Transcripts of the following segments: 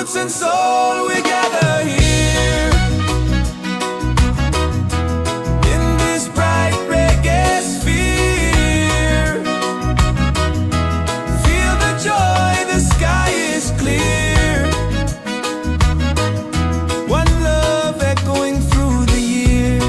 roots and soul, we gather here in this bright reggae sphere. Feel the joy, the sky is clear. One love echoing through the year.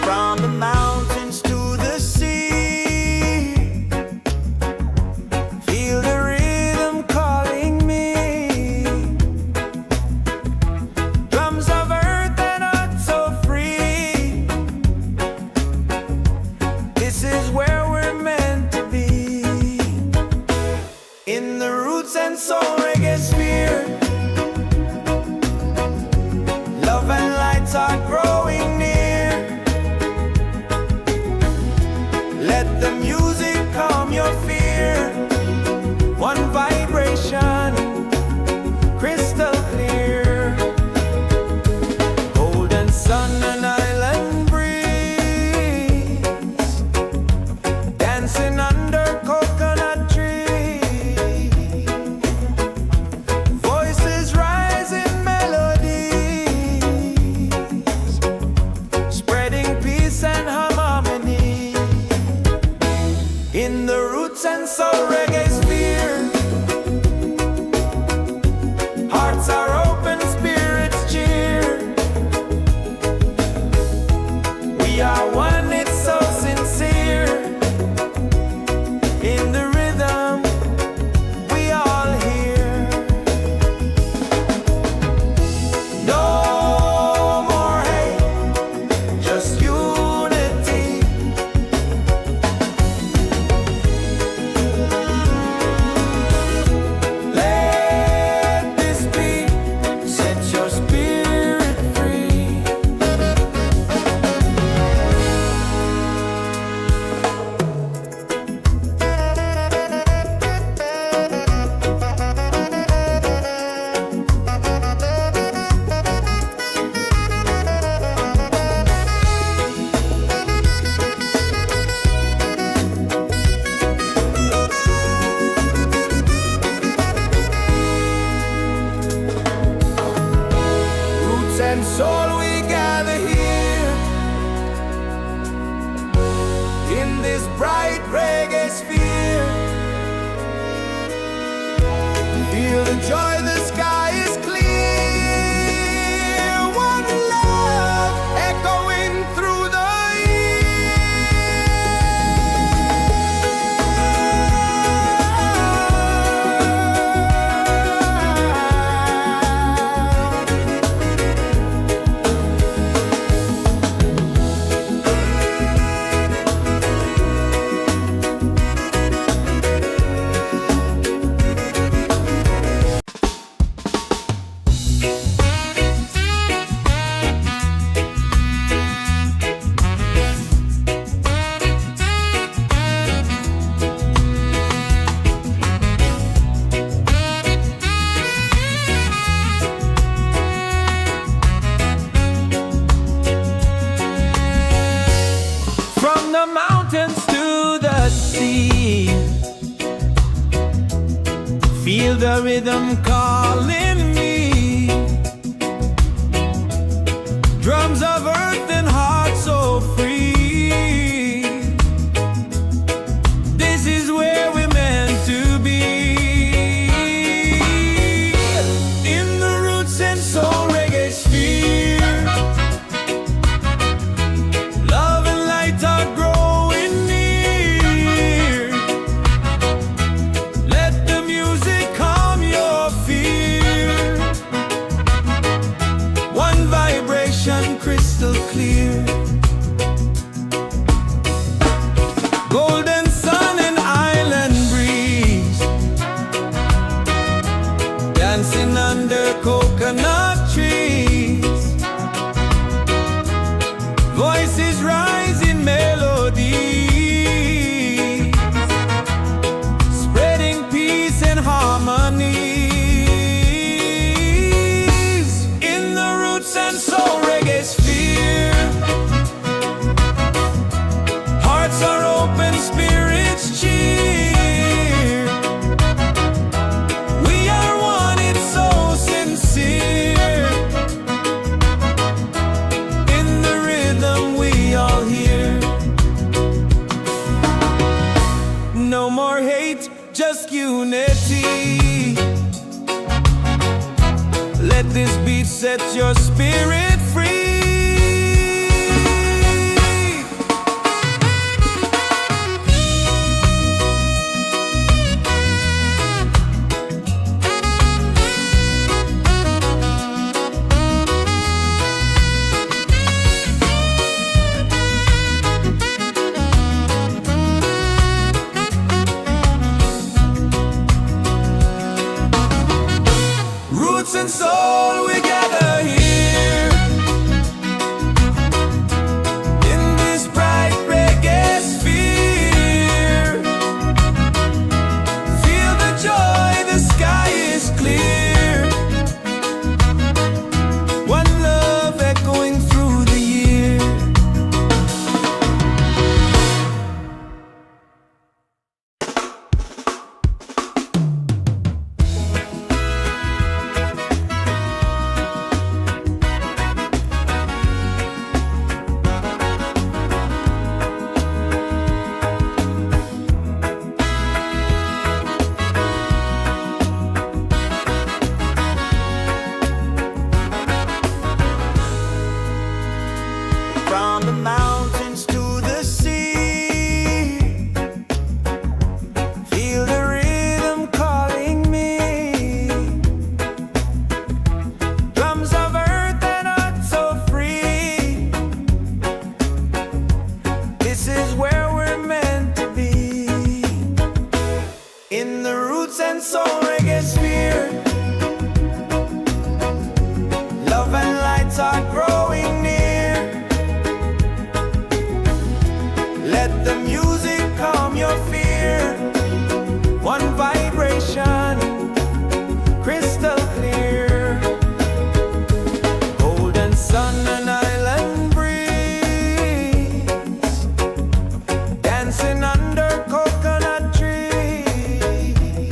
From the mountains to the sea, feel the rhythm calling me. Drums of earth and heart so free. This is where we're meant to be, in the Roots and Soul Reggaesphere. Love and lights are growing near. Let the music calm your fear. One vibration, crystal clear. Golden sun and island breeze, dancing under coconut trees. Voices rise in melodies, spreading peace and harmony. In the Roots and Soul Reggaesphere, hearts are open, spirits cheer. We are one, it's so sincere. In the rhythm, we all hear. No more hate, just unity. Let this beat set your spirit free. Roots and soul, we gather here in this bright reggae sphere. Feel the joy, the sky is clear. One love echoing through the from the mountains to the sea. Feel the rhythm calling me. Drums of earth and heart so free. This is where we're meant to be, in the Roots and Soul Reggaesphere. Love and light are growing near. Let the music calm your fear. One vibration, crystal clear. dancing under coconut trees. Voices rising melodies, spreading peace and harmonies in the roots and soul reggaesphere. Hearts are open, spirits cheer. We are one, it's so sincere. In the rhythm we all hear. No more hate, just unity. Let this beat set your spirit free. Roots and soul, we gather here in this bright reggae sphere. Feel the joy, the sky is clear. One love echoing through the year. From the mountains to the sea, feel the rhythm calling me. Drums of earth and heart so free. This is where we're meant to be. In the roots and soul reggaesphere, love and lights are growing near. Let the music calm your fear. One vibration, crystal clear. Golden sun and island breeze, dancing under coconut trees.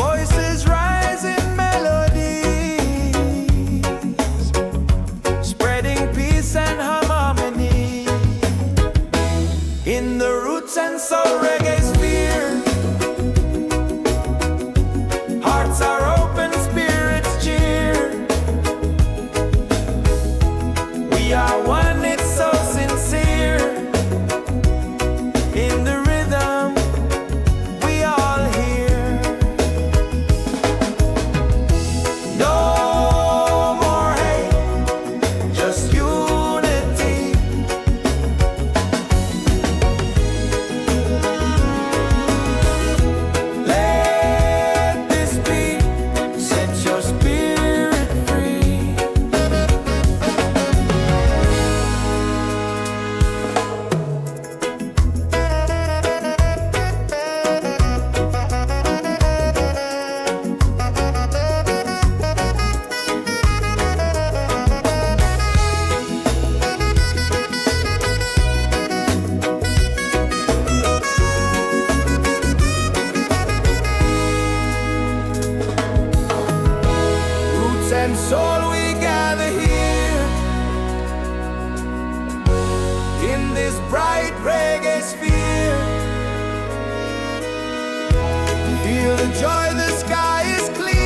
Voices rise in melodies, spreading peace and harmony. In the roots and soul reggaesphere, hearts are open, spirits cheer. We are one, it's so sincere. In the rhythm we all hear. No more hate, just unity. Let this beat set your spirit free. Roots and soul, we gather here in this bright reggae sphere. Feel the joy, the sky is clear.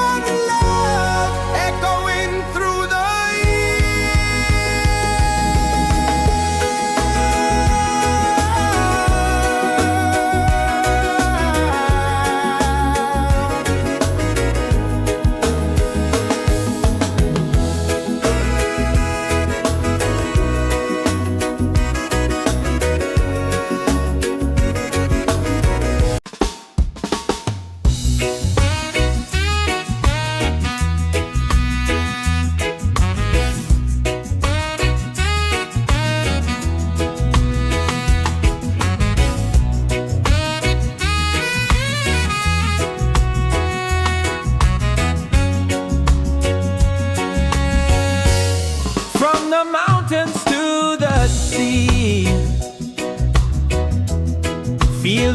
One love echoing through the year.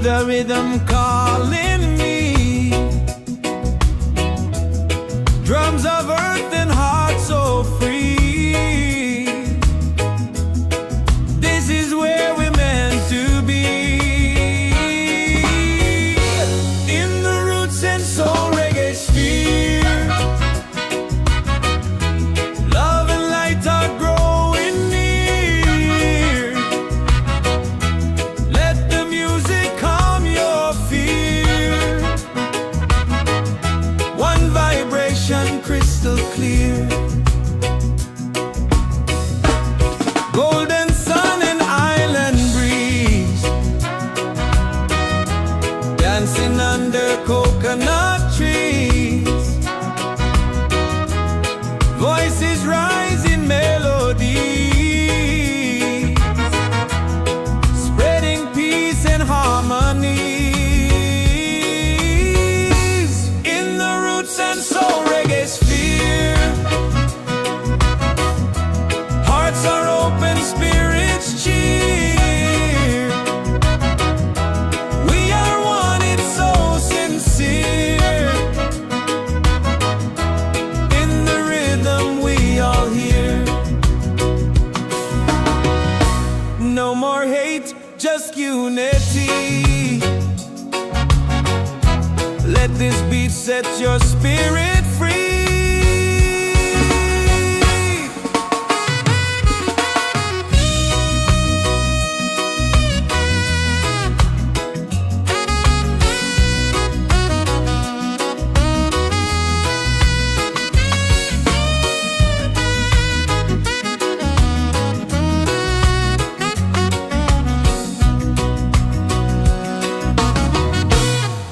the rhythm calling me. Drums of earth and heart so free. This is where we're meant to be. In the Roots and Soul Reggaesphere, love and light are growing near. Let the music calm your fear. One vibration crystal clear. Golden sun and island breeze, dancing under coconut trees. Voices rise in melody, spreading peace and harmony. In the Roots and Soul Reggaesphere, hearts are open, spirits cheer. We are one, it's so sincere. In the rhythm we all hear. No more hate, just unity. Let this beat set your spirit free.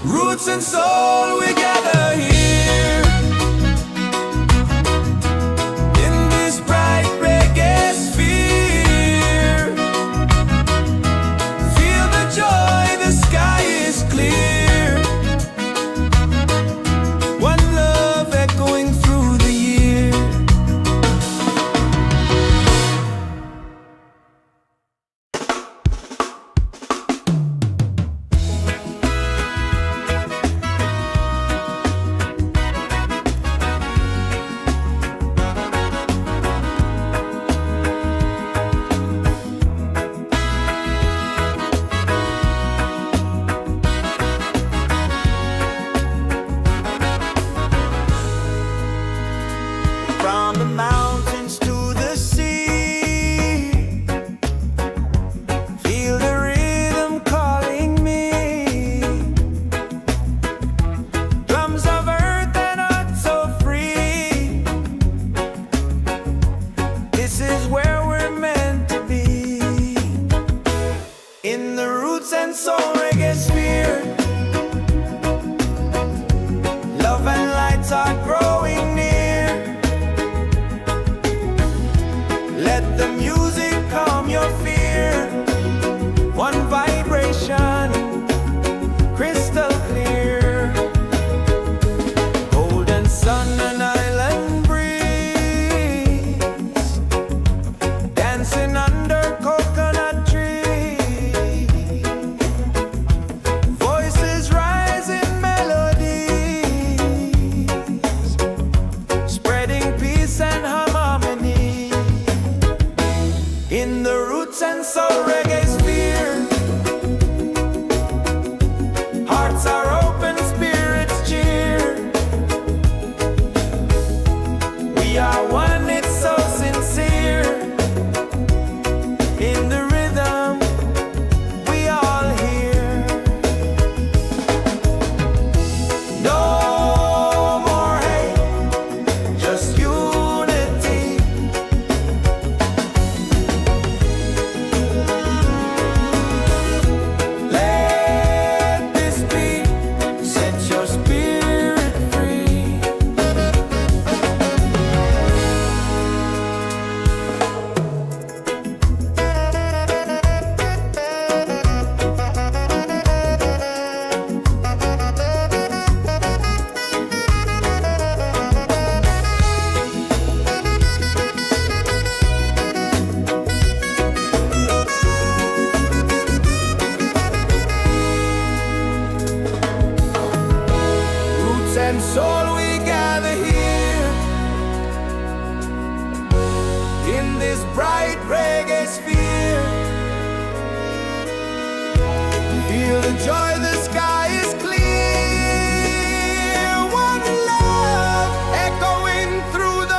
Roots and soul, we gather here in this bright reggae sphere. Feel the joy, the sky is clear. One love echoing through the year. and soul we gather here in this bright reggae sphere. Feel the joy, the sky is clear. One love echoing through the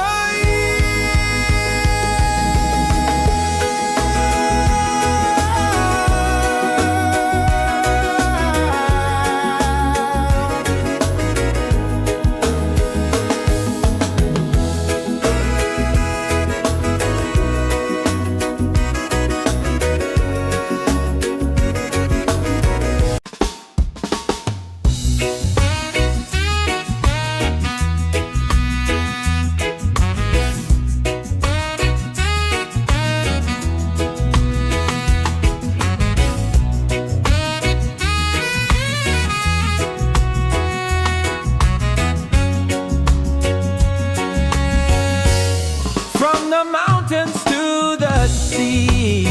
the mountains to the sea.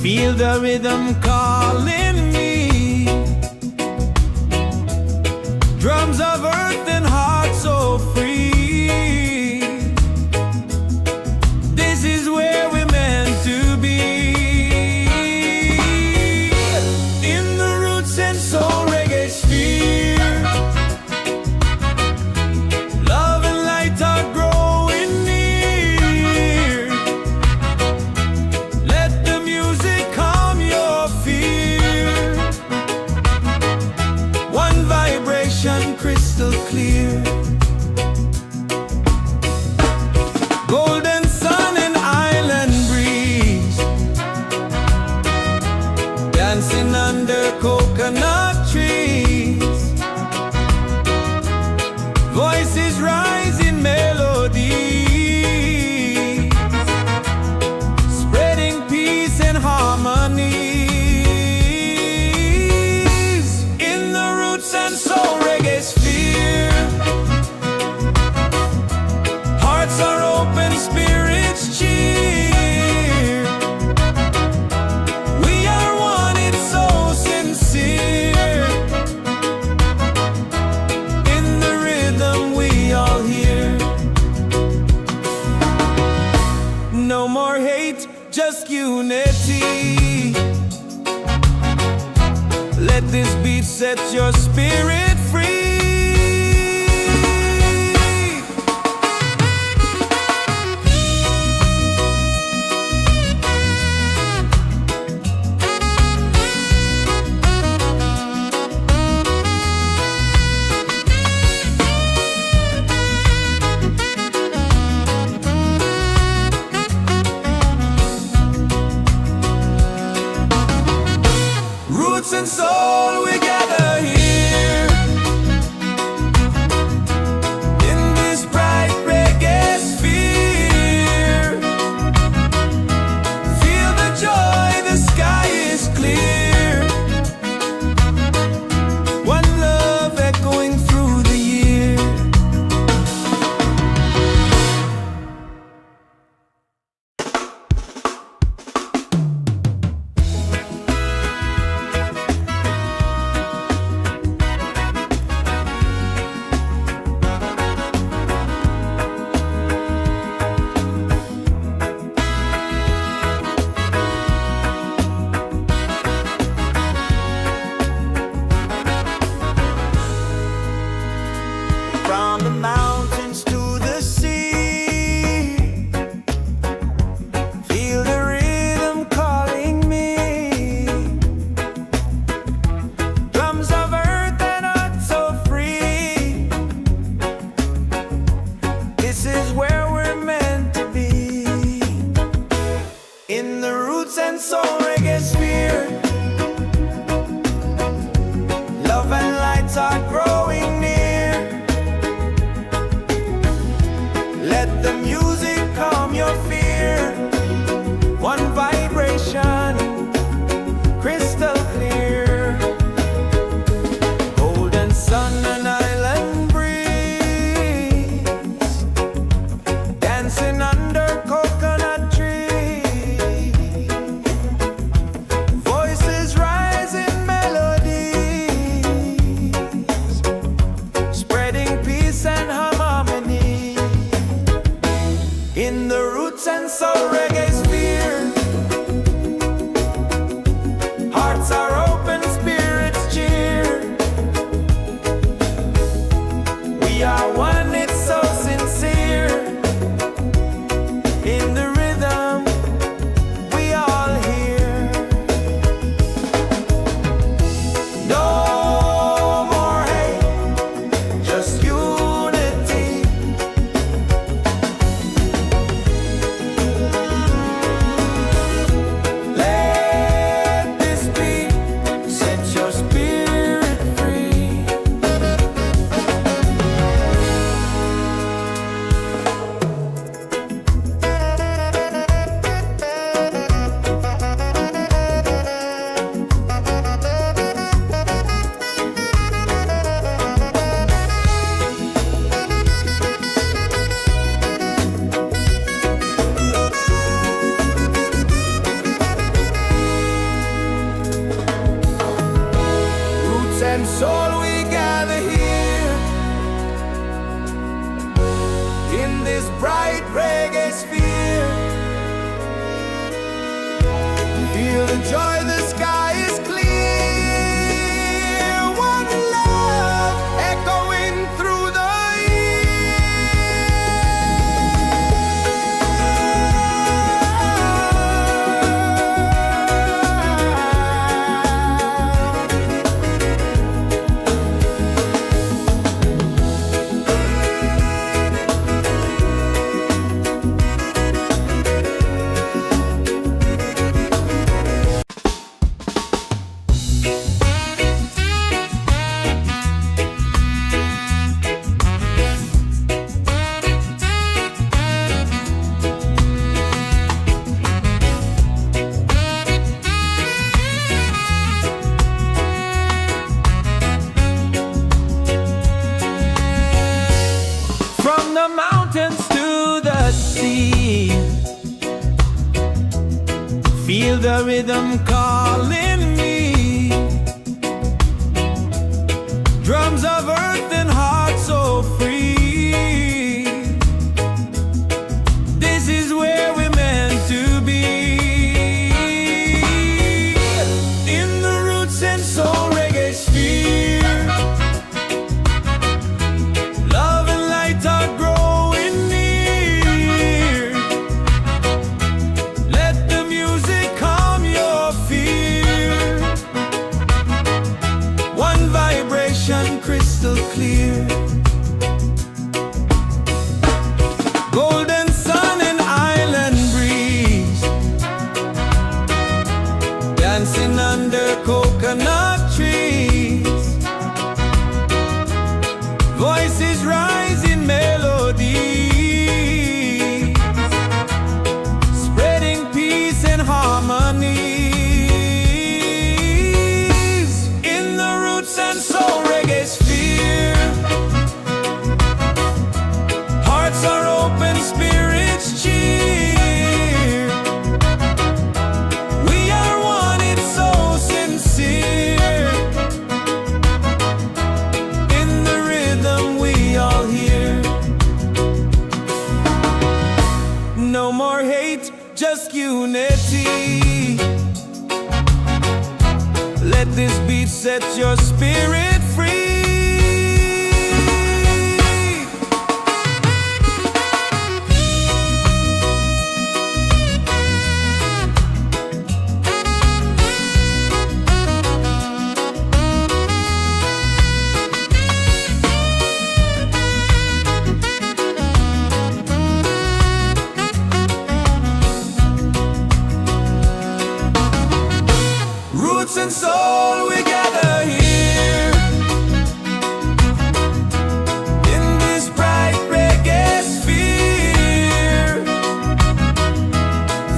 Feel the rhythm calling me. Drums of earth and heart so free. This is where we're meant to be. In the Roots and Soul Reggaesphere, love and light are growing near. Let the music calm your fear. One vibration crystal clear. Golden sun and island breeze, dancing under coconut trees. Voices rise in melody, spreading peace and harmony. In the Roots and Soul Reggaesphere, hearts are open, spirits cheer. We are one, it's so sincere. In the rhythm we all hear. No more hate, just unity. Let this beat set your spirit free. Roots and soul, we gather here and soul we gather here in this bright reggae sphere. Feel the joy, the sky is clear. One love echoing through the the mountains to the sea. Feel the rhythm calling me. Drums of earth and heart so free. This is where we're meant to be. In the Roots and Soul Reggaesphere, love and light are growing near. Let the music calm your fear. One vibration crystal clear. Golden sun and island breeze, dancing under coconut trees. Voices rise in melodies, spreading peace and harmonies. In the Roots and Soul Reggaesphere, hearts are open, spirits cheer. We are one, it's so sincere. In the rhythm we all hear. No more hate, just unity. Let this beat set your spirit free. Roots and soul, we gather here in this bright reggae sphere.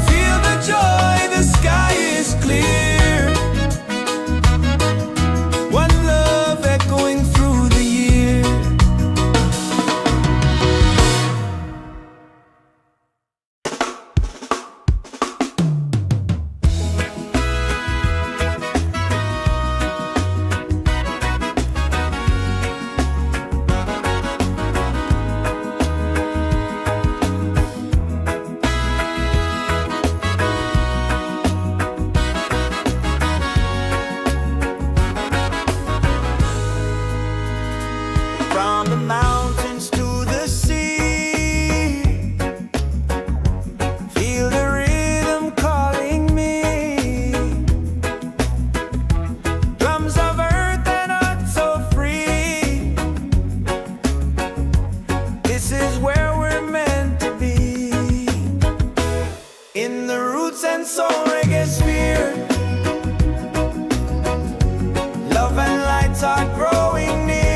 Feel the joy, the sky is clear. One love echoing through the year. From the mountains to the sea, feel the rhythm calling me. Drums of earth and heart so free. This is where we're meant to be. In the Roots and Soul Reggaesphere, love and lights are growing near.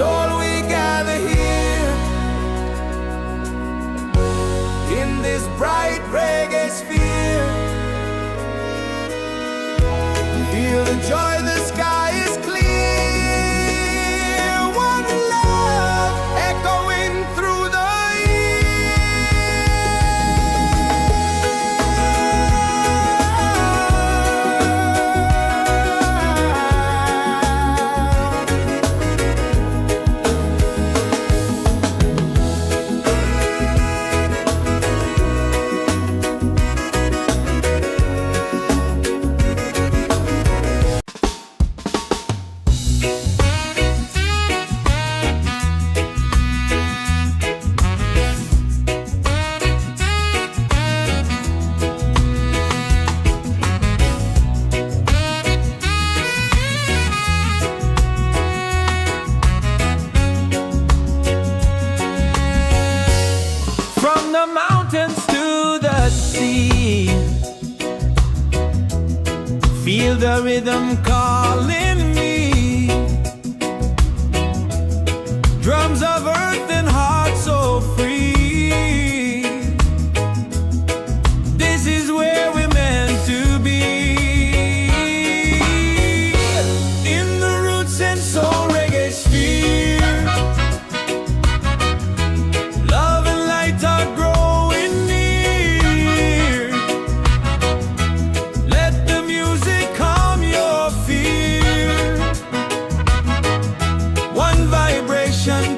soul we gather here in this bright reggae sphere. Feel the joy, the sky is clear. One love echoing through the the mountains to the sea. Feel the rhythm calling me. Drums of earth and heart so free. This is where we're meant to be. In the Roots and Soul Reggaesphere.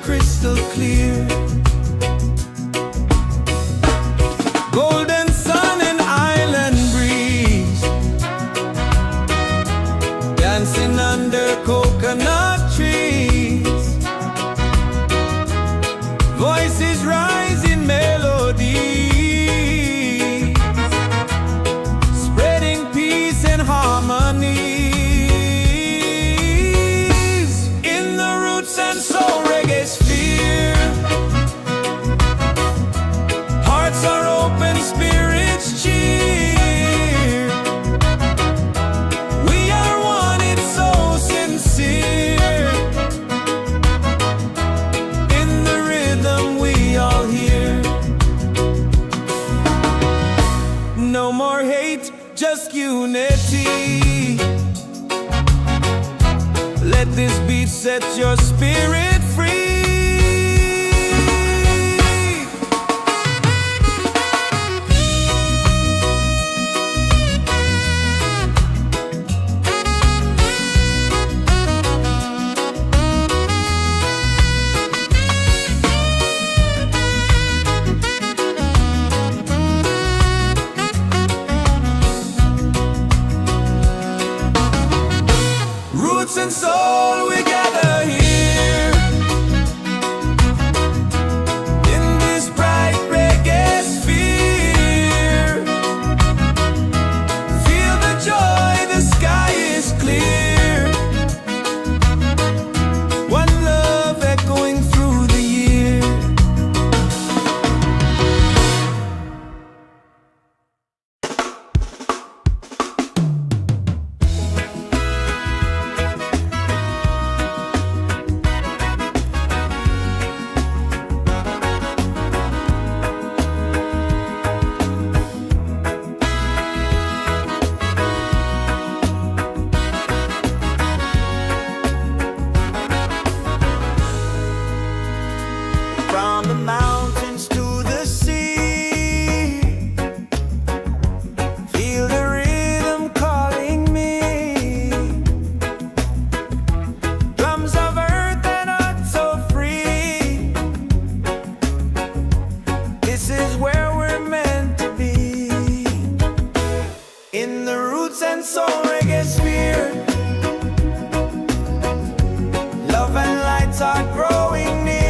Crystal clear, golden sun and island breeze, dancing under coconut trees. Voices rise in melody, spreading peace and harmony. In the Roots and Soul Reggaesphere, hearts are open, spirits cheer. We are one, it's so sincere. In the rhythm we all hear. No more hate, just unity. Let this beat set your spirit free. Roots and soul, we gather here in this bright reggae sphere. Feel the joy, the sky is clear. One love echoing through the year. From the mountains to the sea, feel the rhythm calling me. Drums of earth and heart so free. This is where we're meant to be. In the Roots and Soul Reggaesphere, love and lights are growing near.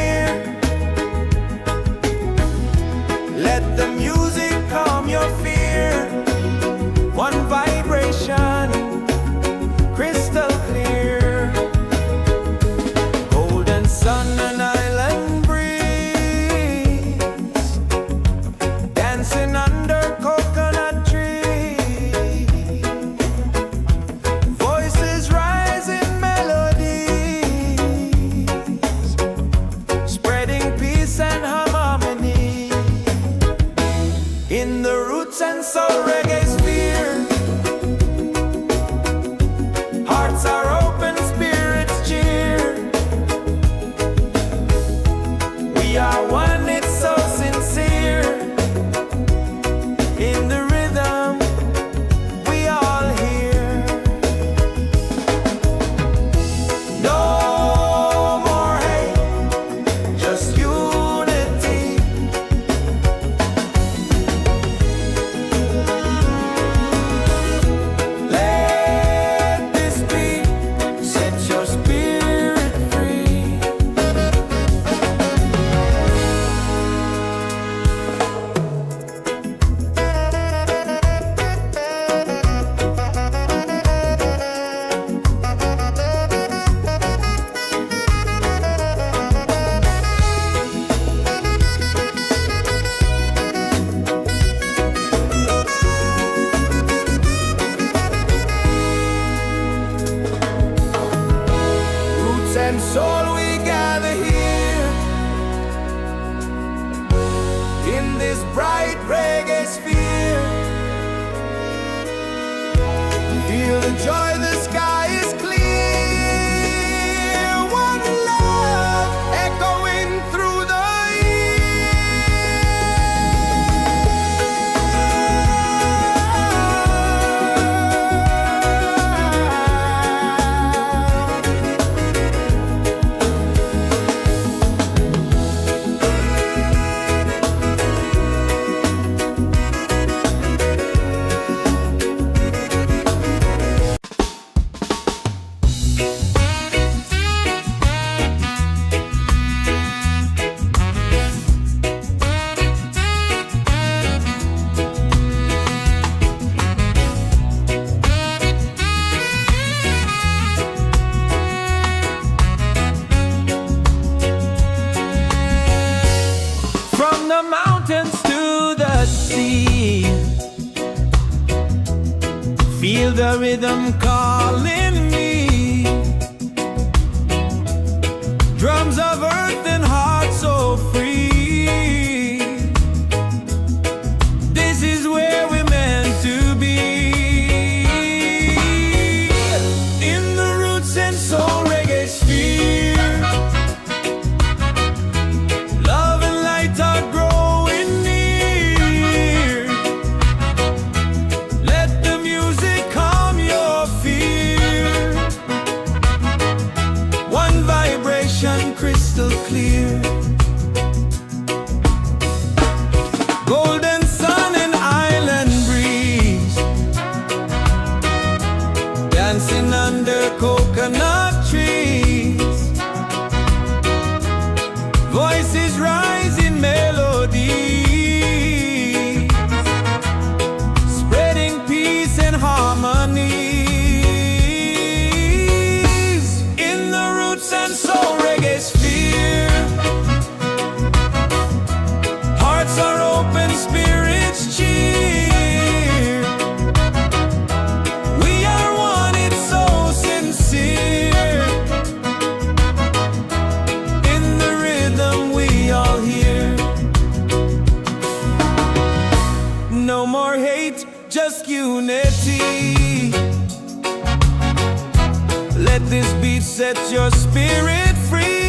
Feel the rhythm calling me. Drums of earth and heart so free. This is where we're meant to be. In the Roots and Soul Reggaesphere, love and light are growing near. Let the music calm your fear. One vibration crystal clear. Golden sun and island breeze, dancing under coconut trees. Voices rise in melody, spreading peace and harmony. In the Roots and Soul Reggaesphere, hearts are open, spirits cheer. We are one, it's so sincere. In the rhythm we all hear. No more hate, just unity. Let this beat set your spirit free.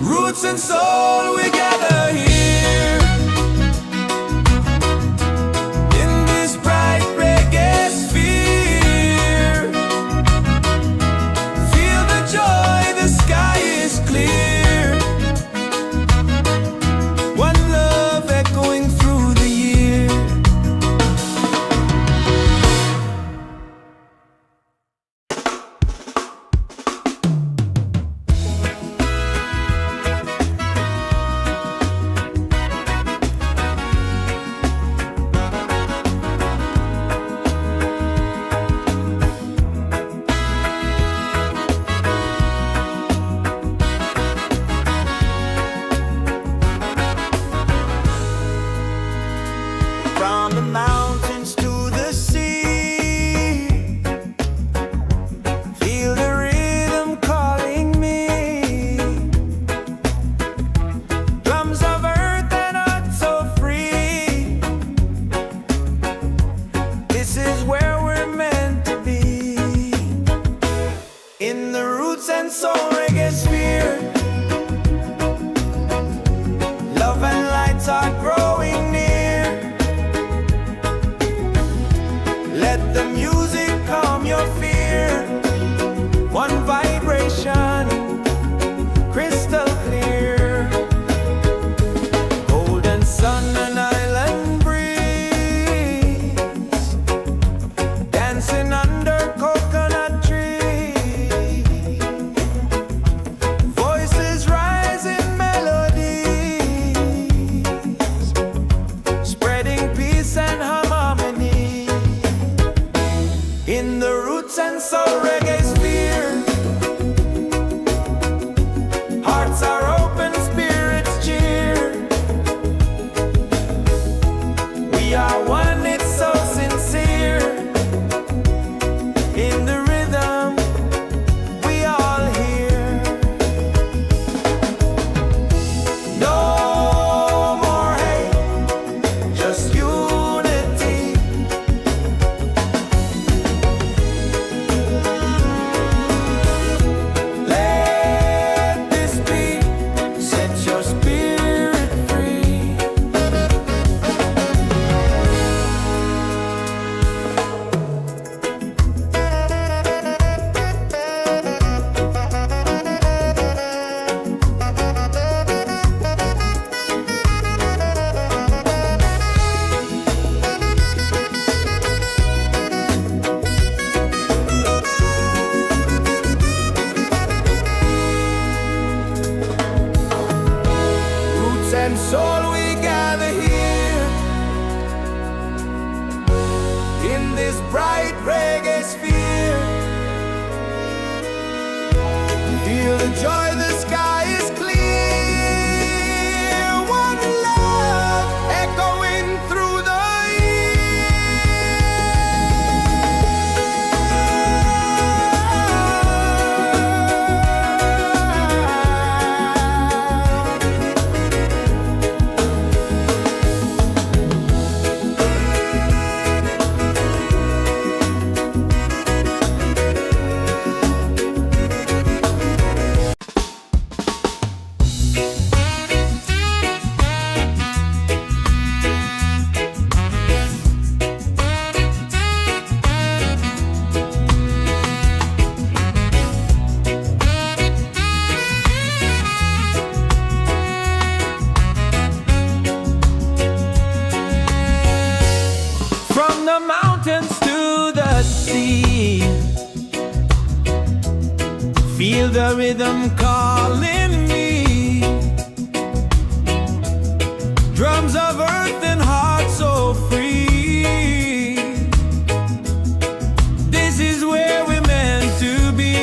Roots and soul, we gather here in this bright reggae sphere. Feel the joy, the sky is clear. One love echoing through the year. From the mountains to the sea, feel the rhythm calling me. Drums of earth and heart so free. This is where we're meant to be. In the Roots and Soul Reggaesphere, love and lights are growing near. Let the music calm your fear. One vibration, crystal clear. Golden sun and island breeze, dancing under coconut trees. Voices rise in melodies, spreading peace and harmony. In the Roots and Soul Reggaesphere, hearts are open, spirits cheer. We are one, it's so sincere. In the rhythm we all hear. No more hate, just unity. Let this beat set your spirit free. this bright reggae sphere. Feel the joy, the sky is clear. One love echoing through the the mountains to the sea. Feel the rhythm calling me. Drums of earth and heart so free. This is where we're meant to be.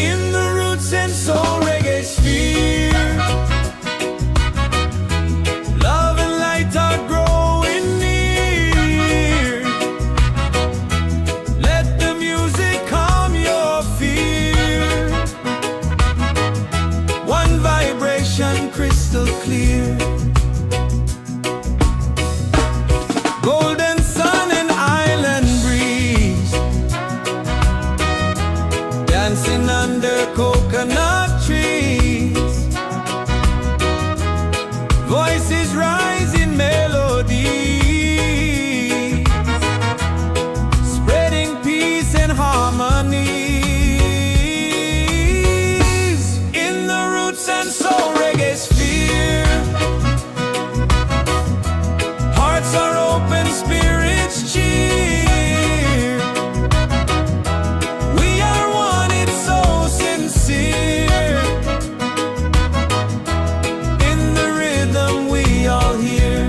In the Roots and Soul Reggaesphere. Love and light are growing near. Let the music calm your fear. One vibration crystal clear. Golden sun and island breeze. Dancing under coconut trees. Voices rising melodies, spreading peace and harmonies. In the Roots and Soul Reggaesphere. Hearts are open, spirits cheer. We are one, it's so sincere. In the rhythm we all hear.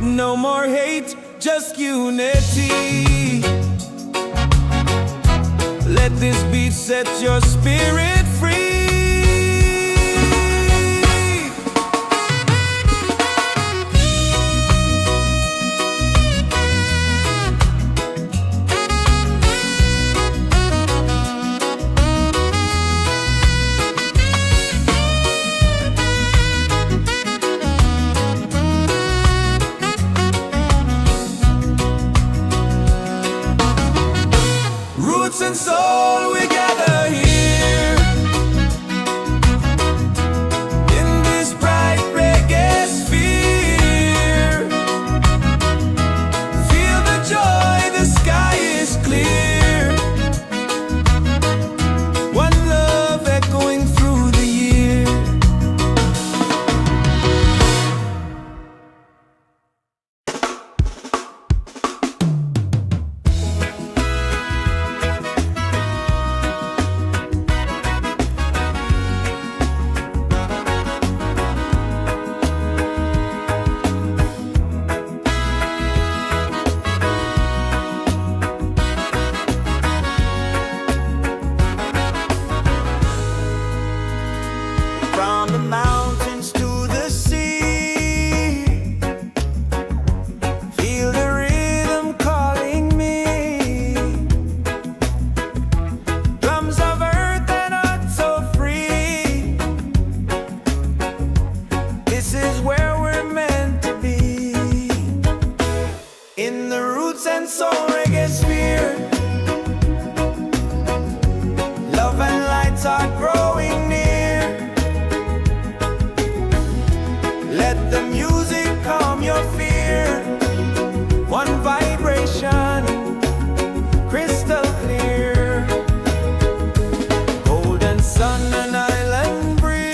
No more hate, just unity. Let this beat set your spirit free. Roots and soul, we gather here. In this bright reggae sphere. Feel the joy, the sky is clear. One love echoing through the year. From the mountains to the sea. Feel the rhythm calling me. Drums of earth and heart so free. This is where we're meant to be. In the Roots and Soul Reggaesphere. Love and lights are growing near. Let the music calm your fear. One vibration, crystal clear. Golden sun and island breeze.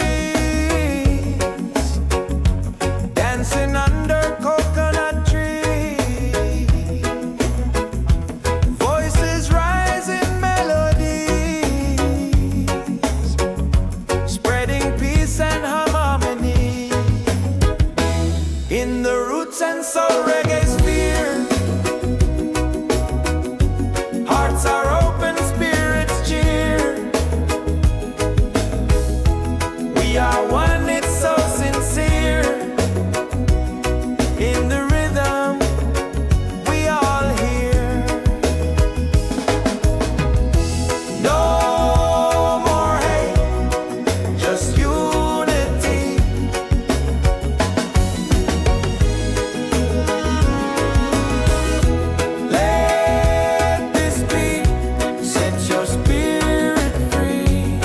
Soul Reggaesphere. Hearts are open, spirits cheer. We are one, it's so sincere. In the rhythm we all hear. No more hate, just unity. Let this beat set your spirit free.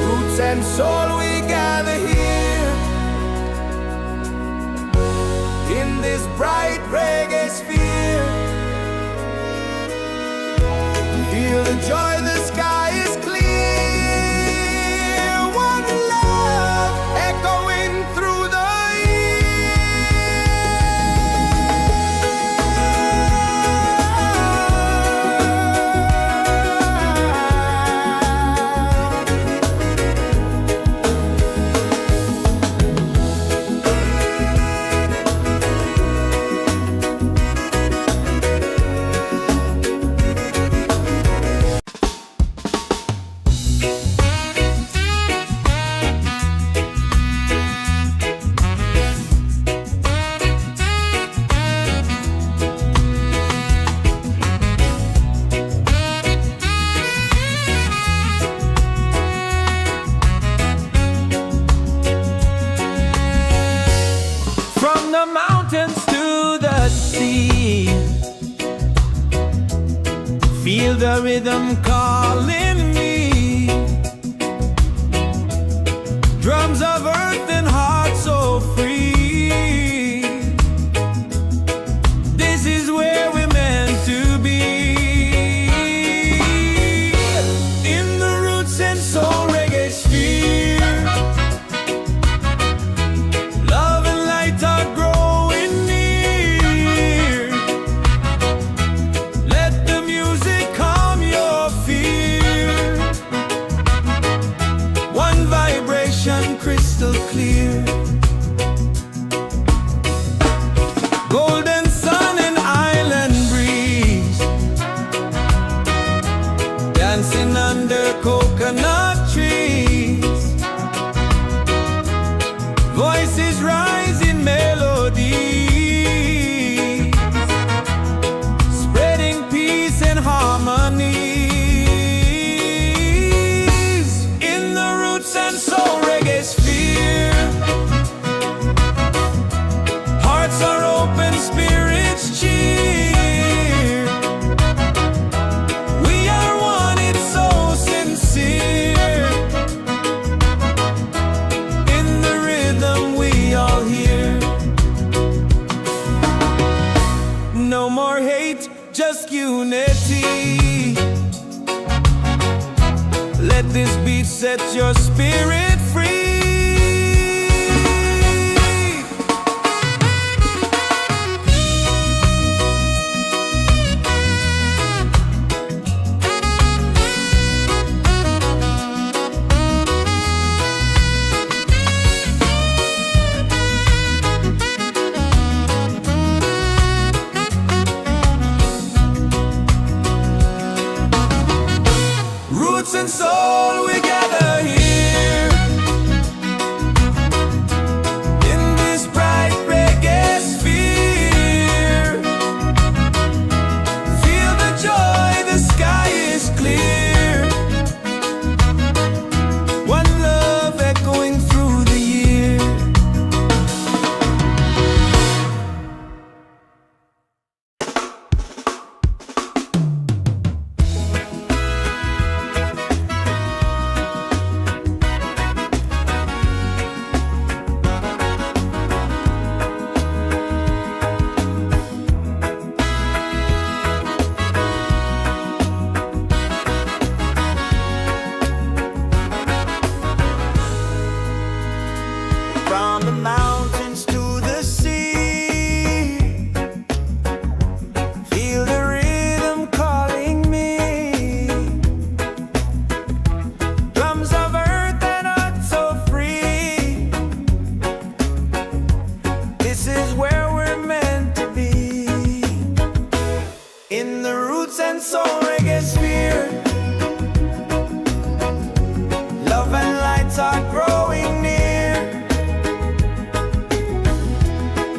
Roots and soul, we gather here in this bright reggae sphere. Feel the joy, the sky is clear. One love echoing through the from the mountains to the sea. Feel the rhythm calling me. Drums of earth and heart so free. This is where we're meant to be. In the Roots and Soul Reggaesphere. Love and light are growing near. Let the music calm your fear. One vibration crystal clear. Golden sun and island breeze. Dancing under coconut trees. Voices rise in melody, spreading peace and harmony. In the Roots and Soul Reggaesphere. Hearts are open, spirits cheer. We are one, it's so sincere. In the rhythm we all hear. No more hate, just unity. Let this beat set your spirit free. Roots and soul, we gather here and soul Reggaesphere. Love and lights are growing near.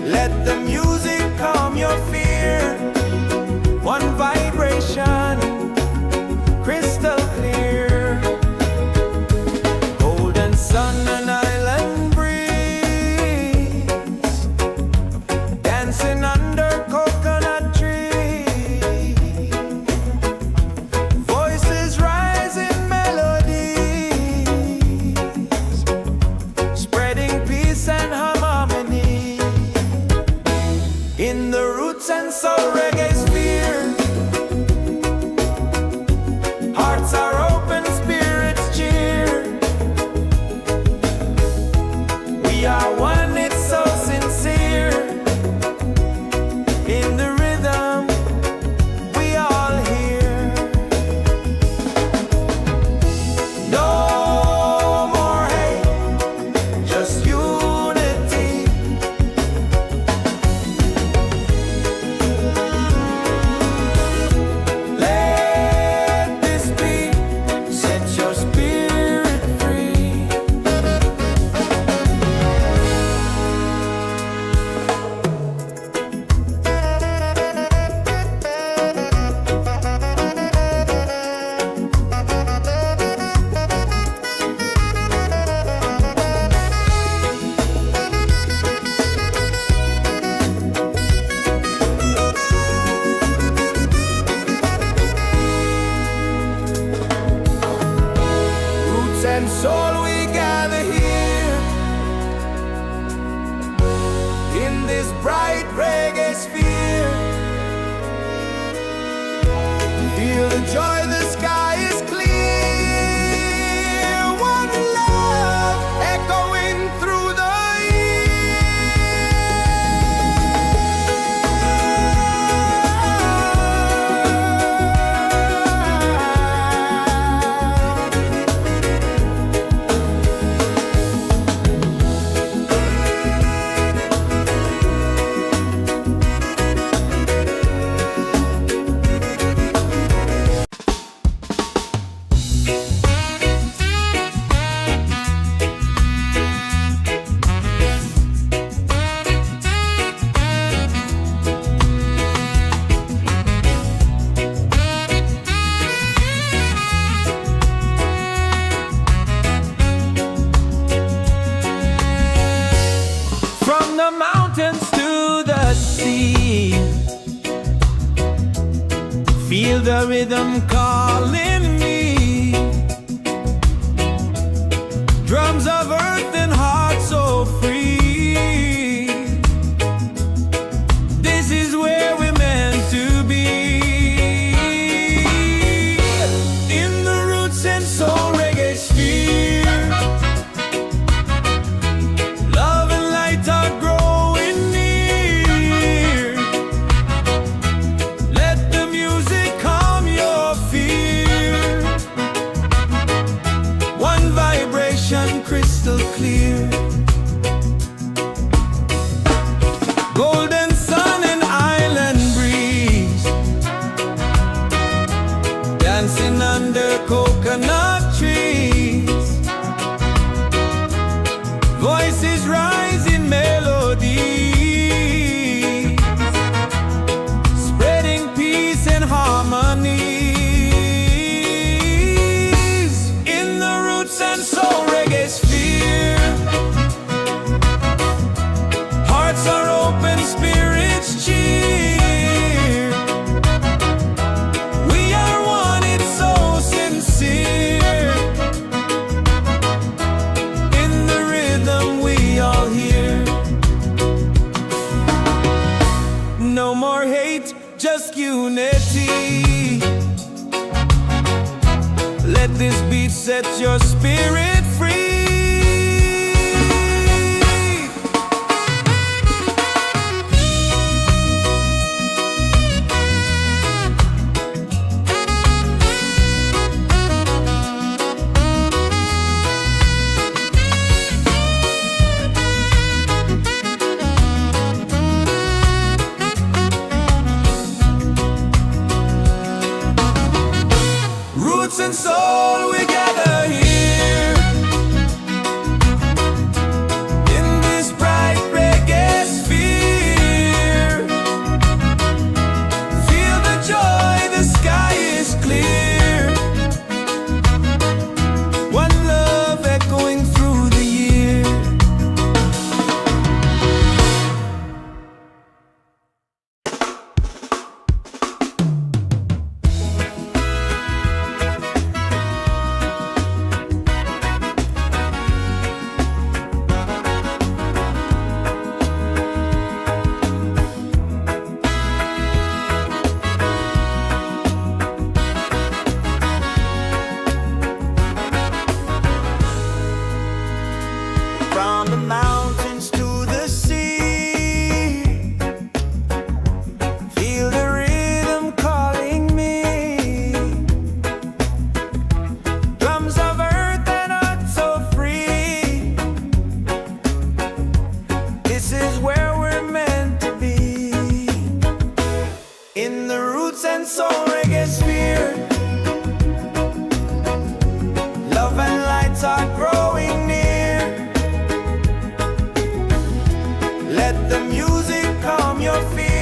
Let the music calm your fear. One vibration, crystal clear. Golden sun and island breeze, dancing under coconut trees. Voices rise in melodies, spreading peace and harmony. In the Roots and Soul Reggaesphere, hearts are open, spirits cheer. We are one, it's so sincere. In the rhythm, we all hear. No more hate, just unity. Let this be, set your spirit free. Roots and soul, we gather here in this bright reggae sphere. Feel the joy, the sky is clear. One love echoing through the from the mountains to the sea. Feel the rhythm calling me. Drums of earth and heart so free. This is where we're meant to be. In the Roots and Soul Reggaesphere, love and light are growing near. Let the music calm your fear. One vibration, crystal clear. Golden sun and island breeze, dancing under coconut trees. Voices rise in melody, spreading peace and harmony. In the Roots and Soul Reggaesphere, hearts are open, spirits cheer. We are one, it's so sincere. In the rhythm, we all hear. No more hate, just unity. Let this beat set your spirit free.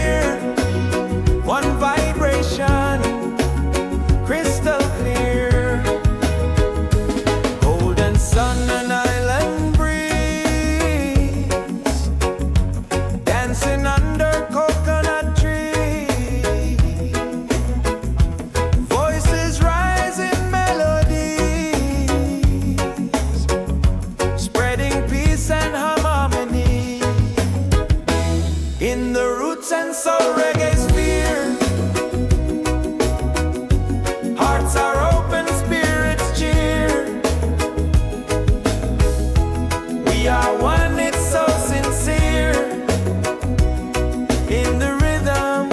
sphere, one vibration, crystal clear. Golden sun and island breeze, dancing under coconut trees. Voices rise in melodies, spreading peace and harmony. In the roots and soul reggaesphere, hearts are open, spirits cheer. We are one, it's so sincere. In the rhythm,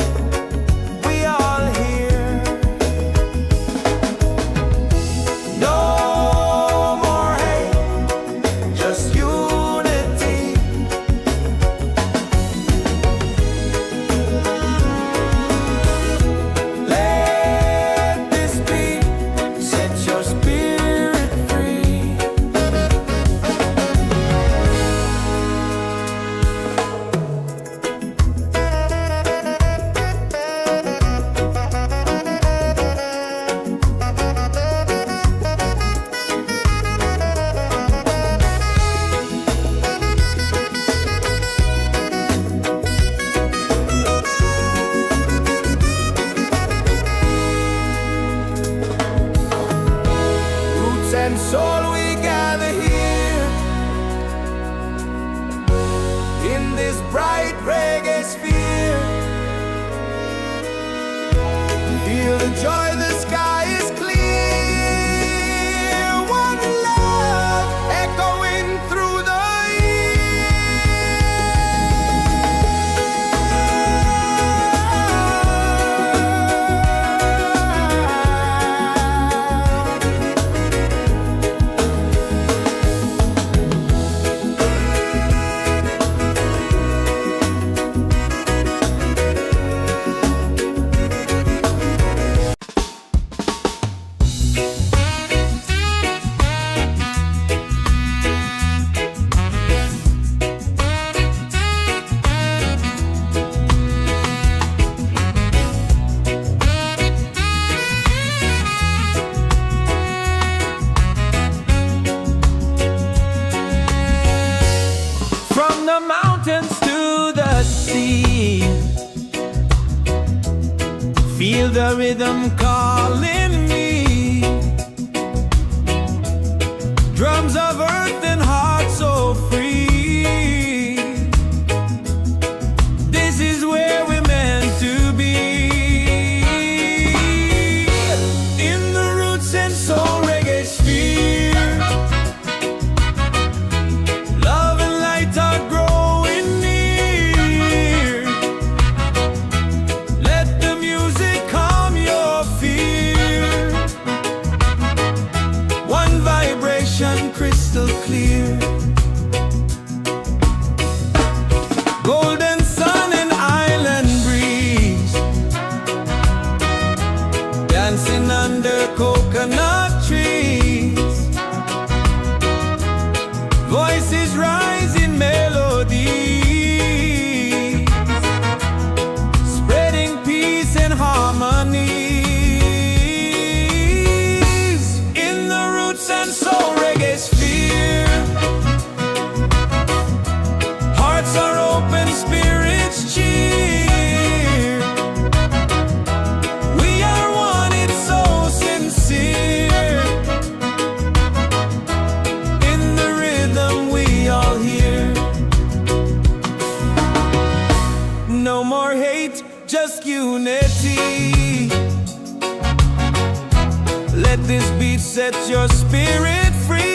we all hear. No more hate, just unity. Let this beat set your spirit free. Roots and soul, we gather here in this bright reggae sphere. Feel the joy, the sky is clear. One love echoing through the from the mountains to the sea. Feel the rhythm calling me. Drums of earth and heart so free. This is where we're meant to be. In the roots and soul reggaesphere, love and light are growing near. Let the music calm your fear. One vibration, crystal clear. Golden sun and island breeze, dancing under coconut trees. Voices rise in melodies, spreading peace and harmonies. In the roots and soul reggaesphere, hearts are open, spirits cheer. We are one, it's so sincere. In the rhythm, we all hear. No more hate, just unity. Let this beat set your spirit free.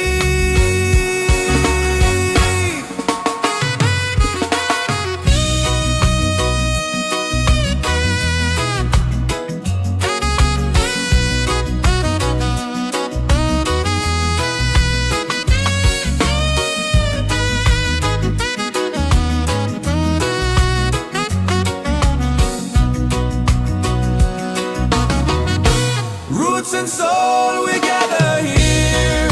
Roots and soul, we gather here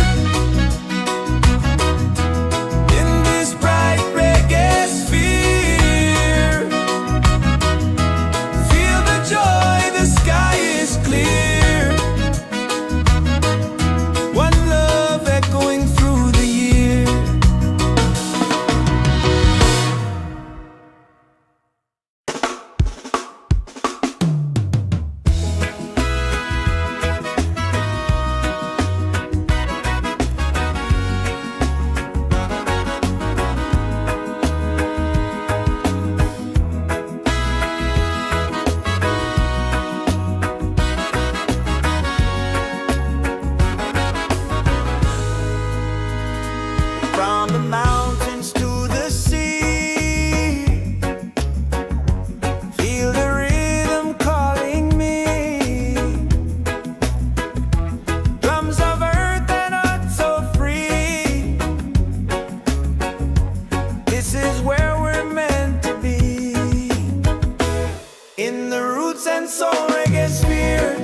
and soul Reggaesphere.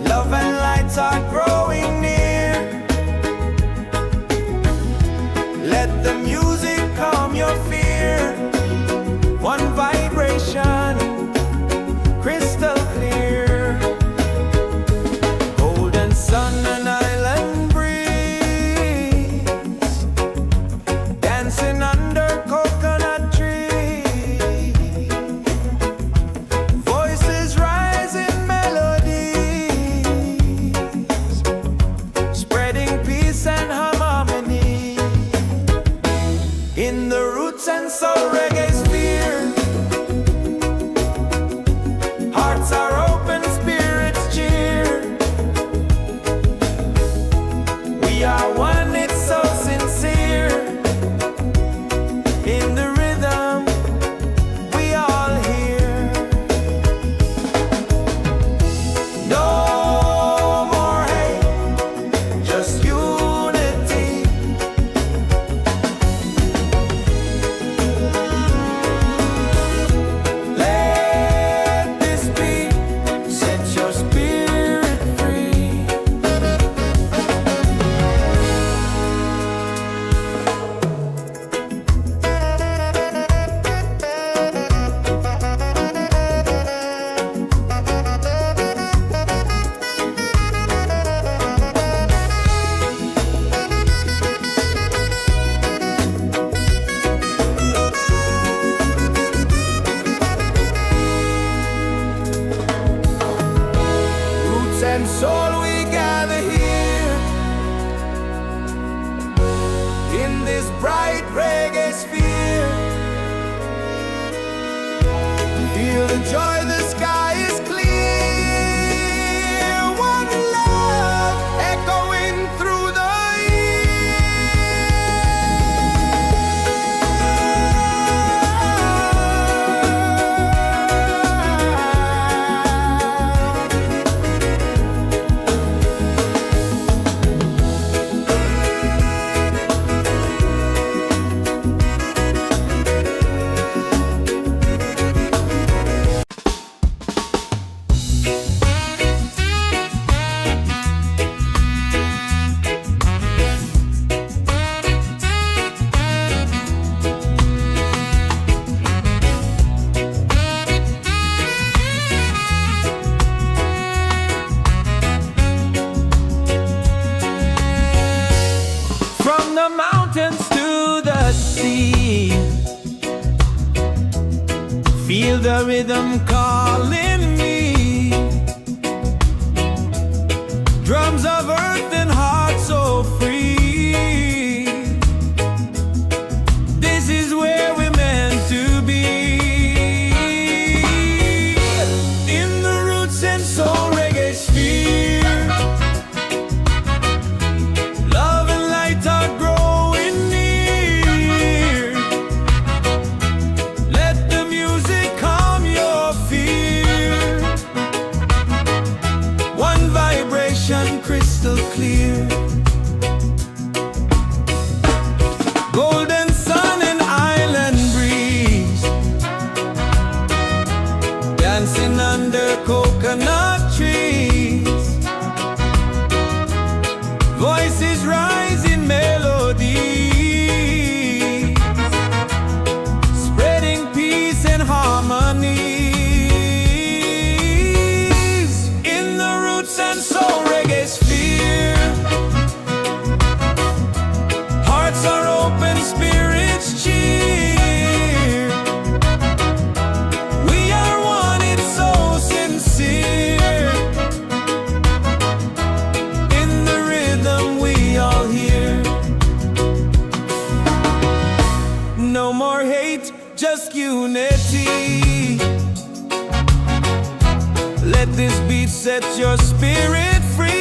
Love and lights are growing near. Let the music calm your fear. One vibration, crystal clear. Golden sun and island breeze, dancing under coconut trees. Voices rise in melodies, spreading peace and harmony. In the Roots and Soul Reggaesphere, hearts are open, spirits cheer. We are one, it's so sincere. In the rhythm, we all hear. No more hate, just unity. Let this beat set your spirit free. Roots and soul, we gather here in this bright reggae sphere. Feel the joy, the sky is clear. One love echoing through the from the mountains to the sea. Feel the rhythm calling me. Drums of earth and heart so free. This is where we're meant to be. In the Roots and Soul Reggaesphere, love and light are growing near. Let the music calm your fear. One vibration, crystal clear. Golden sun and island breeze, dancing under coconut trees. Voices rise in melody, spreading peace and harmony. In the Roots and Soul Reggaesphere, hearts are open, spirits cheer. We are one, it's so sincere. In the rhythm, we all hear. No more hate, just unity. Let this beat set your spirit free.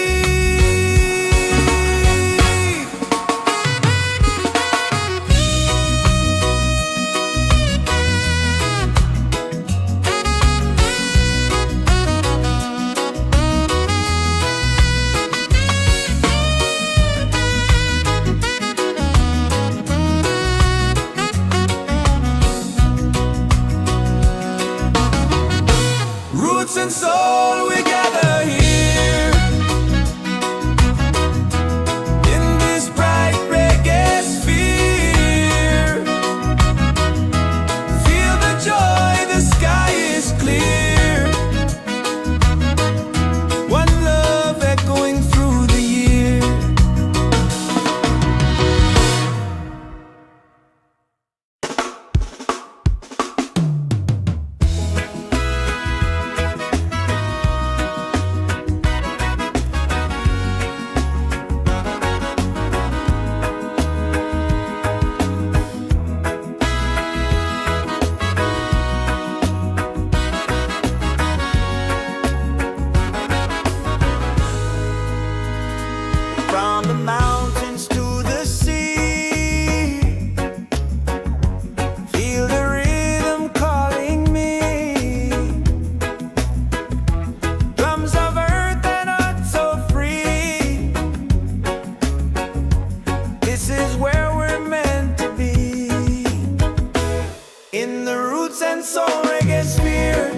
in the Roots and Soul Reggaesphere.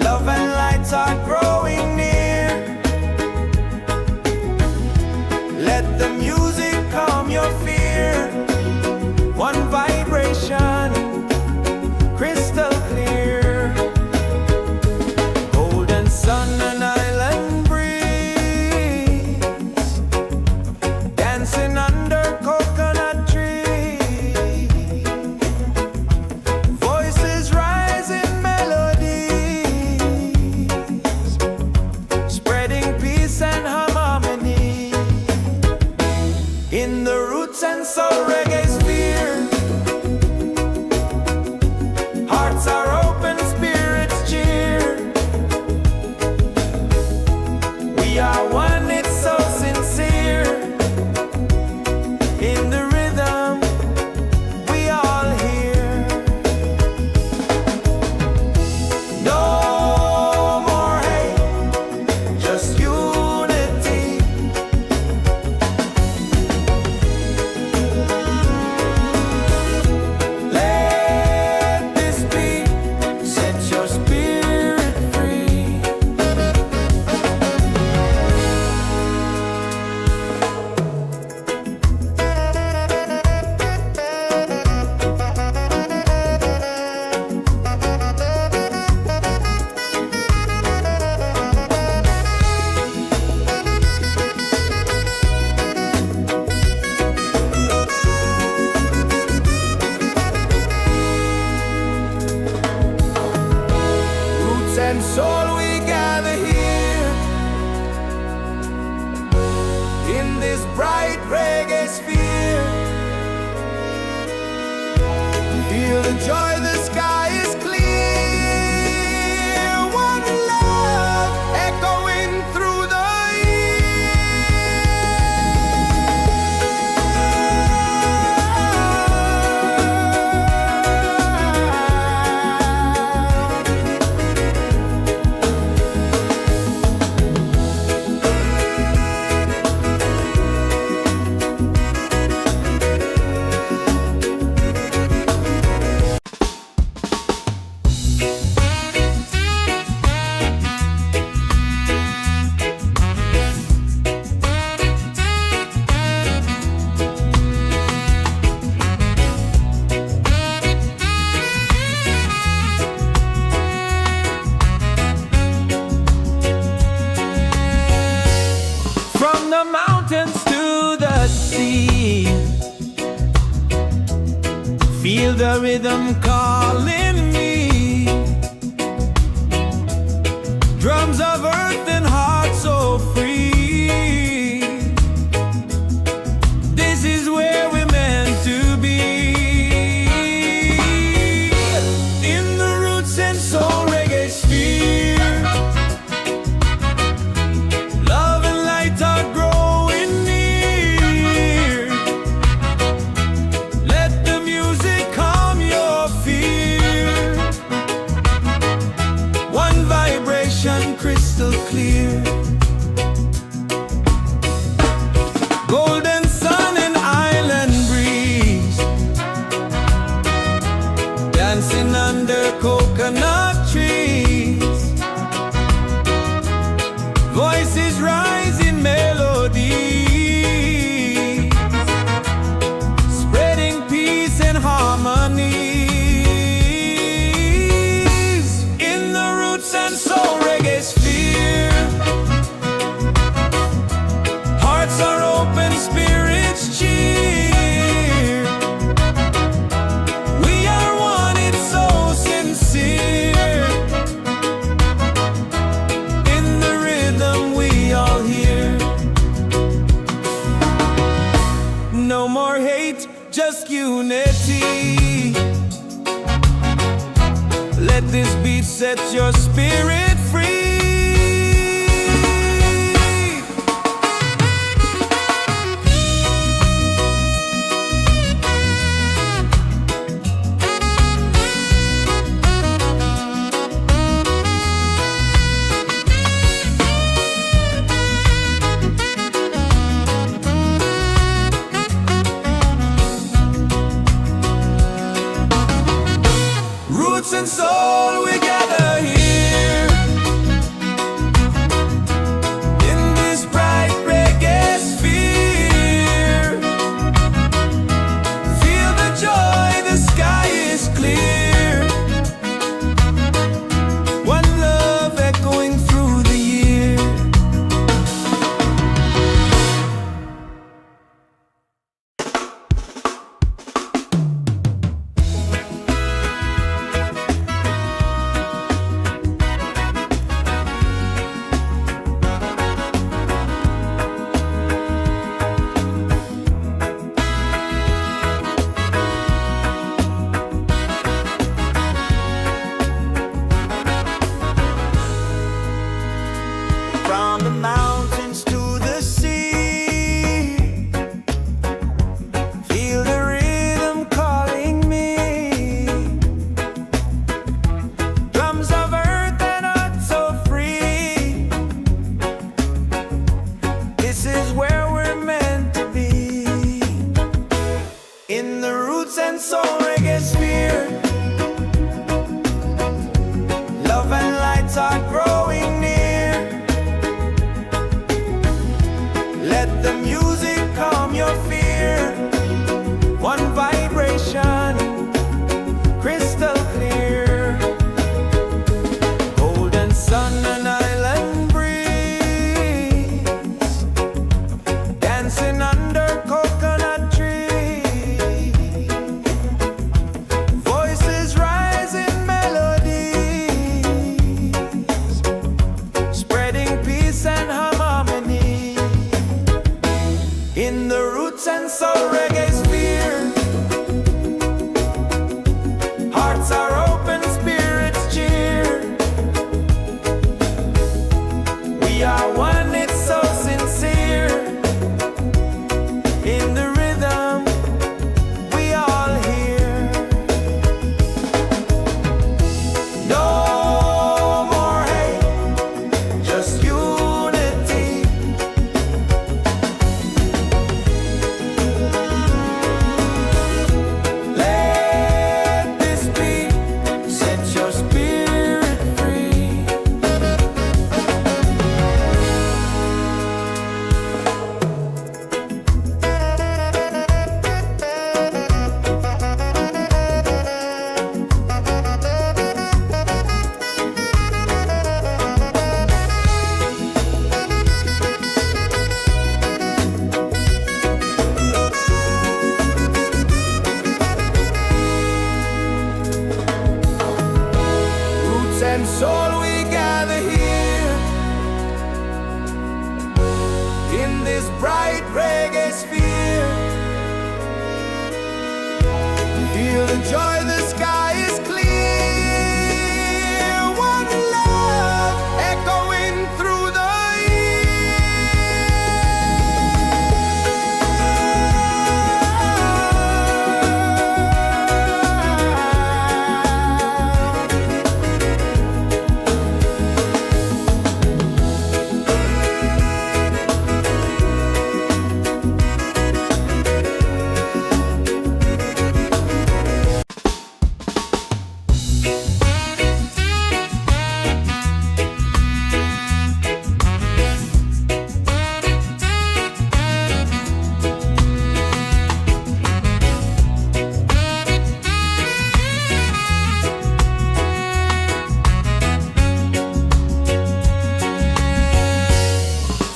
Love and light are growing near. Let the music calm your fear. One vibration, crystal clear. Golden sun and island breeze, dancing under coconut trees. Voices rise in melodies, spreading peace and harmony in the Roots and Soul Reggaesphere. Hearts are open, spirits cheer. We are one, it's so sincere. In the rhythm, we all hear. No more hate, just unity. Let this beat set your spirit free. Roots and soul, we gather here in this bright reggae sphere. Feel the joy, the sky is clear. One love echoing through the from the mountains to the sea. Feel the rhythm calling me. Drums of earth and heart so free. This is where we're meant to be. In the Roots and Soul Reggaesphere. Love and light are growing near. Let the music calm your fear. One vibration, crystal clear. Golden sun and island breeze, dancing under coconut trees. Voices rise in melodies, spreading peace and harmonies in the Roots and Soul Reggaesphere. Hearts are open, spirits cheer. We are one, it's so sincere. In the rhythm, we all hear. No more hate, just unity. Let this beat set your spirit free. roots and soul, we gather here in this bright reggae sphere. Feel the joy, the sky is clear. One love echoing through the year. From the mountains to the sea, feel the rhythm calling me. Drums of earth and heart so free. This is where we're meant to be. In the Roots and Soul Reggaesphere, love and lights are growing near. Let the music calm your fear. One vibration, crystal clear. Golden sun and island breeze, dancing under coconut trees. Voices rise in melodies, spreading peace and harmony. In the Roots and Soul Reggaesphere, hearts are open, spirits cheer. We are one, it's so sincere. In the rhythm, we all hear. No more hate, just unity. Let this beat set your spirit free. Roots and soul, we gather here in this bright reggae sphere. Feel the joy, the sky is clear. One love echoing through the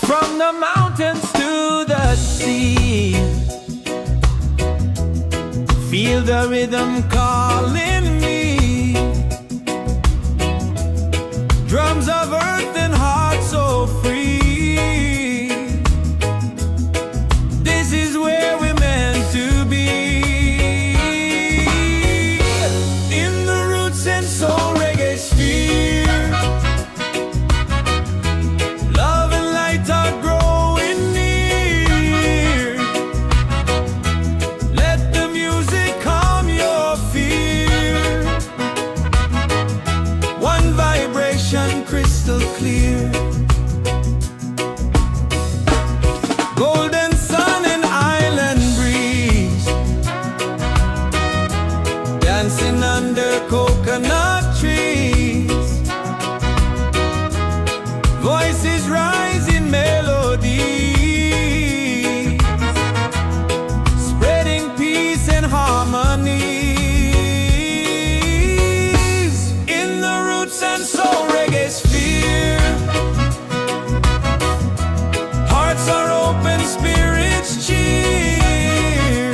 from the mountains to the sea. Feel the rhythm calling me. Drums of earth and heart so free. This is where we're meant to be. In the Roots and Soul Reggaesphere, love and light are growing near. Let the music calm your fear. One vibration, crystal dancing under coconut trees. Voices rising melodies, spreading peace and harmonies. In the roots and soul reggaesphere, hearts are open, spirits cheer.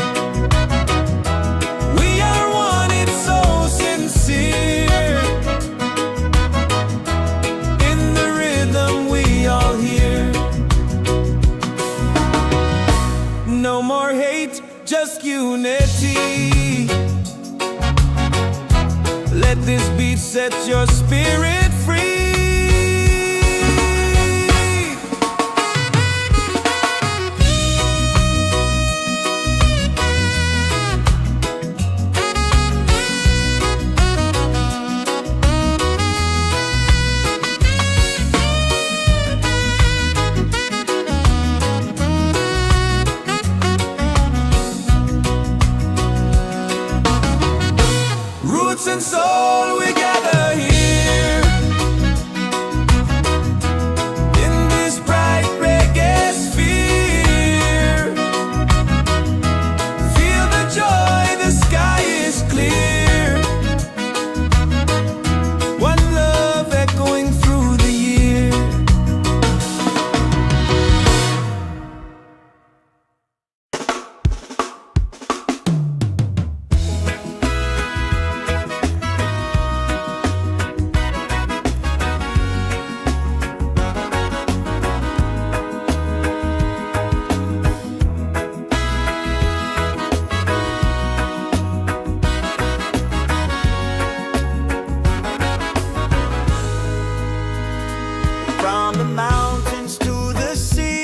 We are one, it's so sincere. In the rhythm we all hear. No more hate, just unity. Let this beat set your spirit free. Roots and soul, we gather here in this bright reggae sphere. Feel the joy, the sky is clear. One love echoing through the year. From the mountains to the sea,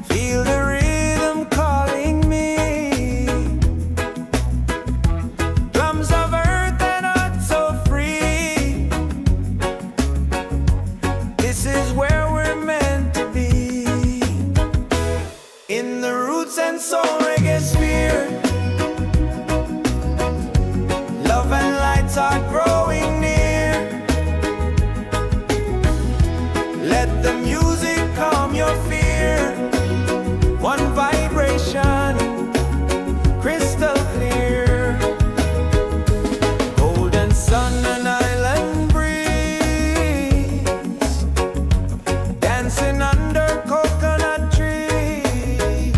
feel the rhythm calling me. Drums of earth and art so free. This is where we're meant to be. In the roots and soul reggaesphere, love and lights are growing near. Let the music calm your fear. One vibration, crystal clear. Golden sun and island breeze, dancing under coconut trees.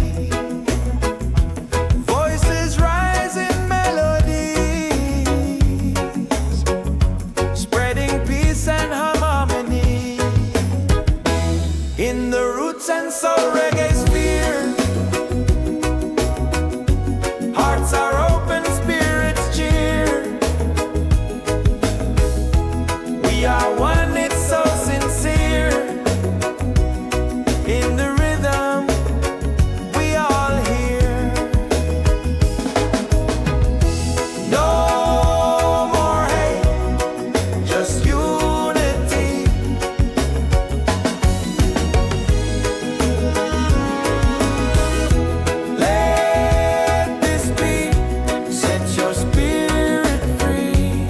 Voices rising melodies, spreading peace and harmony. In the roots and soul reggaesphere, hearts are open, spirits cheer. We are one, it's so sincere. In the rhythm we all hear. No more hate, just unity. Let this beat set your spirit free.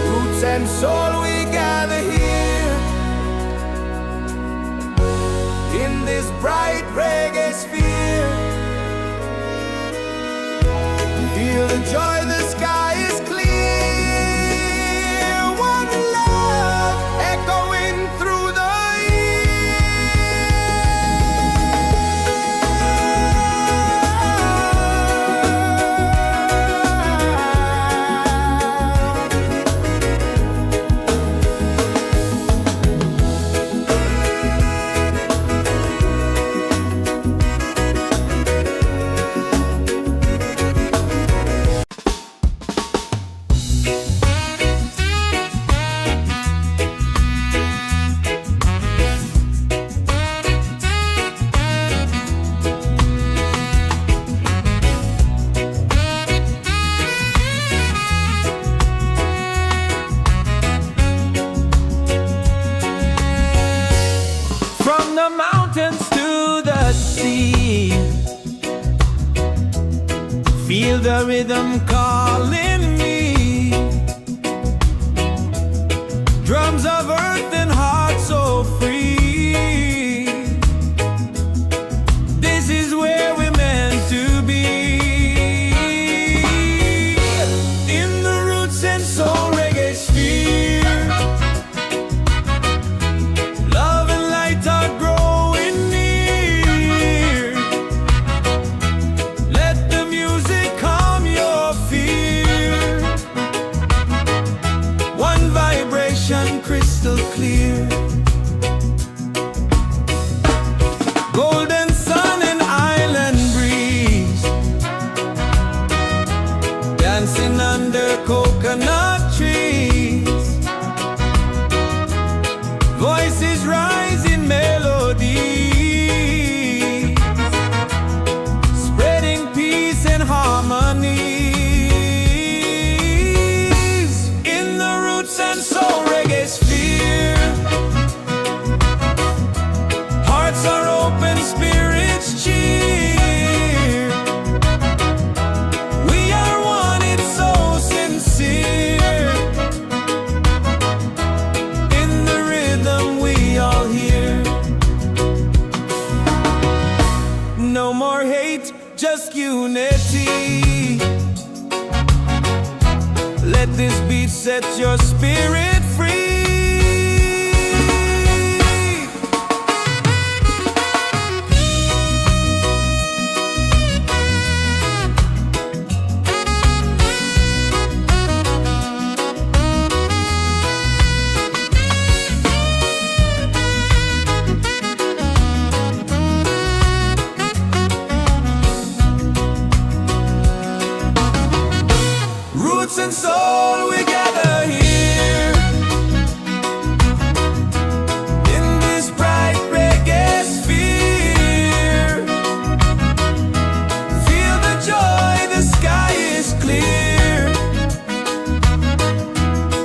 Roots and soul, we gather here in this bright reggae sphere. Feel the joy, the sky is clear. One love echoing through the year. a rhythm calling me. Drums of earth and heart so free. This is where we're meant to be. In the Roots and Soul Reggaesphere, love and light are growing near. Let the music calm your fear. One vibration crystal clear. Golden sun and island breeze, dancing under coconut trees. Voices rise in melody, spreading peace and harmony. In the Roots and Soul Reggaesphere, hearts are open, spirits cheer. We are one, it's so sincere. In the rhythm we all hear. No more hate, just unity. Let this beat set your spirit free. Roots and soul, we gather here in this bright reggae sphere. Feel the joy, the sky is clear.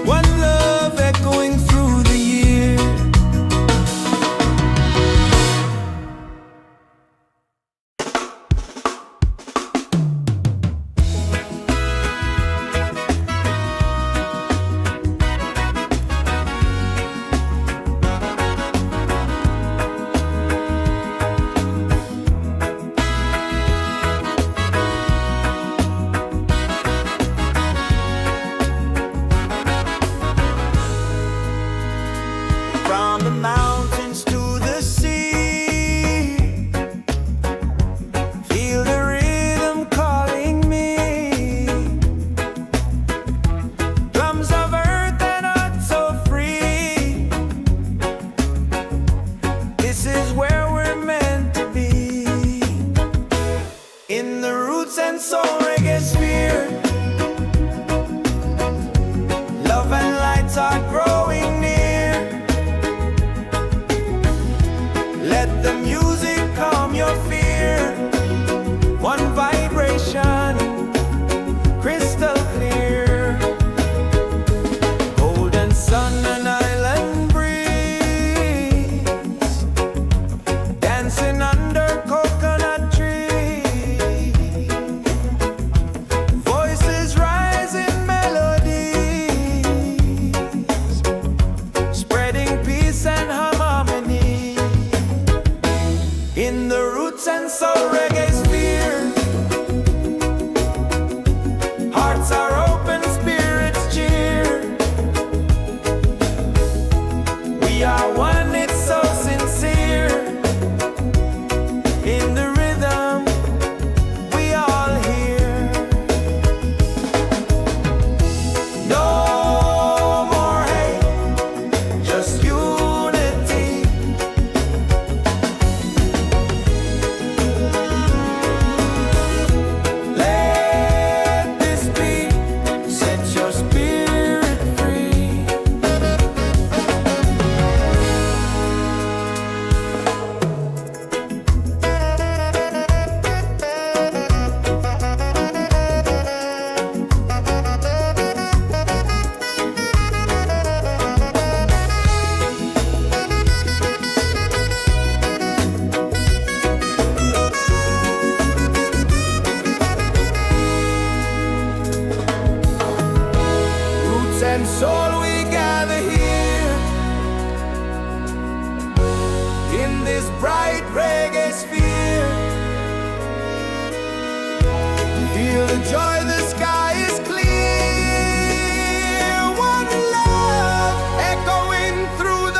One love echoing through the year. and soul we gather here in this bright reggae sphere. Feel the joy, the sky is clear. One love echoing through the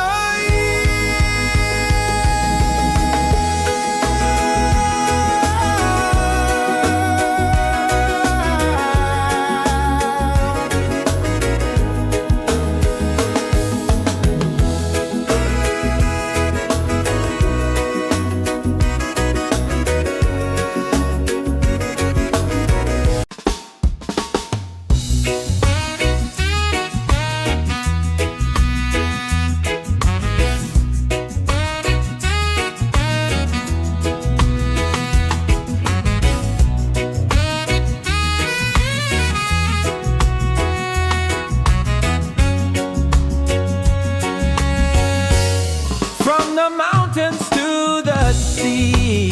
the mountains to the sea.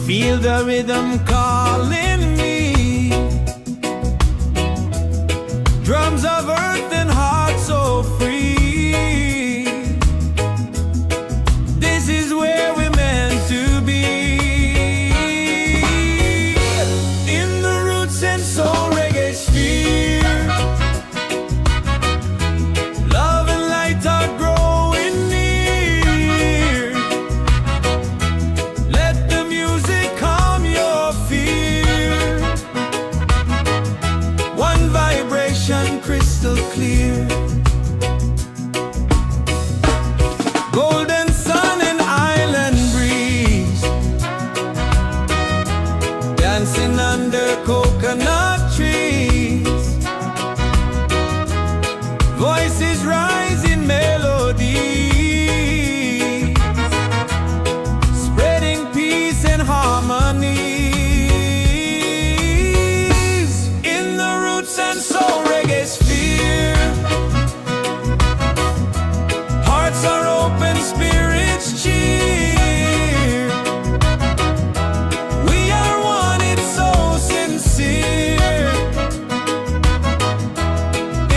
Feel the rhythm calling me. Drums of earth and heart so free. This is where we're meant to be. In the Roots and Soul Reggaesphere. Love and light are growing near. Let the music calm your fear. One vibration crystal clear. Golden sun and island breeze, dancing under coconut trees. Voices rising melodies, spreading peace and harmonies. In the Roots and Soul Reggaesphere, hearts are open, spirits cheer. We are one, it's so sincere.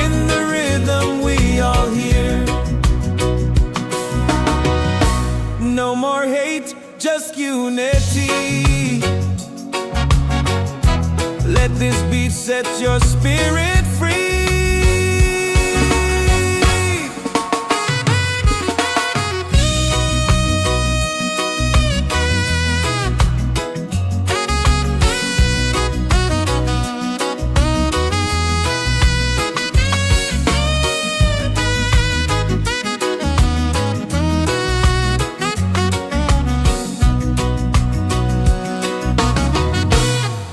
In the rhythm we all hear. No more hate, just unity. Let this beat set your spirit free.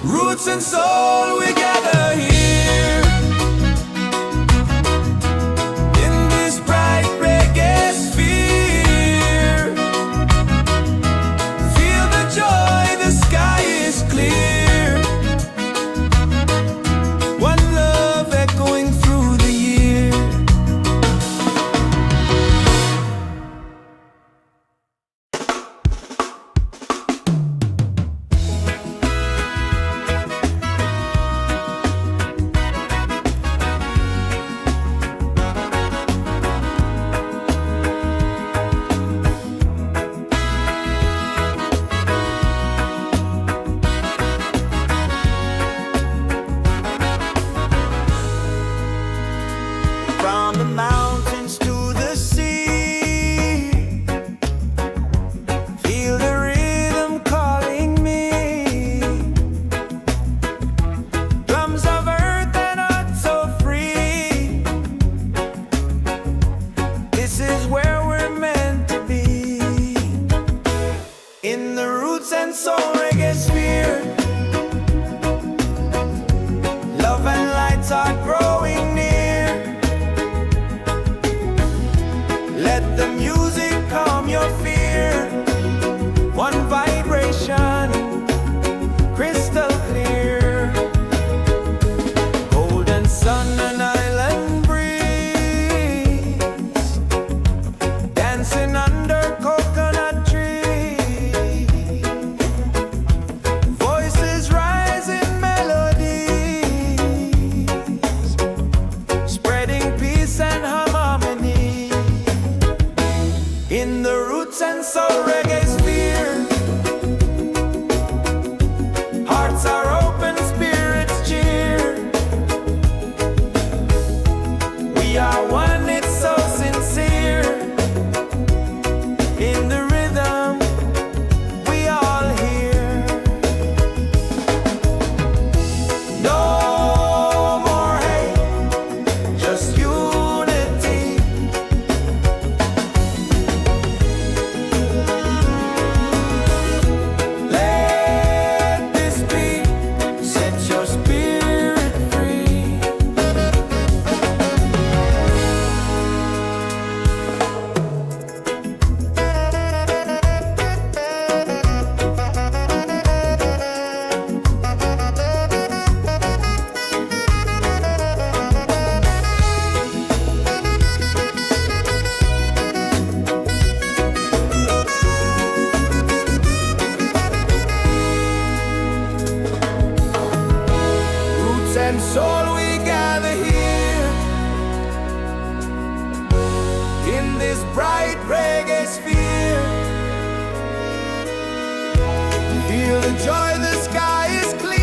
Roots and soul, we gather here in this bright reggae sphere. Feel the joy, the sky is clear. One love echoing through the year. and soul we gather here in this bright reggae sphere. Feel the joy, the sky is clear.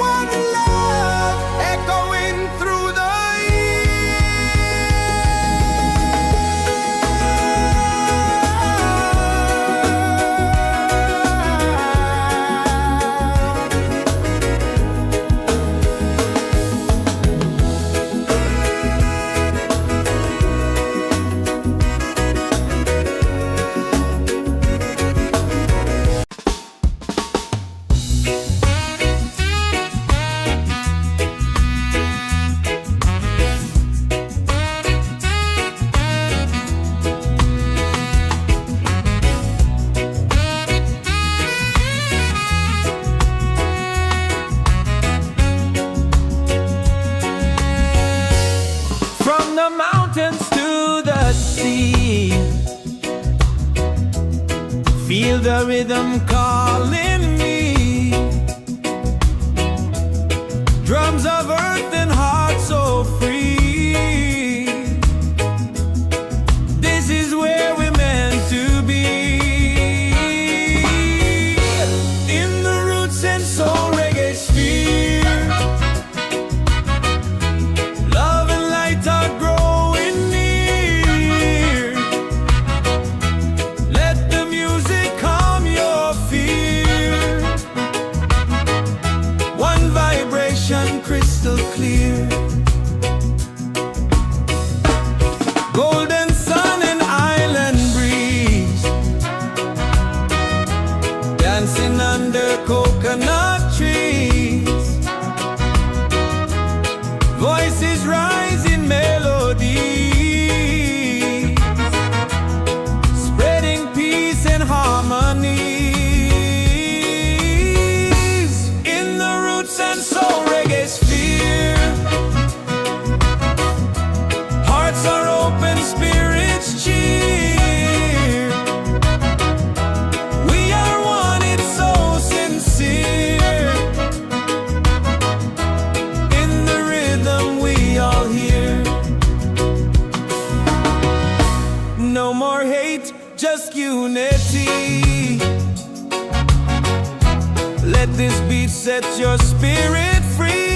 One love echoing through the the mountains to the sea. Feel the rhythm calling me. Drums of earth and heart so free. This is where we're meant to be. In the Roots and Soul Reggaesphere, love and light are growing near. Let the music calm your fear. One vibration crystal clear. Golden sun and island breeze, dancing under coconut trees. Voices rise in melody, spreading peace and harmony. In the Roots and Soul Reggaesphere, hearts are open, spirits cheer. We are one, it's so sincere. In the rhythm we all hear. No more hate, just unity. Let this beat set your spirit free.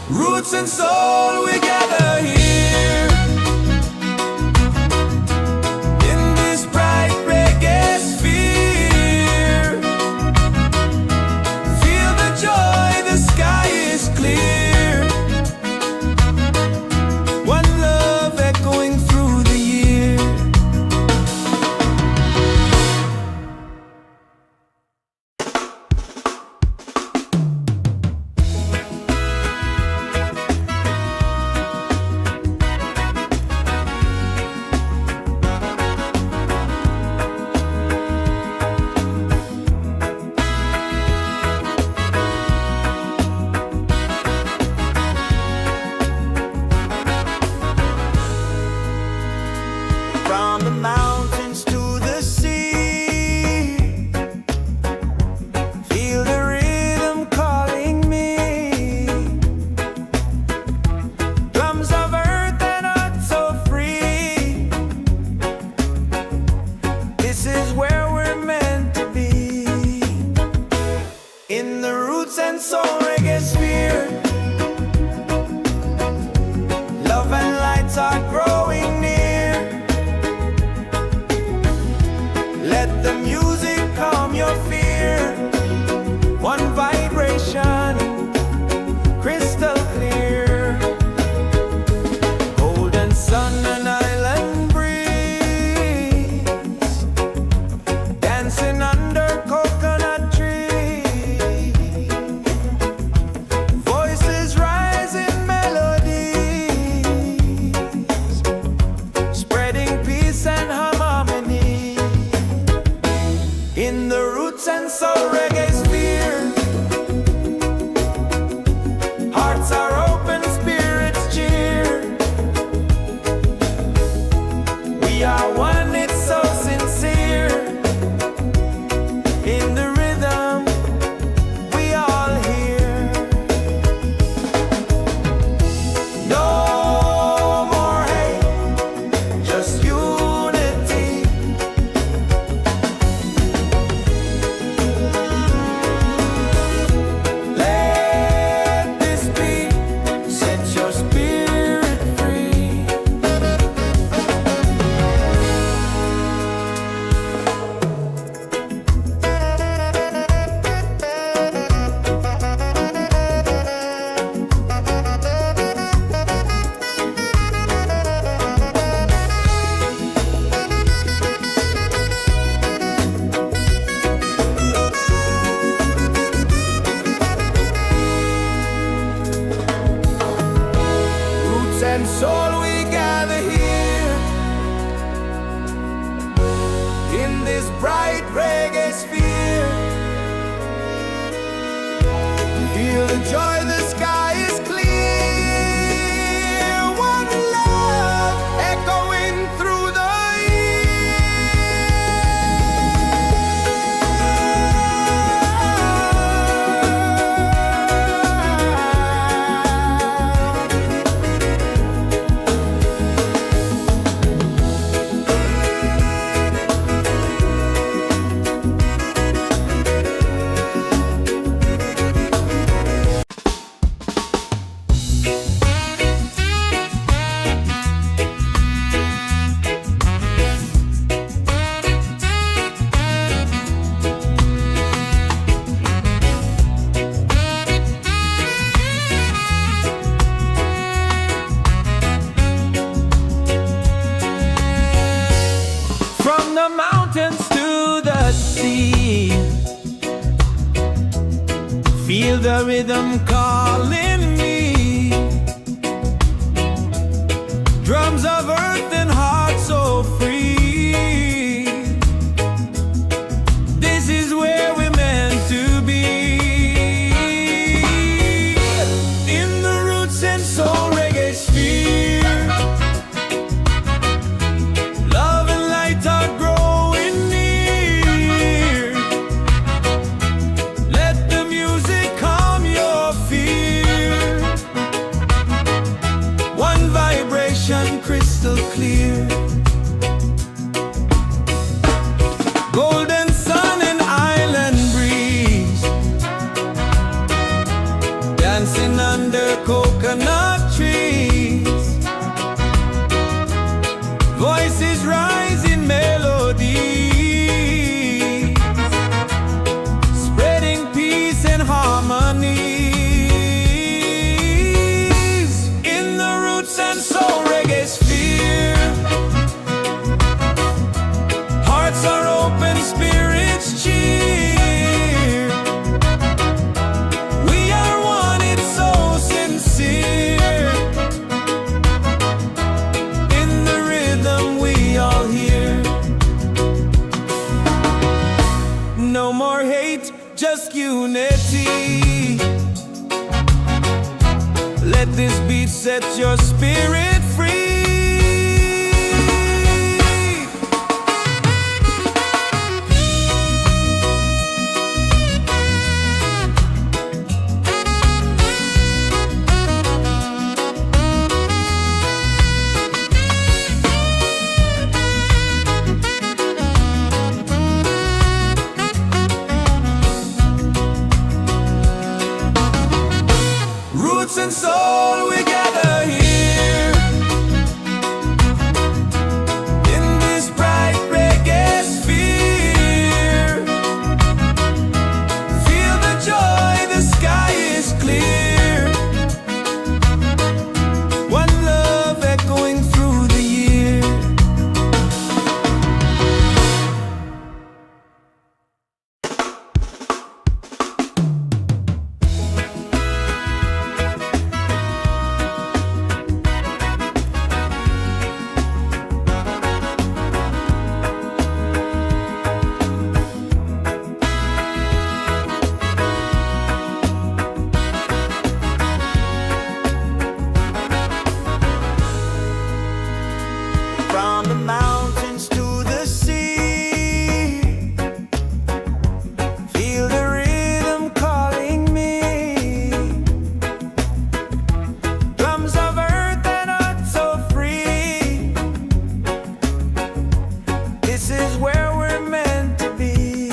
Roots and soul, we gather here and soul we gather here in this bright reggae sphere. Feel the joy, the sky is clear. One love echoing through the the mountains to the sea. Feel the rhythm calling me. Drums of earth and heart so free. This is where we're meant to be. In the Roots and Soul Reggaesphere. Love and light are growing near. Let the music calm your fear. One vibration crystal clear. Golden sun and island breeze. Dancing under coconut trees. Voices rise in melody, spreading peace and harmonies. In the Roots and Soul Reggaesphere. Hearts are open, spirits cheer. We are one, it's so sincere. In the rhythm we all hear. No more hate, just unity. Let this beat set your spirit free. Roots and soul, we gather here in this bright reggae sphere. Feel the joy, the sky is clear. One love echoing through the year. From the mountains to the sea. Feel the rhythm calling me. Drums of earth and heart so free. This is where we're meant to be.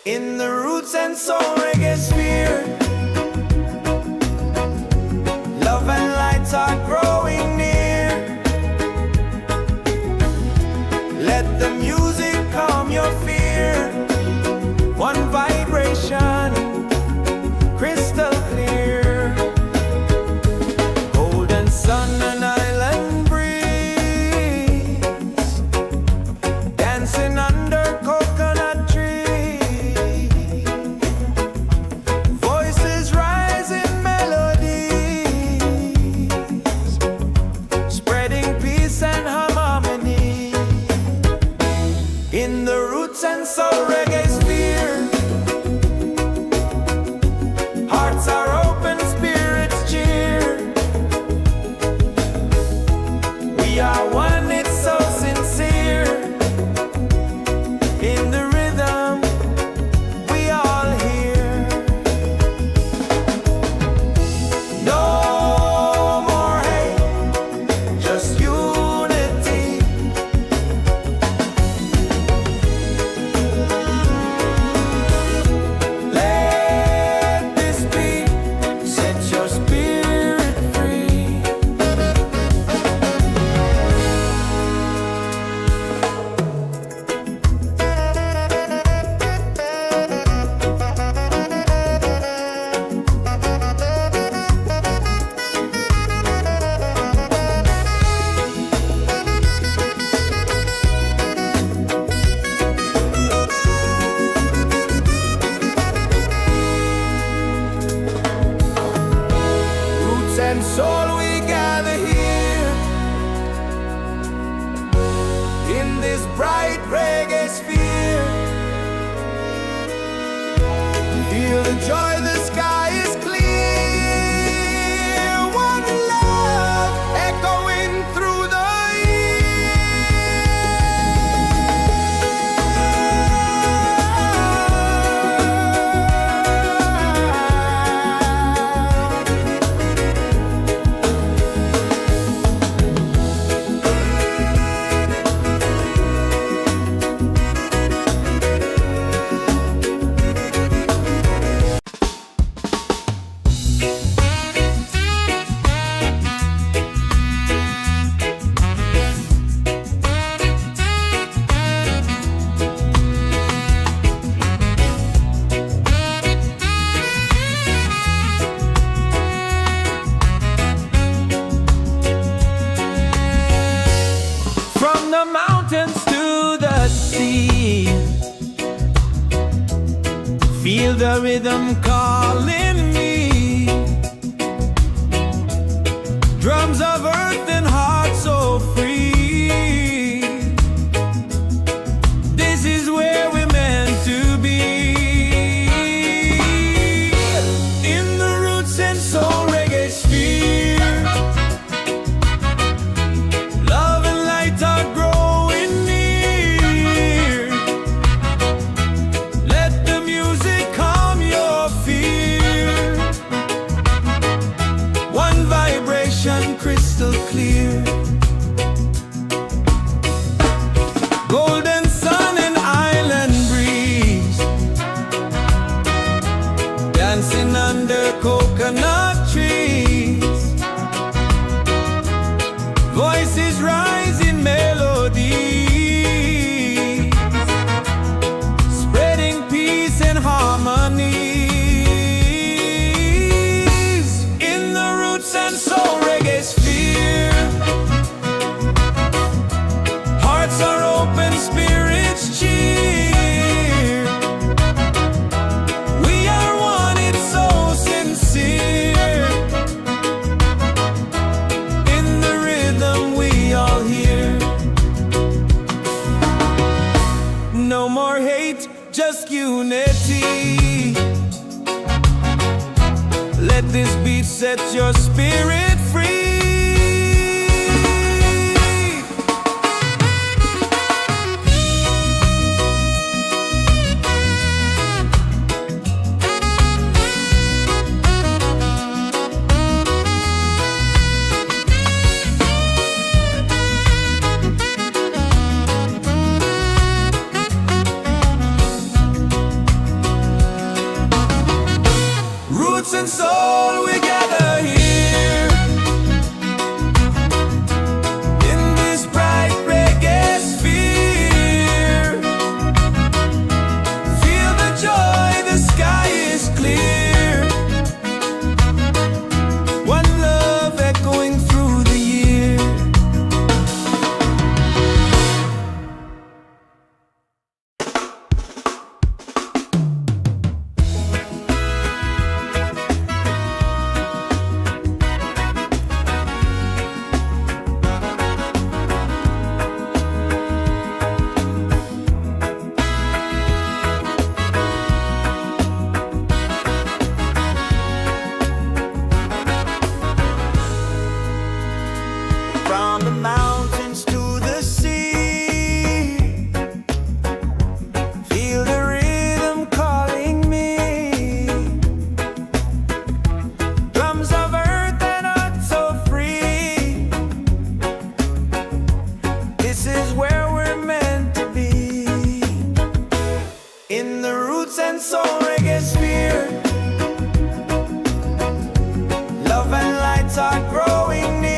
In the Roots and Soul Reggaesphere. Love and lights are growing near. soul, we gather here in this bright reggae sphere. Feel the joy, the sky is clear. One love echoing through the mountains to the sea. Feel the rhythm calling me. Drums of earth and heart so free. This is where we're meant to be. In the Roots and Soul Reggaesphere, love and light are growing near. Let the music calm your fear. One vibration crystal clear. Golden sun and island breeze, dancing under coconut trees. Voices rise in melody, spreading peace and harmony. In the Roots and Soul Reggaesphere, hearts are open, spirits cheer. We are one, it's so sincere. In the rhythm we all hear. No more hate, just unity. Let this beat set your spirit free. Roots and soul, we gather here in this bright reggae sphere. Feel the joy, the sky is clear. One love echoing through the year. From the mountains to the sea, feel the rhythm calling me. Drums of earth and heart so free. This is where we're meant to be. In the Roots and Soul Reggaesphere, love and lights are growing near.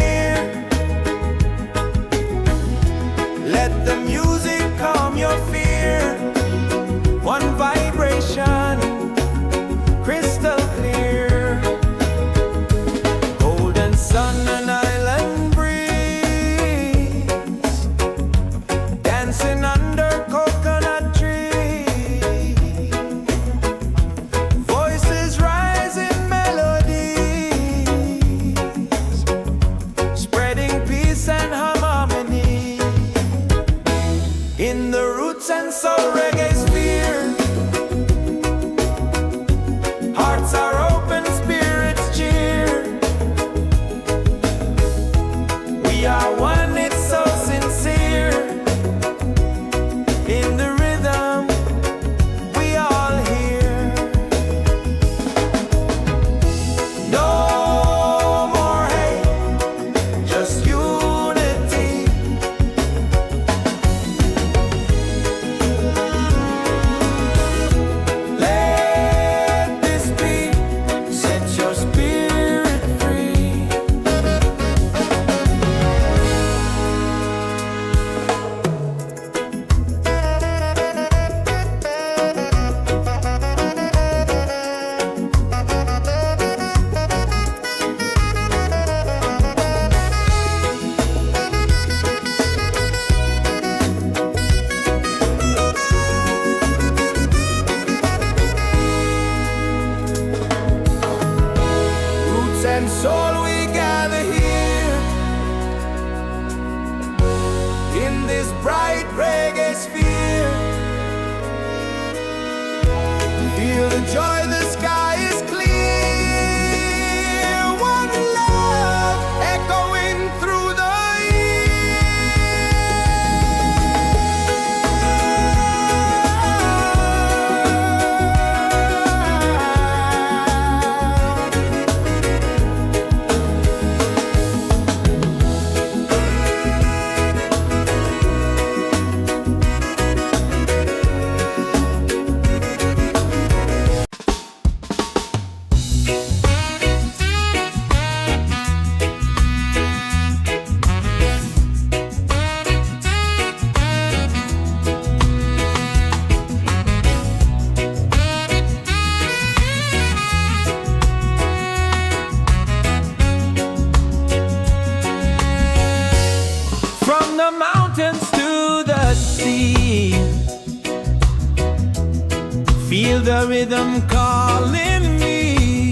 the rhythm calling me.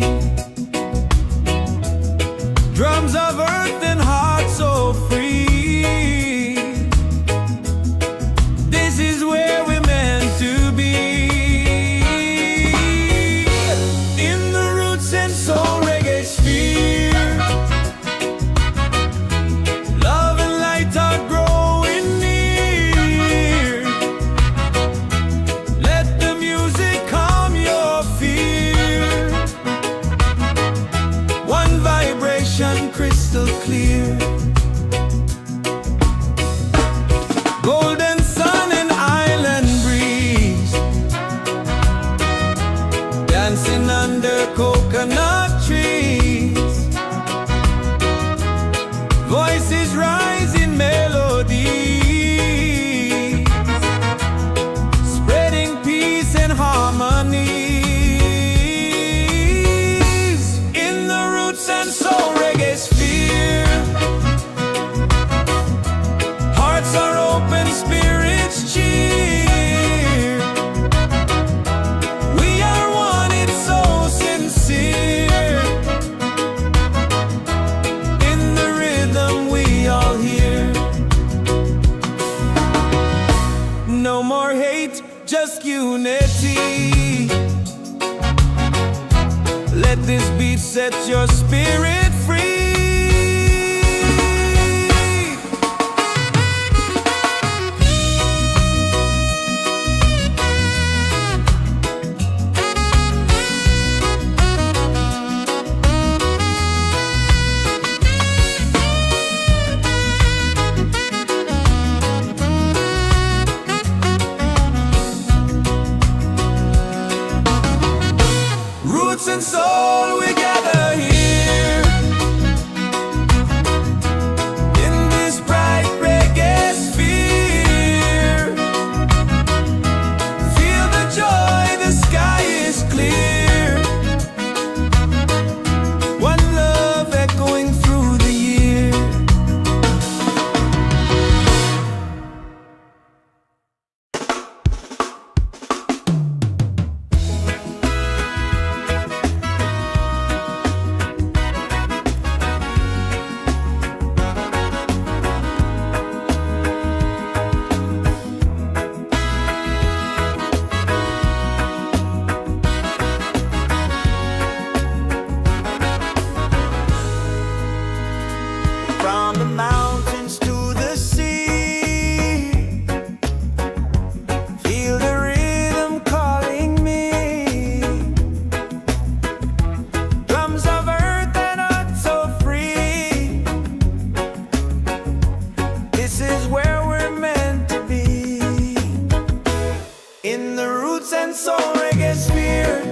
Drums of earth and heart so free. This is where we're meant to be. In the Roots and Soul Reggaesphere, love and light are growing near. Let the music calm your fear. One vibration crystal clear. Golden sun and island breeze, dancing under coconut trees. Voices rise in melody, spreading peace and harmony. In the Roots and Soul Reggaesphere, hearts are open, spirits cheer. We are one, it's so sincere. In the rhythm we all hear. No more hate, just unity. Let this beat set your spirit free. Roots and soul, we gather here in this bright reggae sphere. Feel the joy, the sky is clear. One love echoing through the year. From the mountains to the sea, feel the rhythm calling me. Drums of earth and heart so free. This is where we're meant to be. In the Roots and Soul Reggaesphere,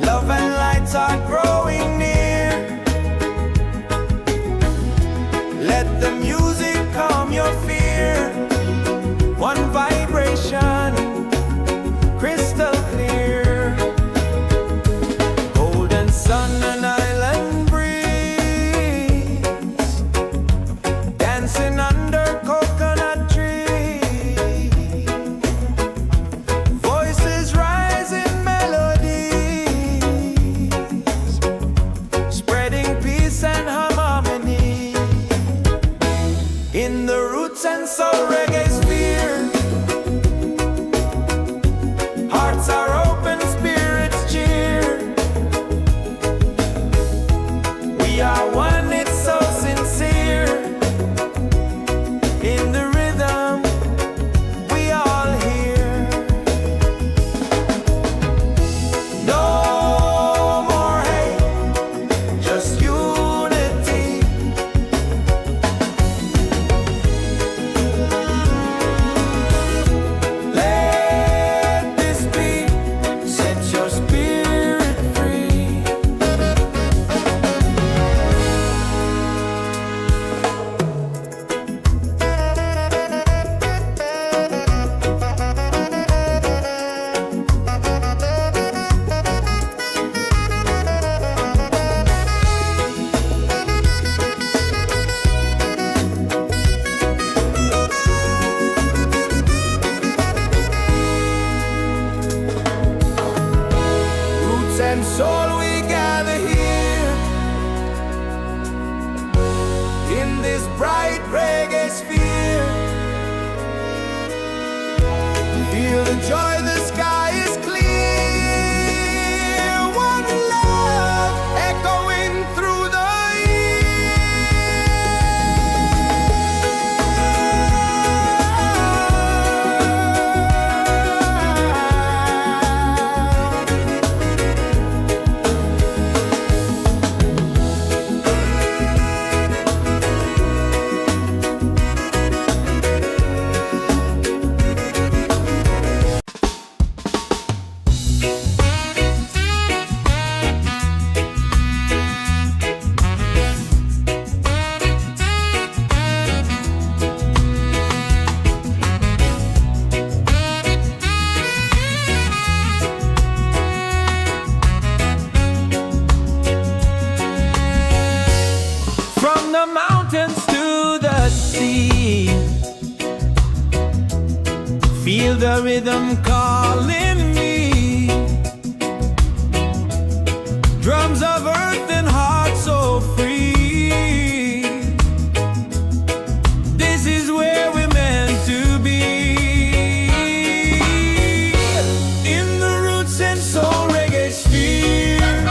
love and lights are growing near. Let the music calm your fear. One vibration, crystal clear. Golden sun and island breeze, dancing under coconut trees. Voices rise in melodies, spreading peace and harmony. In the Roots and Soul Reggaesphere, hearts are open, spirits cheer. We are one, it's so sincere. In the rhythm we all hear. No more hate, just unity. Let this beat set your spirit free. this bright reggae sphere. Feel the joy, the sky is clear. One love echoing through the the mountains to the sea. Feel the rhythm calling me. Drums of earth and heart so free. This is where we're meant to be. In the Roots and Soul Reggaesphere,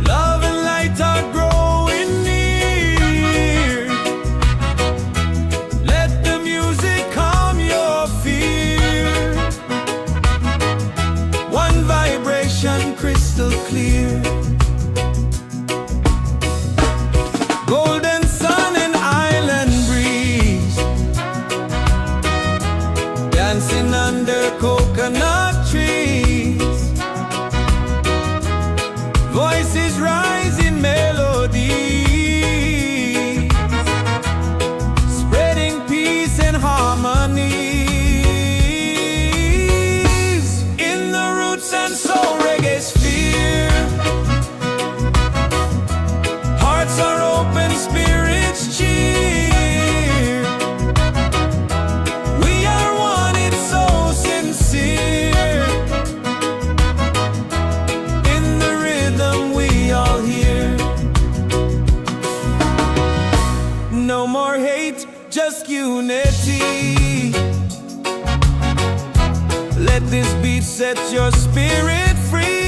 love and light are growing near. Let the music calm your fear. One vibration crystal clear. Golden sun and island breeze, dancing under coconut trees. Voices rise in melody, spreading peace and harmony. In the Roots and Soul Reggaesphere, hearts are open, spirits cheer. We are one, it's so sincere. In the rhythm we all hear. No more hate, just unity. Let this beat set your spirit free.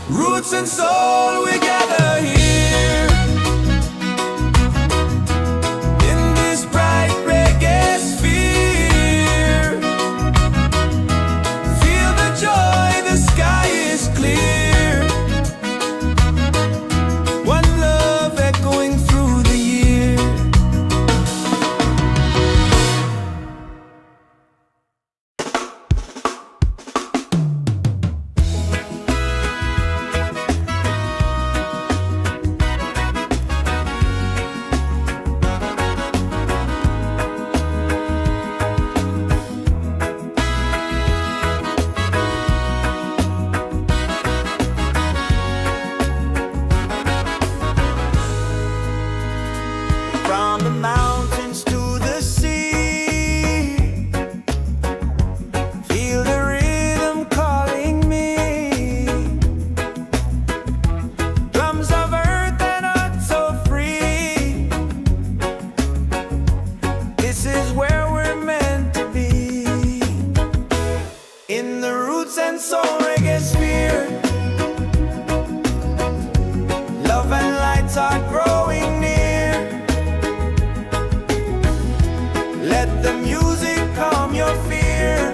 Roots and soul, we gather here. In this bright reggae sphere. Feel the joy, the sky is clear. One love echoing through the year. From the mountains to the sea, feel the rhythm calling me. Drums of earth and heart so free. This is where we're meant to be. In the Roots and Soul Reggaesphere, love and lights are growing near. Let the music calm your fear.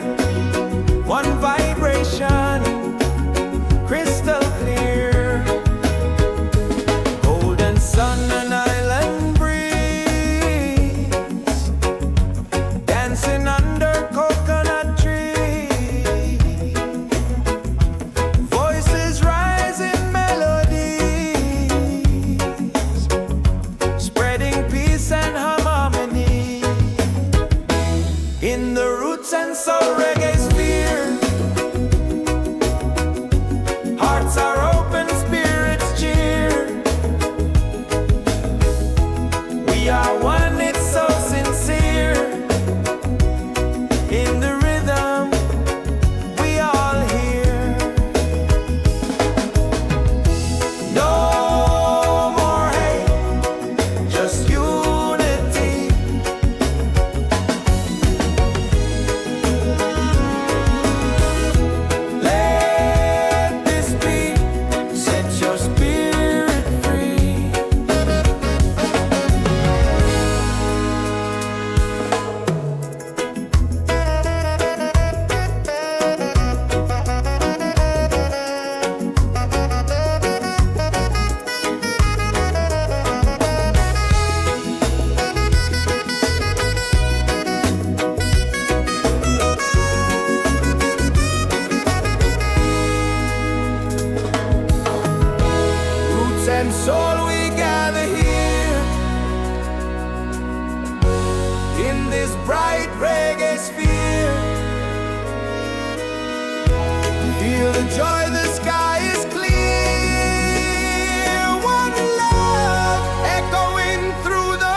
One vibration, crystal clear. Golden sun and island breeze, Soul Reggaesphere. Hearts are open, spirits cheer. We are one, it's so sincere. In the rhythm, we all hear. No more hate, just unity. Let this be, set your spirit free. Roots and soul, we gather here in this bright reggae sphere. Feel the joy, the sky is clear. One love echoing through the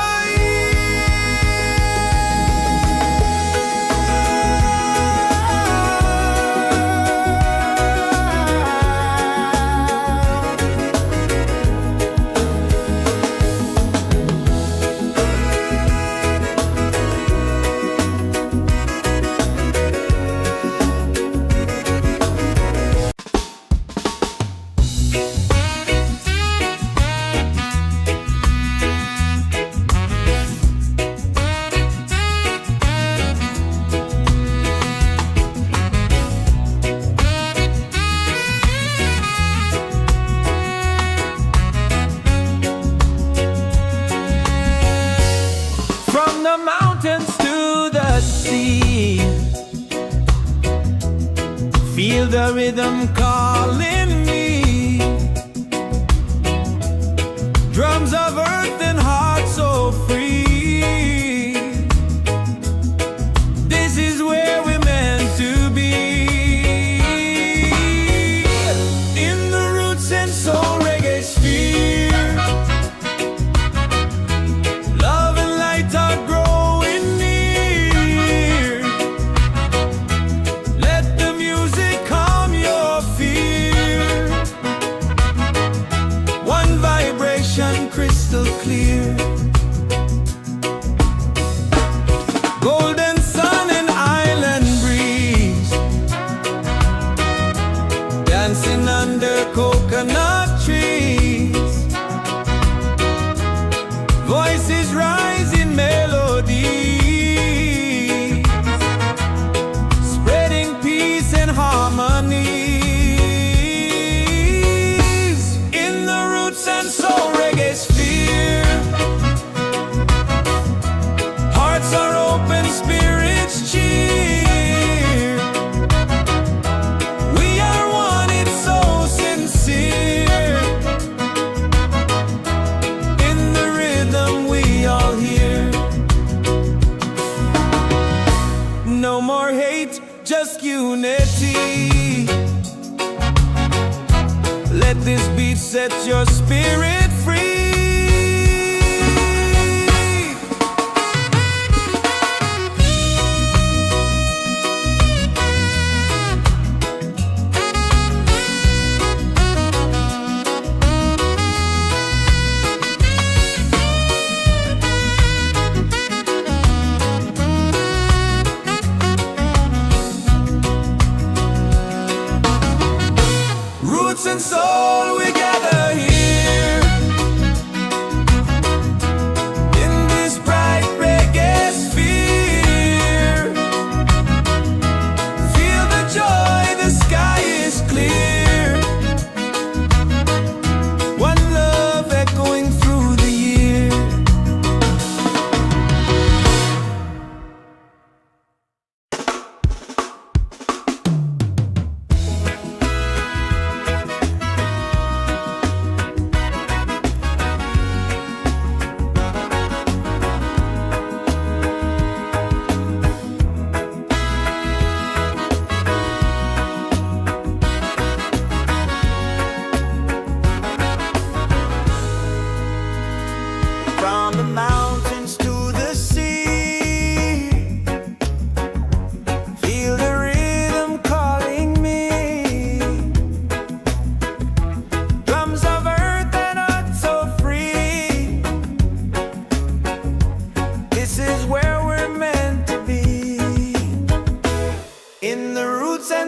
from the mountains to the sea. Feel the rhythm calling me. Drums of earth and heart so free. This is where we're meant to be. In the Roots and Soul Reggaesphere. Love and light are growing near. Let the music calm your fear. One vibration crystal clear. Golden sun and island breeze. Dancing under coconut trees. Voices rise in melody, spreading peace and harmony. In the Roots and Soul Reggaesphere. Hearts are open, spirits cheer. We are one, it's so sincere. In the rhythm we all hear. No more hate, just unity. Let this beat set your spirit free. Roots and soul, we gather here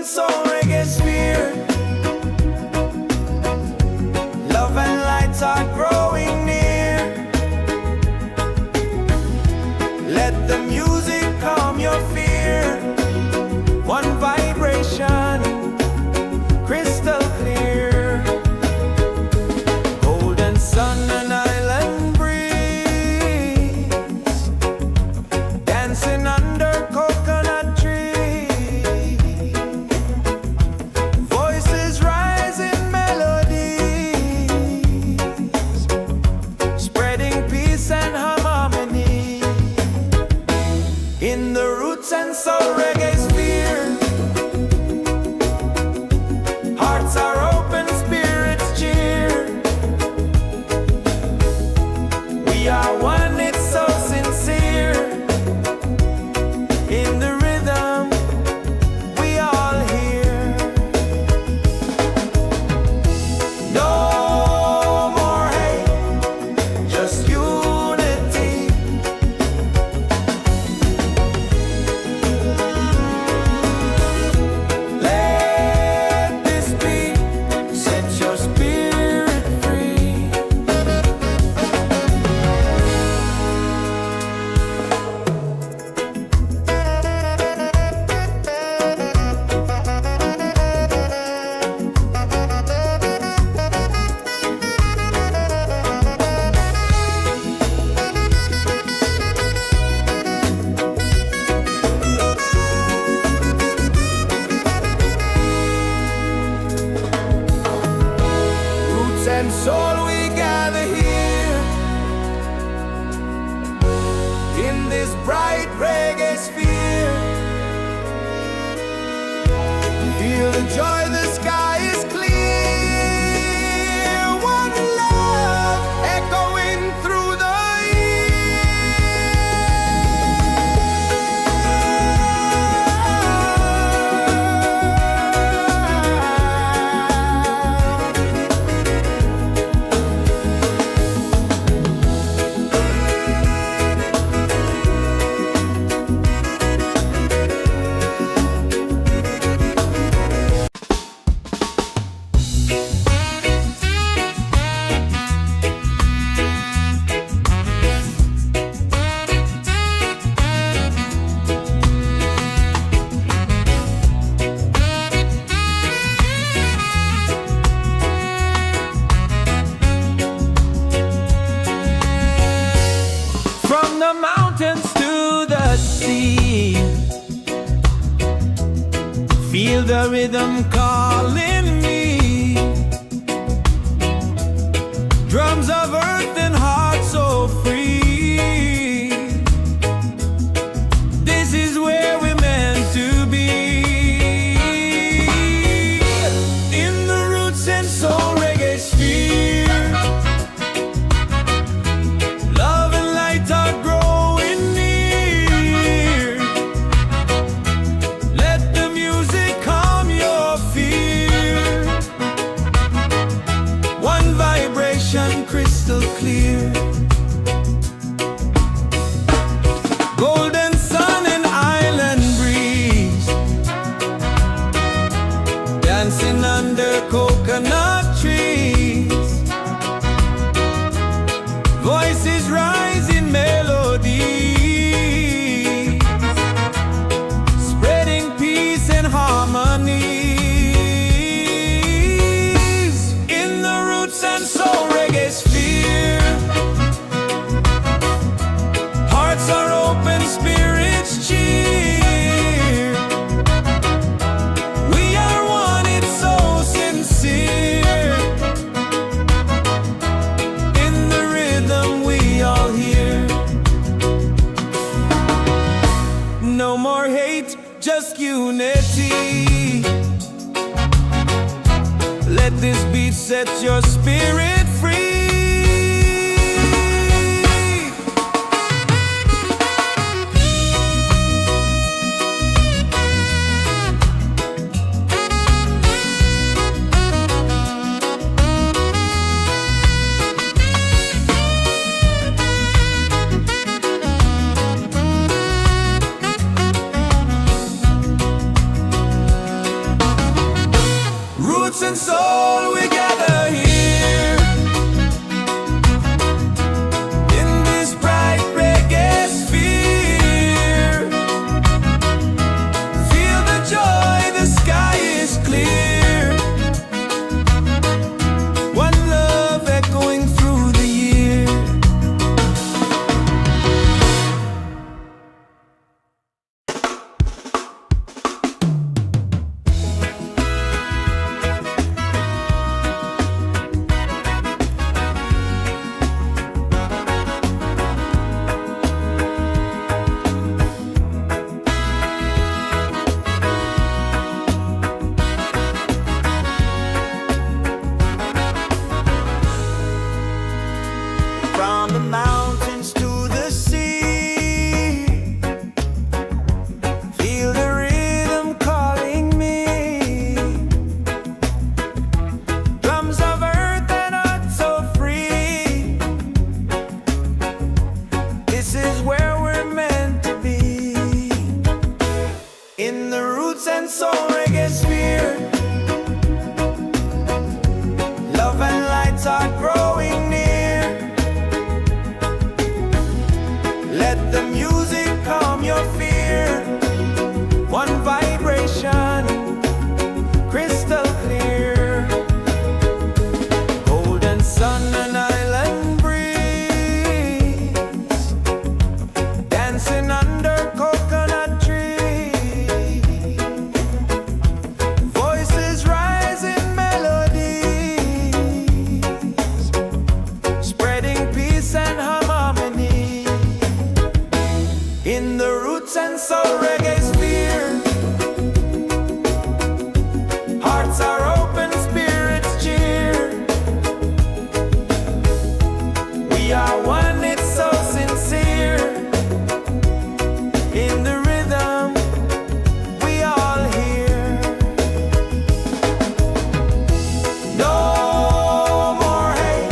Soul Reggaesphere. Love and lights are growing near. Let the music calm your fear. One vibration, crystal clear. Golden sun and island breeze, dancing under coconut trees. Voices rise in melodies, spreading peace and harmony. In the Roots and Soul Reggaesphere, hearts are open, spirits cheer. We are one, it's so sincere. In the rhythm, we all hear. No more hate, just unity. Let this beat set your spirit free. Roots and soul, we gather here in this bright reggae sphere. Feel the joy, the sky is clear. One love echoing through the from the mountains to the sea. Feel the rhythm calling me. Drums of earth and heart so free. This is where we're meant to be. In the Roots and Soul Reggaesphere, love and light are growing near. Let the music calm your fear. One vibration, crystal clear. Golden sun and island breeze, dancing under coconut trees. Voices rise in melodies, spreading peace and harmonies. In the Roots and Soul Reggaesphere, hearts are open, spirits cheer. We are one, it's so sincere. In the rhythm, we all hear. No more hate, just unity. Let this beat set your spirit free. in the Roots and Soul Reggaesphere. Hearts are open, spirits cheer. We are one, it's so sincere. In the rhythm, we all hear. No more hate,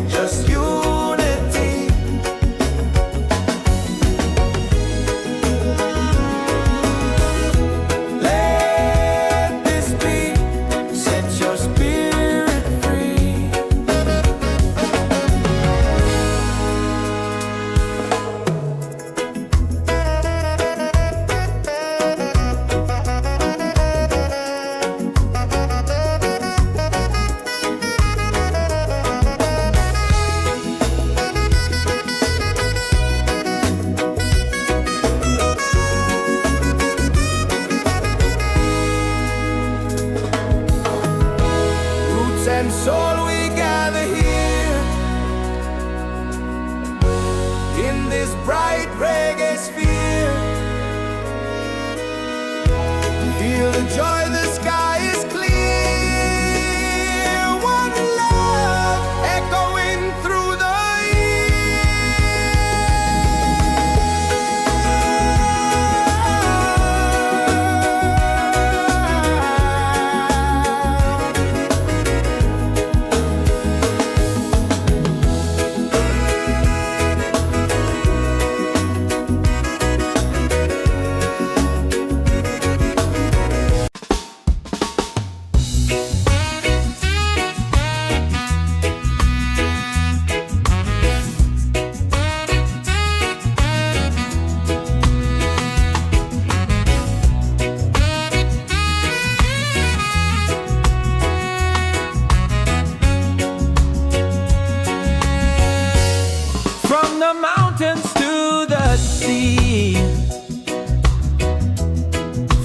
just unity. Let this be, set your spirit free. Roots and soul, we gather here in this bright reggae sphere. Feel the joy, the sky is clear. One love echoing through the from the mountains to the sea.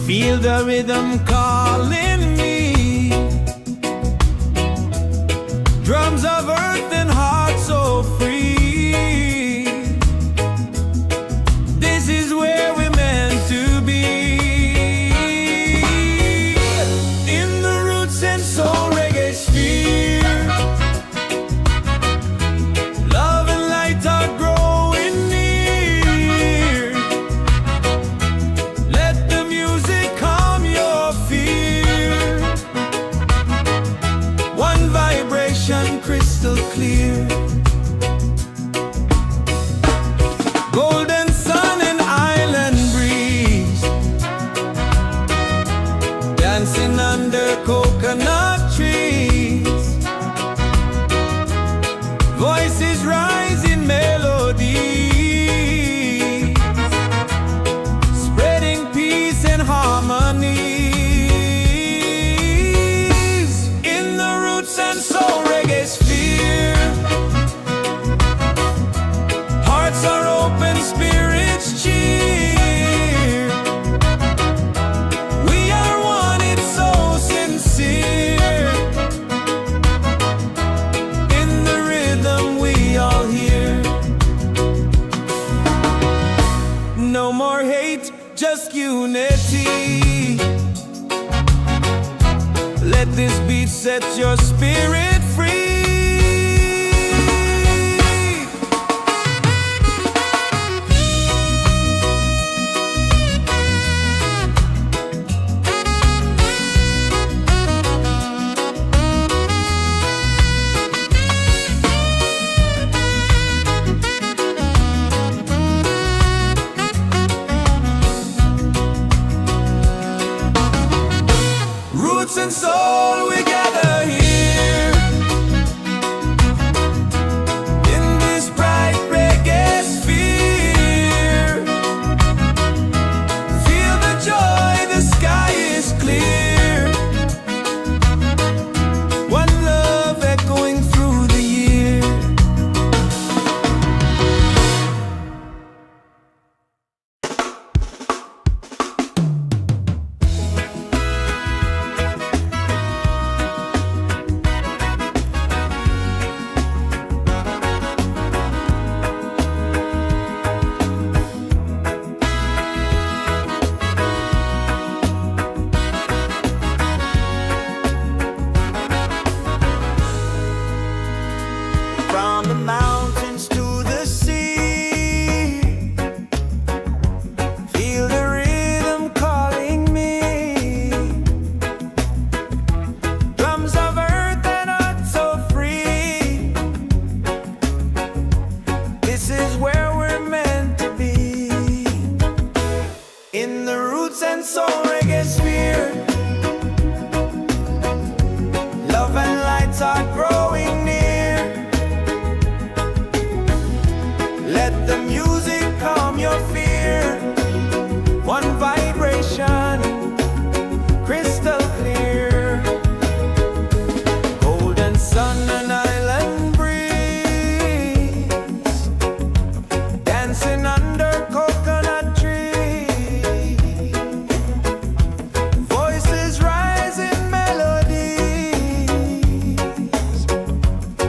Feel the rhythm calling me. Drums of earth and heart so free. This is where we're meant to be. In the Roots and Soul Reggaesphere. Love and light are growing near. Let the music calm your fear. One vibration crystal clear. Golden sun and island breeze, dancing under coconut trees. Voices rise in melody, spreading peace and harmony. In the Roots and Soul Reggaesphere. Hearts are open, spirits cheer. We are one, it's so sincere. In the rhythm we all hear. No more hate, just unity. Let this beat set your spirit free. Roots and soul, we gather here and soul Reggaesphere. Love and lights are growing near. Let the music calm your fear. One vibration, crystal clear. Golden sun and island breeze, dancing under coconut trees. Voices rise in melodies,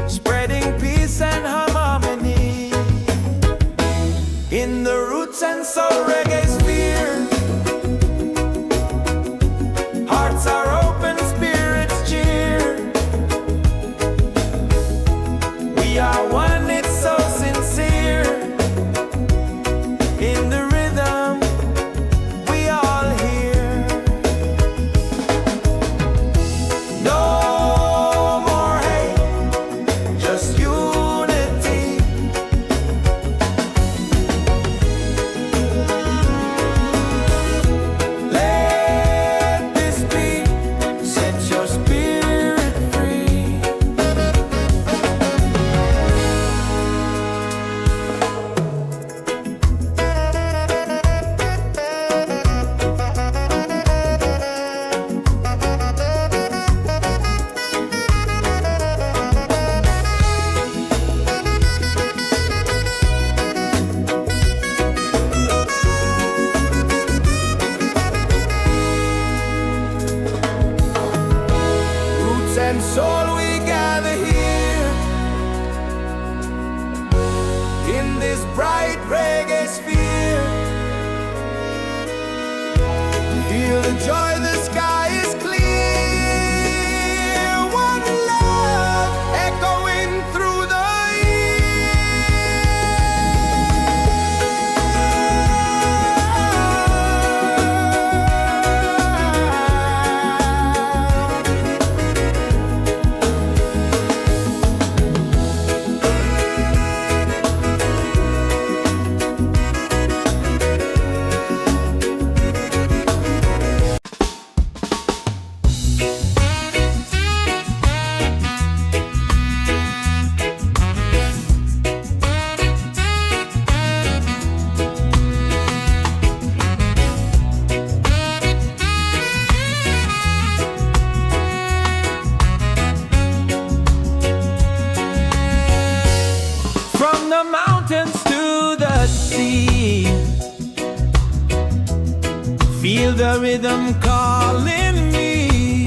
spreading peace and harmony. In the Roots and Soul Reggaesphere, hearts are open, spirits cheer. We are one, it's so sincere. In the rhythm, we all hear. No more hate, just unity. Let this beat set your spirit free. Roots and soul, we gather here in this bright reggae sphere. Feel the joy, the sky is clear. One love echoing through the from the mountains to the sea. Feel the rhythm calling me.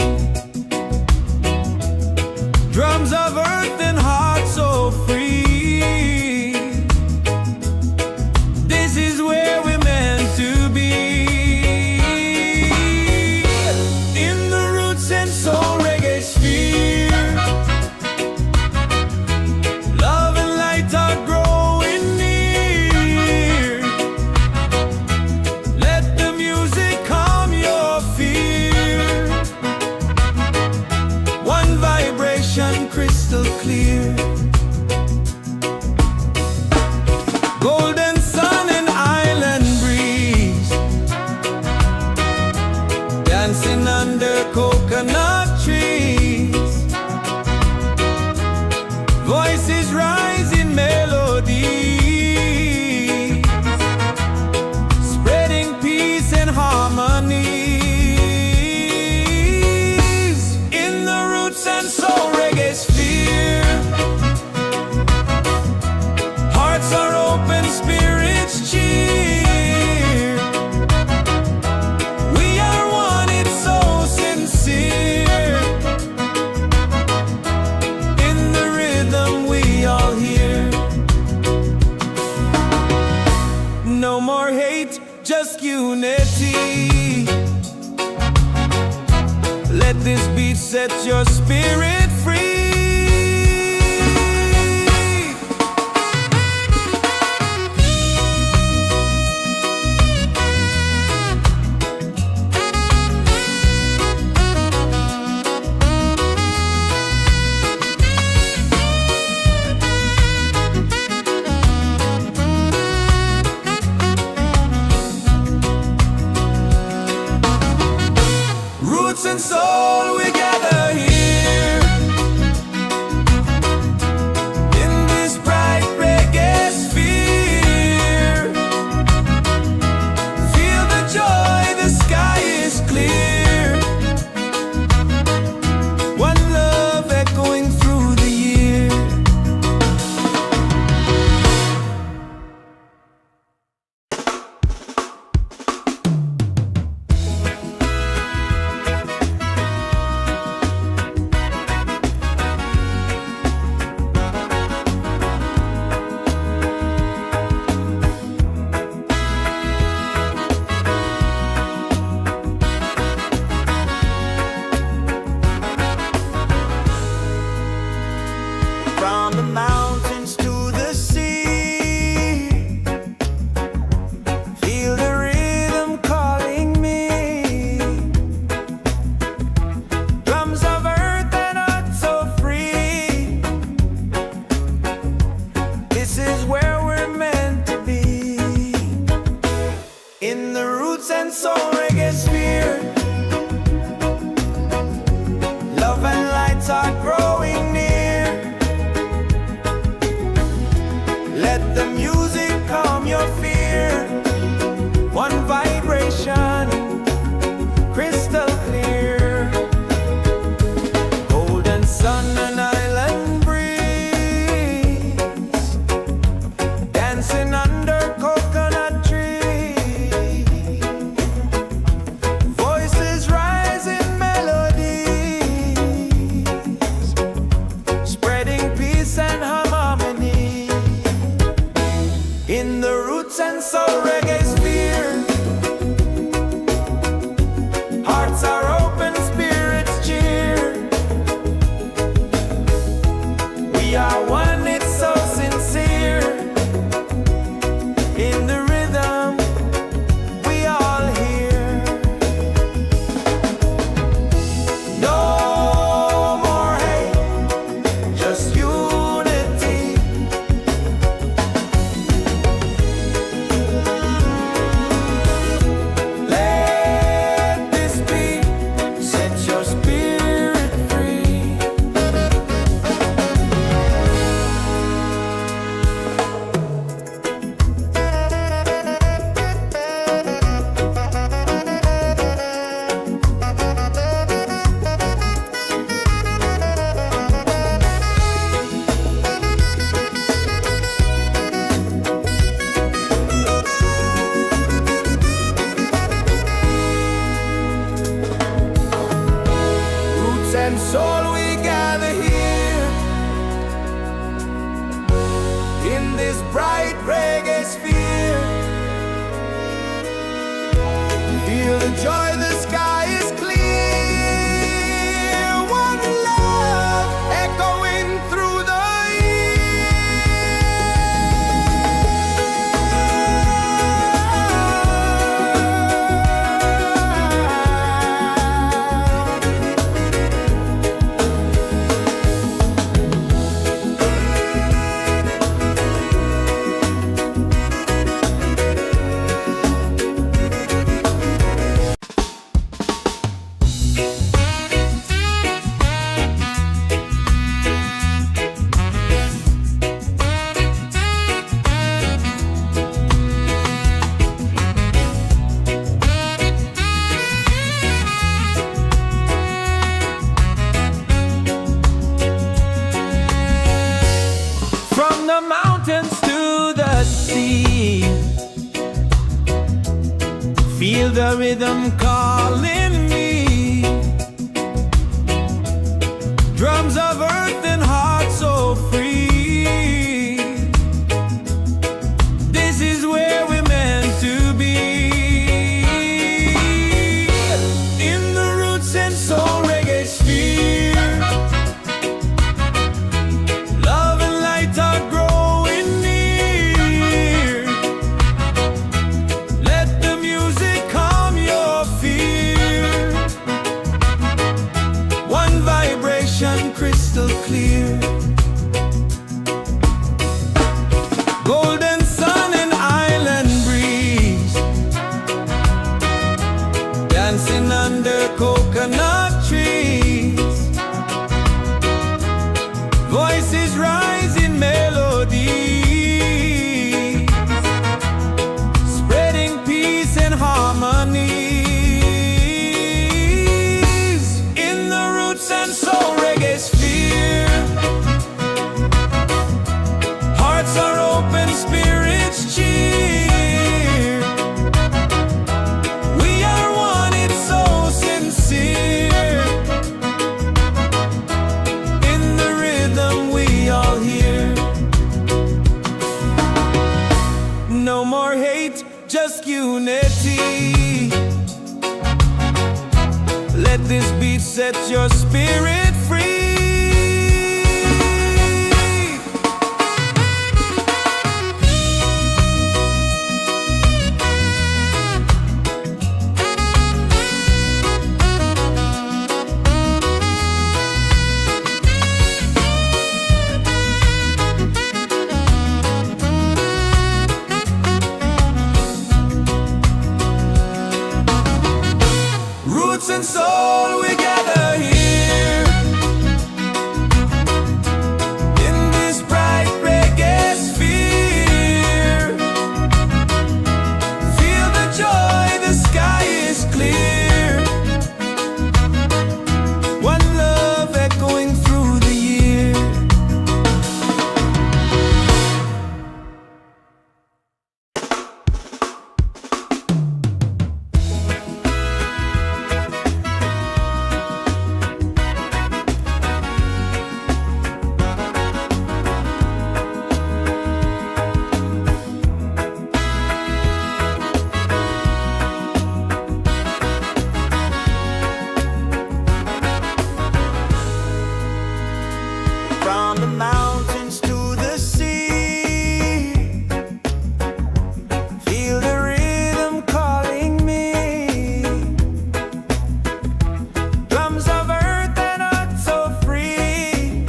Drums of earth and heart so free. This is where we're meant to be. In the Roots and Soul Reggaesphere, love and light are growing near. Let the music calm your fear. One vibration, crystal clear. Golden sun and island breeze, dancing under coconut trees. Voices rise in melodies, spreading peace and harmonies. In the Roots and Soul Reggaesphere, hearts are open, spirits cheer. We are one, it's so sincere. In the rhythm, we all hear. No more hate, just unity. Let this beat set your spirit free. in the roots and soul reggaesphere. Love and lights are growing near. Let the music calm your fear. One vibration, crystal clear. Golden sun and island breeze, dancing under coconut trees. Voices rise in melodies, spreading peace and harmony in the roots and soul reggaesphere. Hearts are open, spirits cheer. We are one, it's so sincere. In the rhythm, we all hear. No more hate, just unity. Let this beat set your spirit free. Roots and soul, we gather here in this bright reggae sphere. Feel the joy, the sky is clear. One love echoing through the from the mountains to the sea. Feel the rhythm calling me. Drums of earth and heart so free. This is where we're meant to be. In the roots and soul reggae sphere. Love and light are growing near. Let the music calm your fear. One vibration, crystal clear. Golden sun and island breeze, dancing under coconut trees. Voices rise in melodies, spreading peace and harmonies in the roots and soul reggae sphere. Hearts are open, spirits cheer. We are one, it's so sincere. In the rhythm, we all hear. No more hate, just unity. Let this beat set your spirit free. roots and soul, we gather here in this bright reggae sphere. Feel the joy, the sky is clear. One love echoing through the year. From the mountains to the sea, feel the rhythm calling me. Drums of earth and heart so free.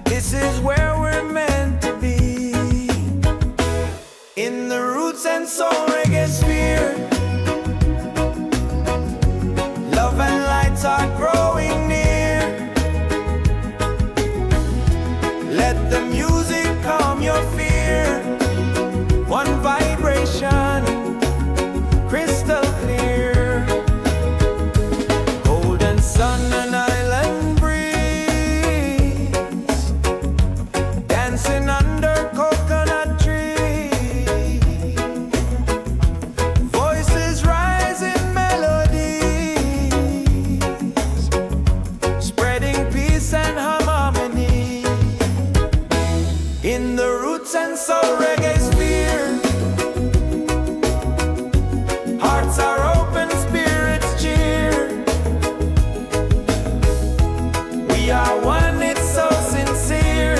This is where we're meant to be, in the Roots and Soul Reggaesphere. Love and lights are growing near. Let the music calm your fear. One vibration, crystal clear. Golden sun and island breeze, dancing under coconut trees. Voices rise in melodies, spreading peace and harmony. In the Roots and Soul Reggaesphere, hearts are open, spirits cheer. We are one, it's so sincere.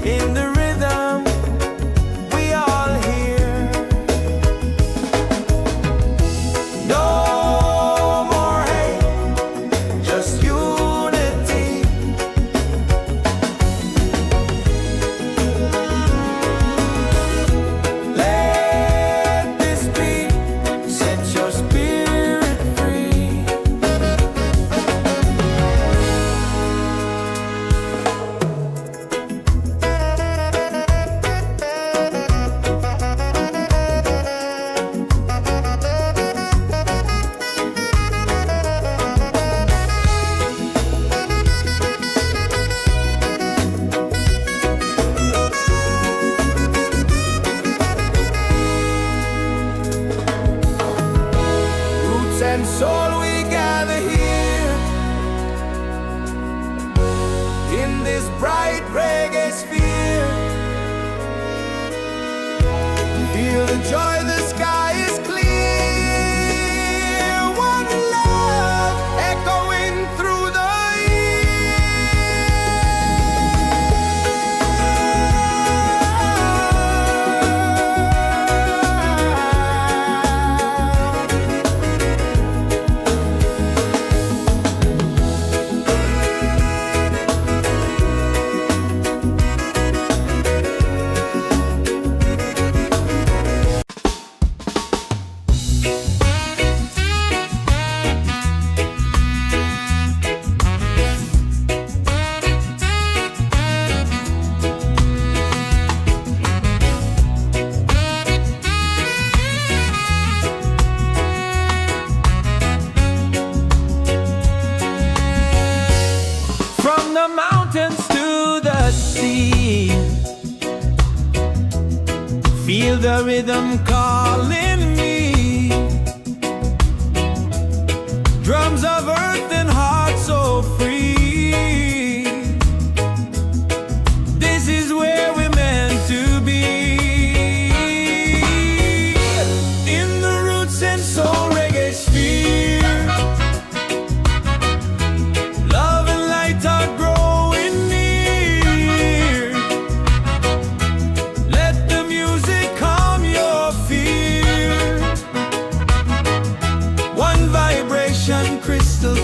In the rhythm, we all hear. No more hate, just unity. Let this beat set your spirit free. Roots and soul, we gather here in this bright reggae sphere. Feel the joy, the sky is clear. One love echoing through the from the mountains to the sea. Feel the rhythm calling me. Drums of earth and heart so free. This is where we're meant to be, in the Roots and Soul Reggaesphere. Love and light are growing near. Let the music calm your fear. One vibration, crystal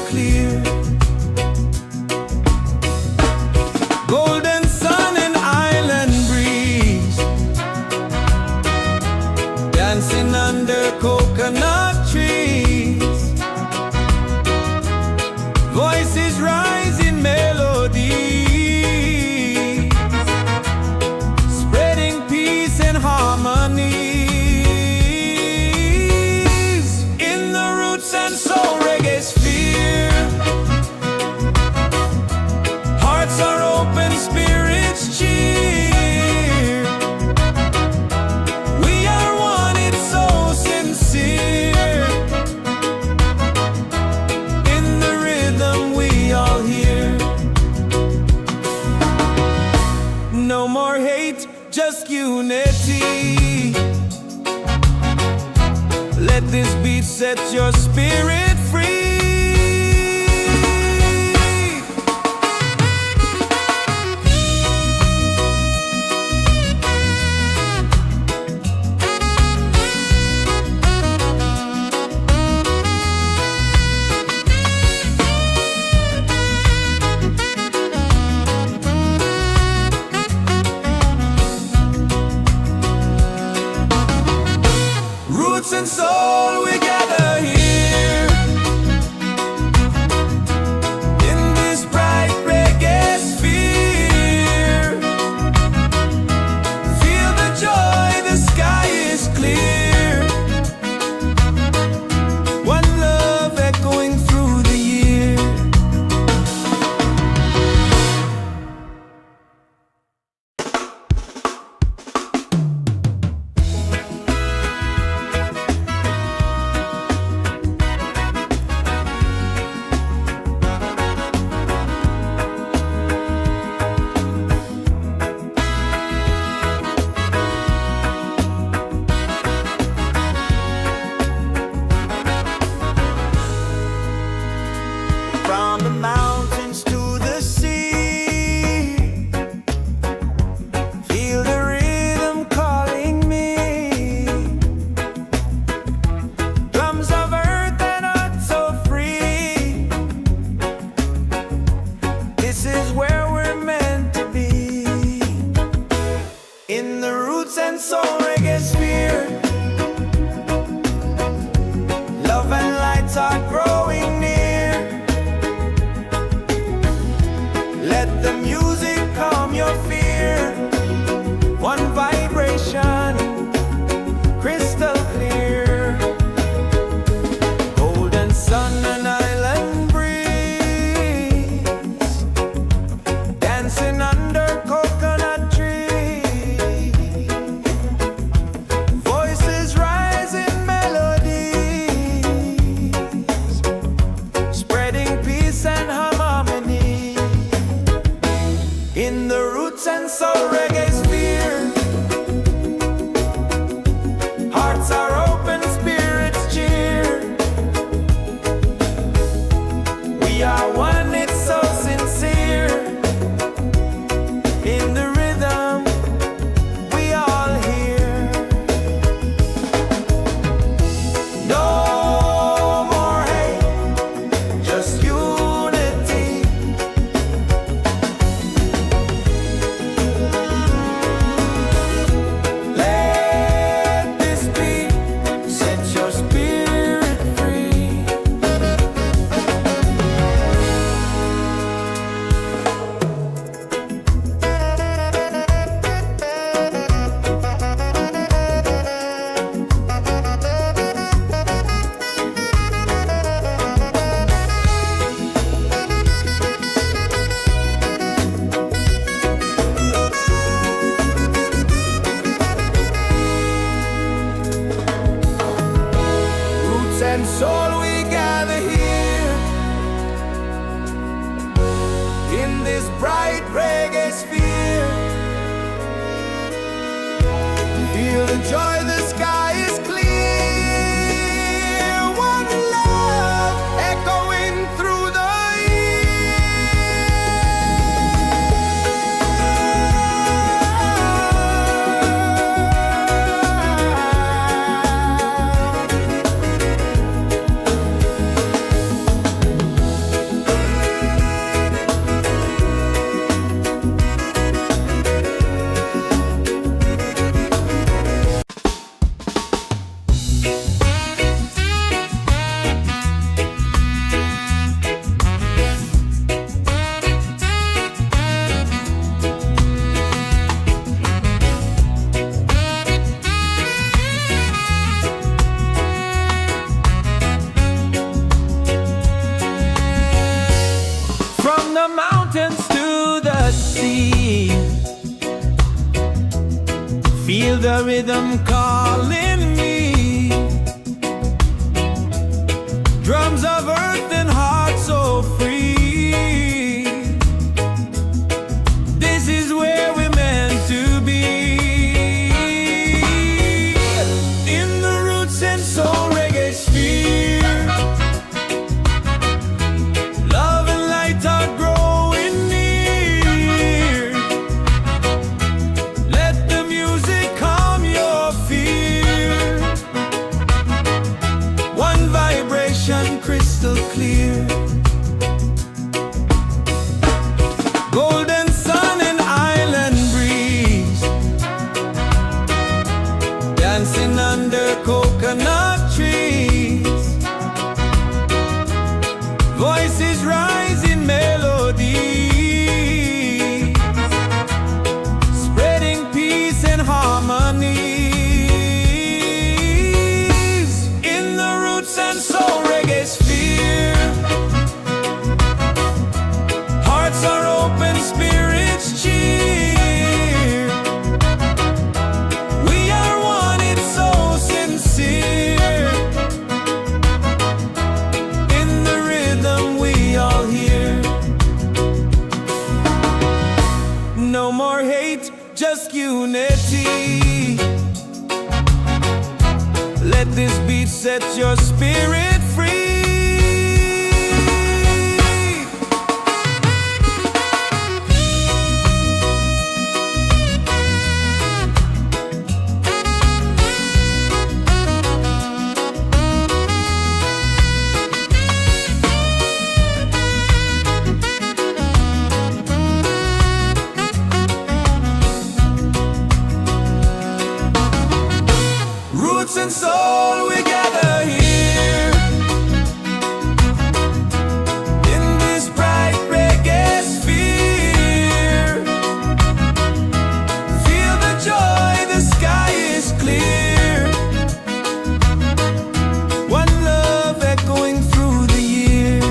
dancing under coconut trees. Voices rise in melody, spreading peace and harmony. In the roots and soul reggaesphere, hearts are open, spirits cheer. We are one, it's so sincere. In the rhythm we all hear. No more hate, just unity. Let this beat set your spirit free. Roots and soul, we gather here in this bright reggae sphere. Feel the joy, the sky is clear. One love echoing through the year. From the mountains to the sea, feel the rhythm calling me. Drums of earth and heart so free. This is where we're meant to be. In the roots and soul reggaesphere, love and lights are growing near. Let the music calm your fear. One vibration, crystal clear. Golden sun and island breeze, dancing under coconut trees. Voices rise in melodies, spreading peace and harmony. In the roots and soul reggaesphere, hearts are open, spirits cheer. We are one, it's so sincere. In the rhythm we all hear. No more hate, just unity. Let this beat set your spirit free. Roots and soul, we gather here in this bright reggae sphere. Feel the joy, the sky is clear. One love echoing through the year. the rhythm calling me. Drums of earth and heart so free. This is where we're meant to be. In the roots and soul reggae sphere, love and light are growing near. Let the music calm your fear. One vibration crystal clear. Golden sun and island breeze, dancing under coconut trees. Voices rise in melody, spreading peace and harmony. In the roots and soul reggae sphere, hearts are open, spirits cheer. We are one, it's so sincere. In the rhythm we all hear. No more hate, just unity. Let this beat set your spirit free. Roots and soul, we gather here in this bright reggae sphere. Feel the joy, the sky is clear. One love echoing through the year.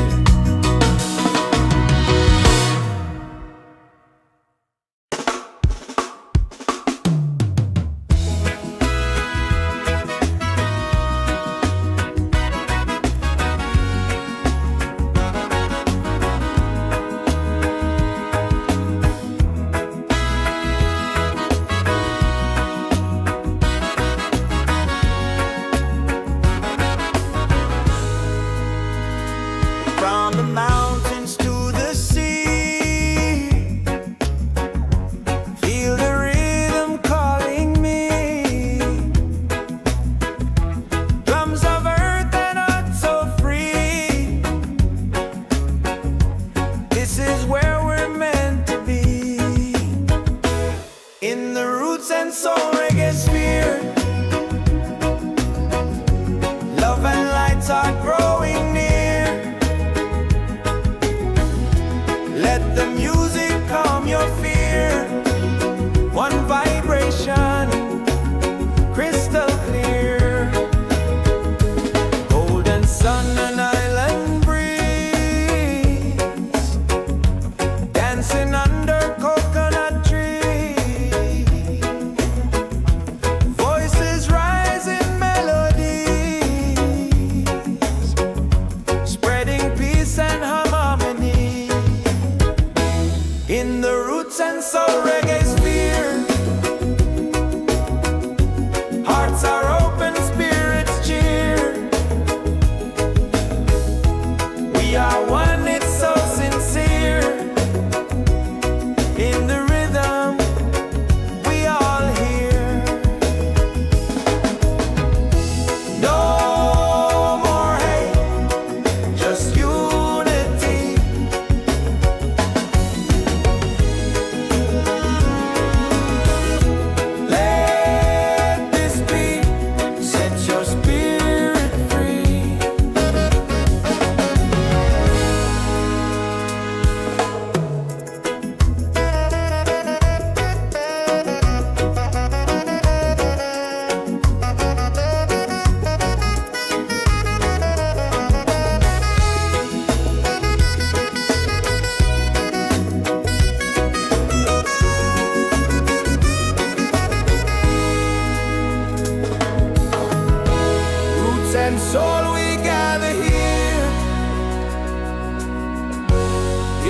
and soul we gather here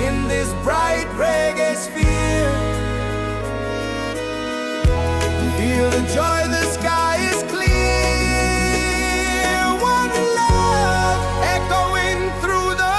in this bright reggae sphere. Feel the joy, the sky is clear. One love echoing through the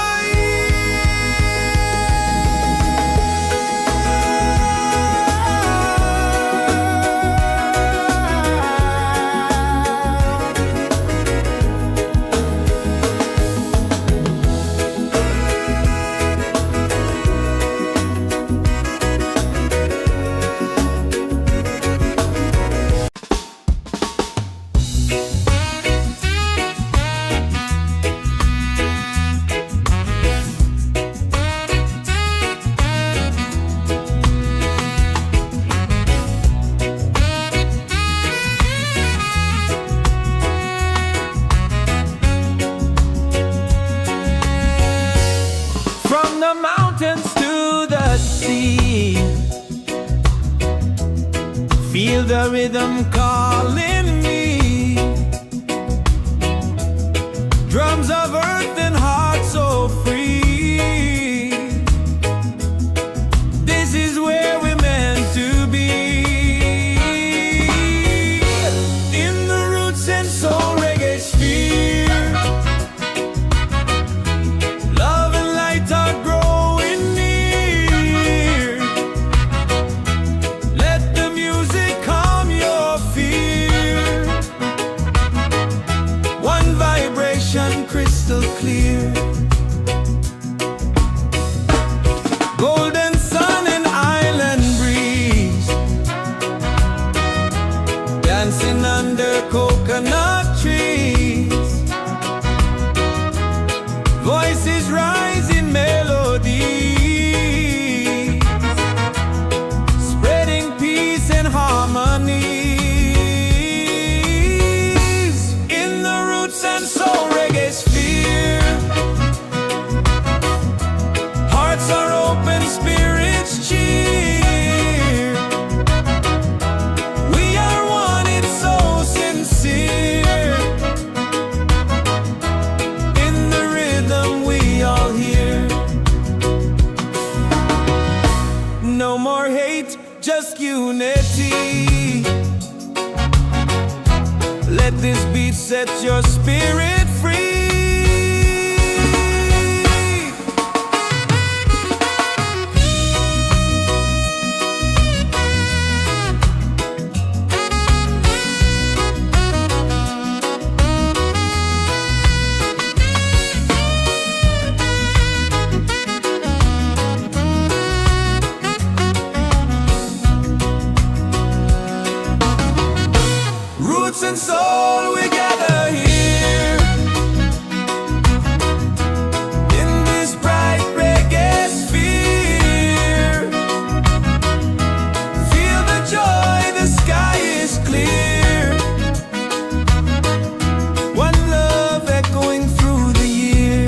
mountains to the sea. Feel the rhythm calling me. Drums of earth and heart so free. This is where we're meant to be. In the Roots and Soul Reggaesphere, love and light are growing near. Let the music calm your fear. One vibration crystal clear. Golden sun and island breeze, dancing under coconut trees. Voices rise in melody, spreading peace and harmony. In the Roots and Soul Reggaesphere, hearts are open, spirits cheer. We are one, it's so sincere. In the rhythm we all hear. No more hate, just unity. Let this beat set your spirit free. Roots and soul, we gather here in this bright reggae sphere. Feel the joy, the sky is clear. One love echoing through the year.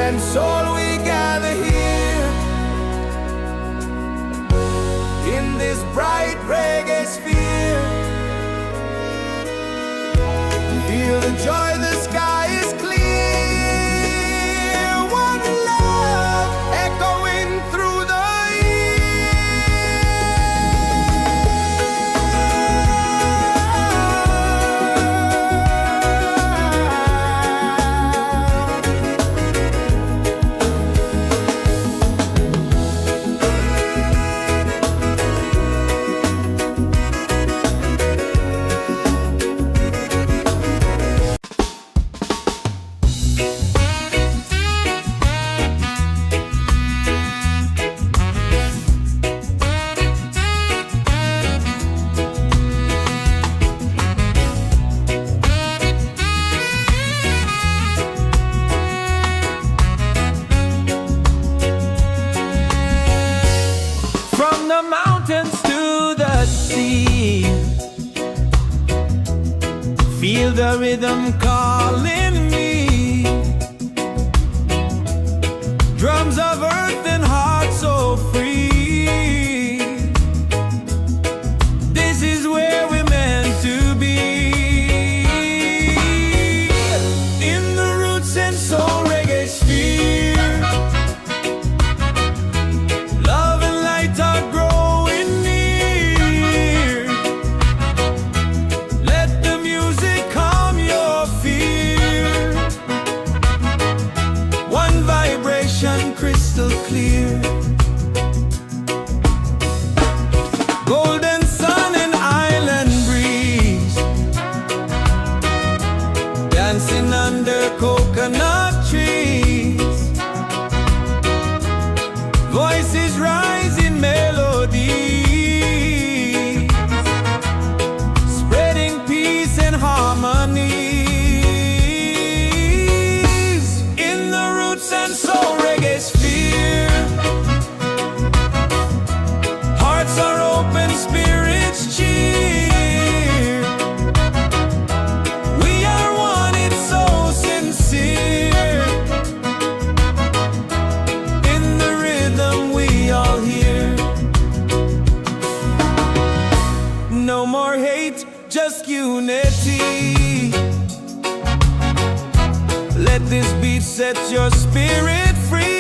and soul we gather here in this bright reggae sphere. Feel the joy, the sky is clear. One love echoing through the feel the rhythm calling me. Drums of earth and heart so free. This is where we're meant to be. In the Roots and Soul Reggaesphere, love and light are growing near. Let the music calm your fear. One vibration crystal clear. Golden sun and island breeze, dancing under coconut trees. Voices rise in melody, spreading peace and harmonies. In the Roots and Soul Reggaesphere, hearts are open, spirits cheer. We are one, it's so sincere. In the rhythm we all hear. No more hate, just unity. Let this beat set your spirit free.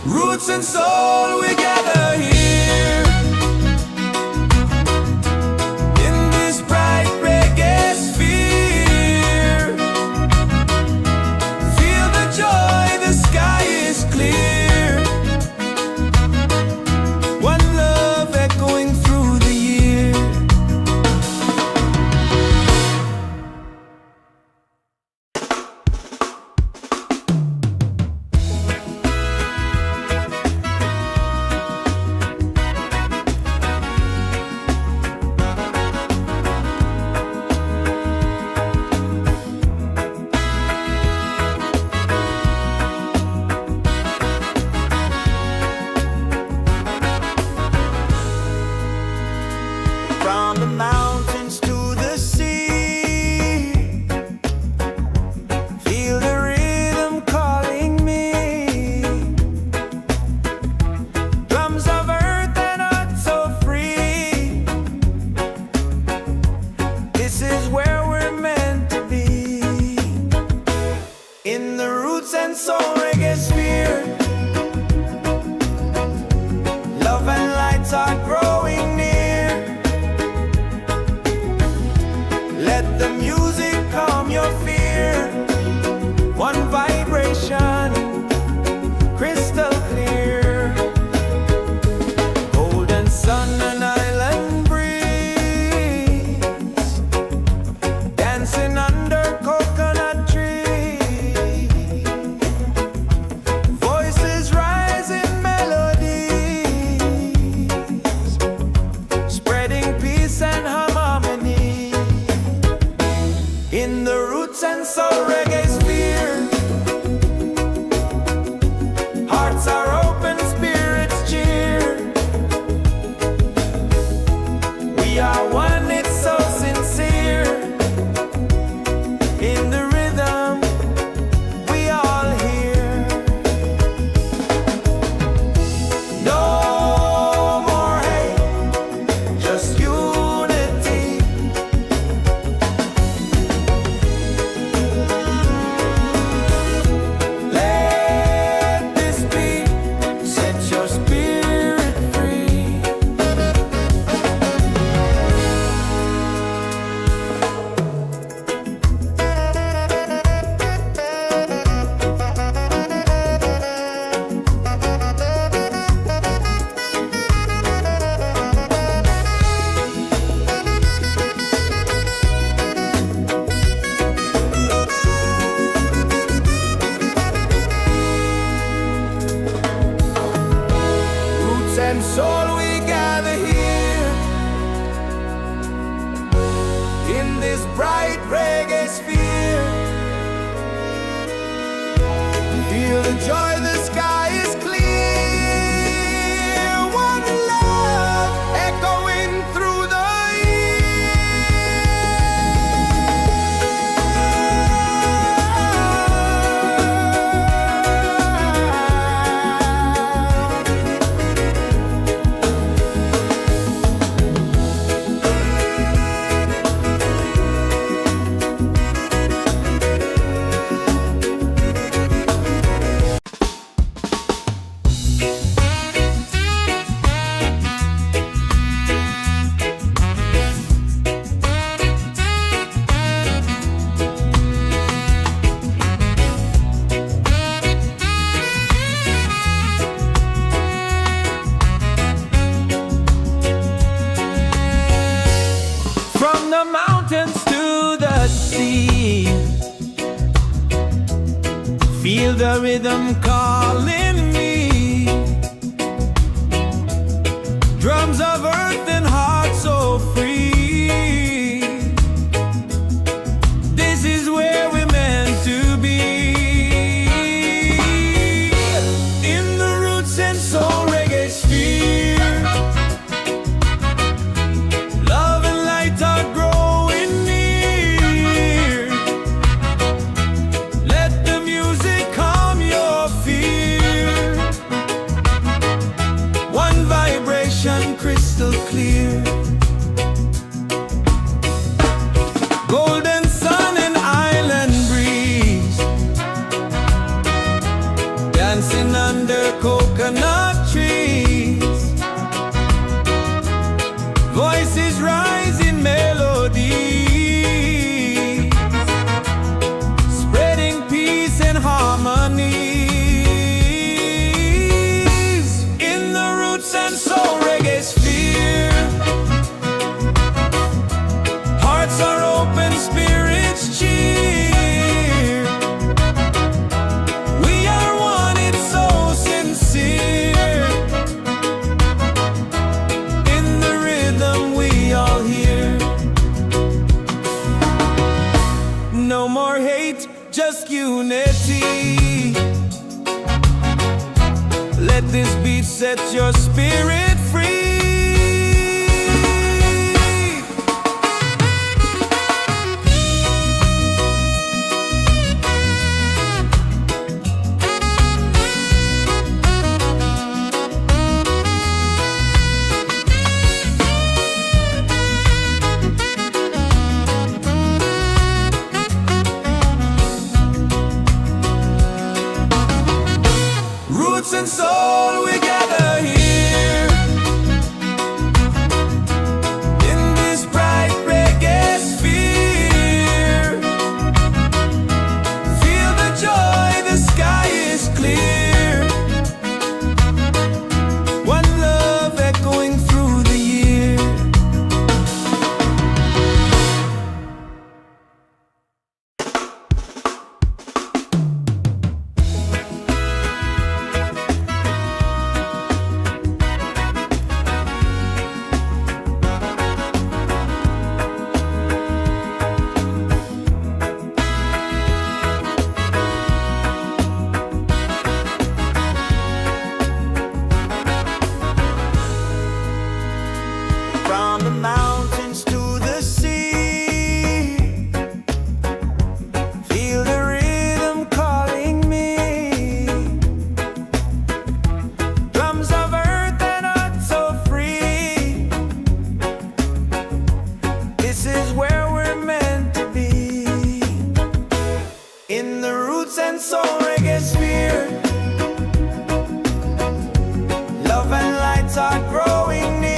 Roots and soul, we gather here and soul we gather here in this bright reggae sphere. Feel the joy, the sky is clear. One love echoing through the mountains to the sea. Feel the rhythm calling me. Drums of earth and heart so free. This is where we're meant to be. In the Roots and Soul Reggaesphere, love and light are growing near. Let the music calm your fear. One vibration crystal clear. Golden sun and island breeze, dancing under coconut trees. Voices rise in melody, spreading peace and harmony. In the Roots and Soul Reggaesphere, hearts are open, spirits cheer. We are one, it's so sincere. In the rhythm we all hear. No more hate, just unity. Let this beat set your spirit free. Roots and soul, we gather here in this bright reggae sphere. Feel the joy, the sky is clear. One love echoing through the year. From the mountains to the sea, feel the rhythm calling me. Drums of earth and heart so free. This is where we're meant to be. In the Roots and Soul Reggaesphere, love and lights are growing near.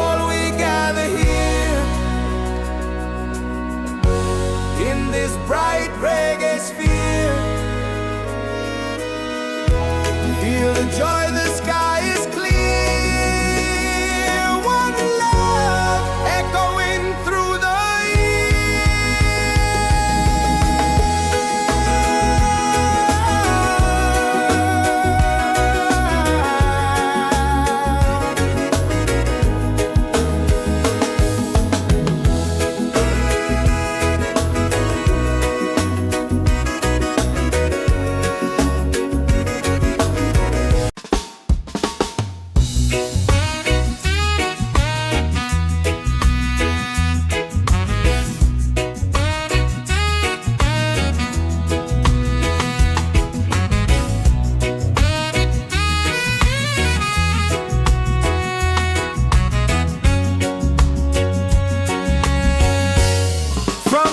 soul, we gather here in this bright reggae sphere. Feel the joy, the sky is clear. One love echoing through the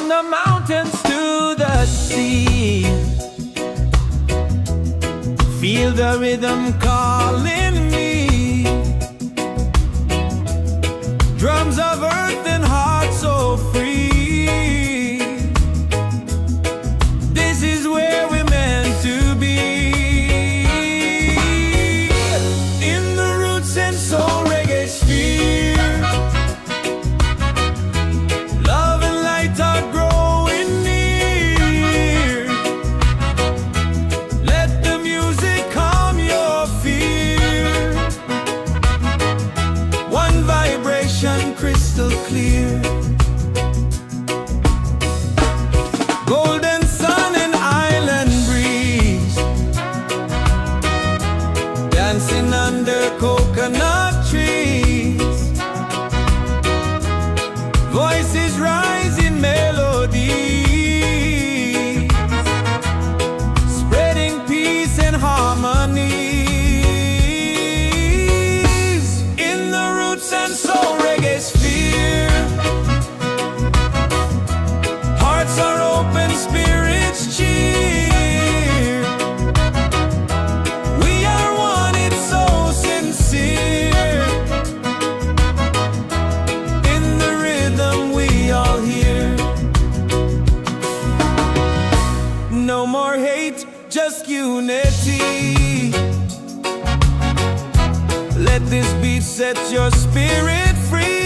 the mountains to the sea. Feel the rhythm calling me. Drums of earth and heart so free. This is where we're meant to be. In the Roots and Soul Reggaesphere. Love and light are growing near. Let the music calm your fear. One vibration crystal clear. Golden sun and island breeze. Dancing under coconut trees. Voices rise in melody, spreading peace and harmony. In the Roots and Soul Reggaesphere. Hearts are open, spirits cheer. We are one, it's so sincere. In the rhythm we all hear. No more hate, just unity. Let this beat set your spirit free.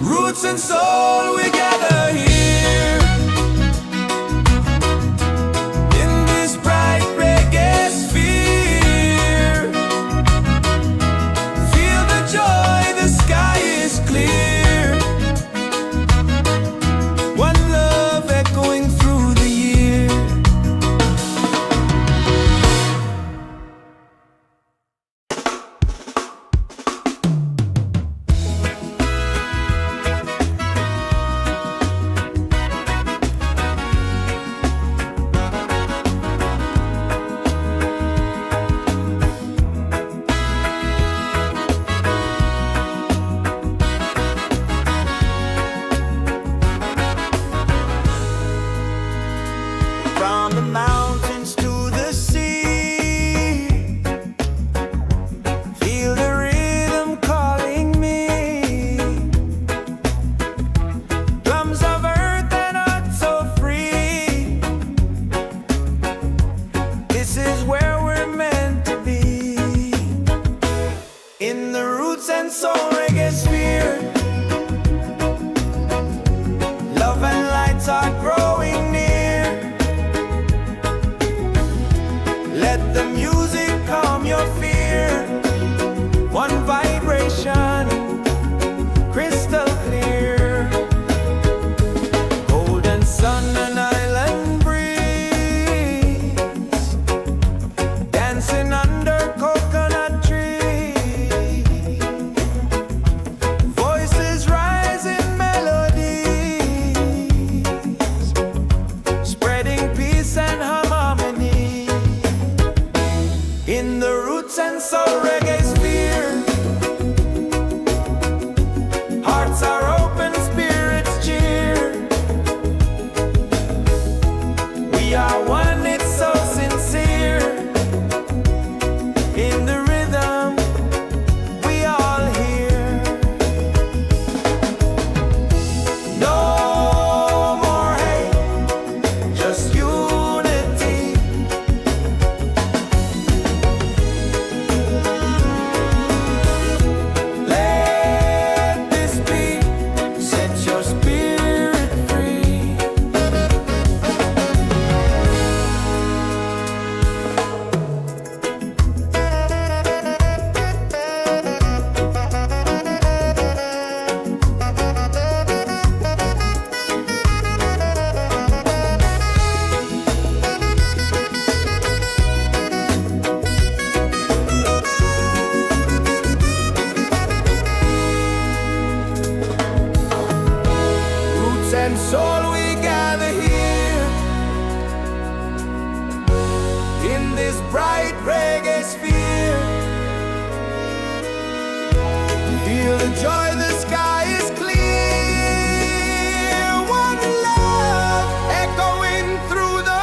Roots and soul, we gather here in this bright reggae sphere. Feel the joy, the sky is clear. One love echoing through the year. From the mountains to the sea. Feel the rhythm calling me. Drums of earth and heart so free. This is where we're meant to be. In the Roots and Soul Reggaesphere. Love and lights are growing near. Soul Reggaesphere. Hearts are open, spirits cheer. We are one, it's so sincere. In the rhythm we all hear. No more hate, just unity. Let this be, set your spirit free. Roots and soul, we gather here in this bright reggae sphere. Feel the joy, the sky is clear. One love echoing through the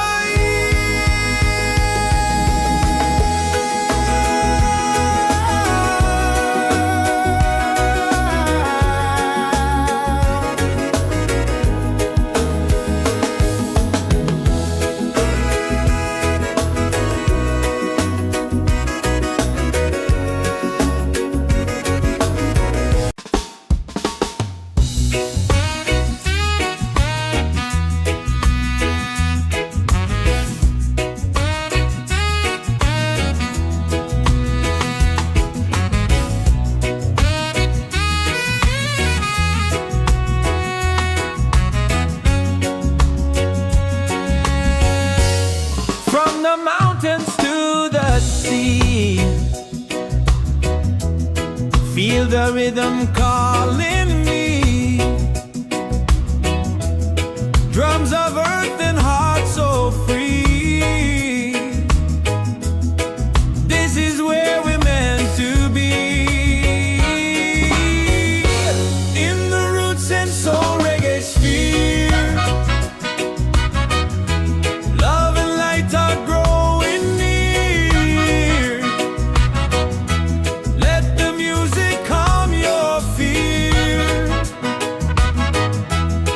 from the mountains to the sea. Feel the rhythm calling me. Drums of earth and heart so free. This is where we're meant to be. In the Roots and Soul Reggaesphere. Love and light are growing near. Let the music calm your fear.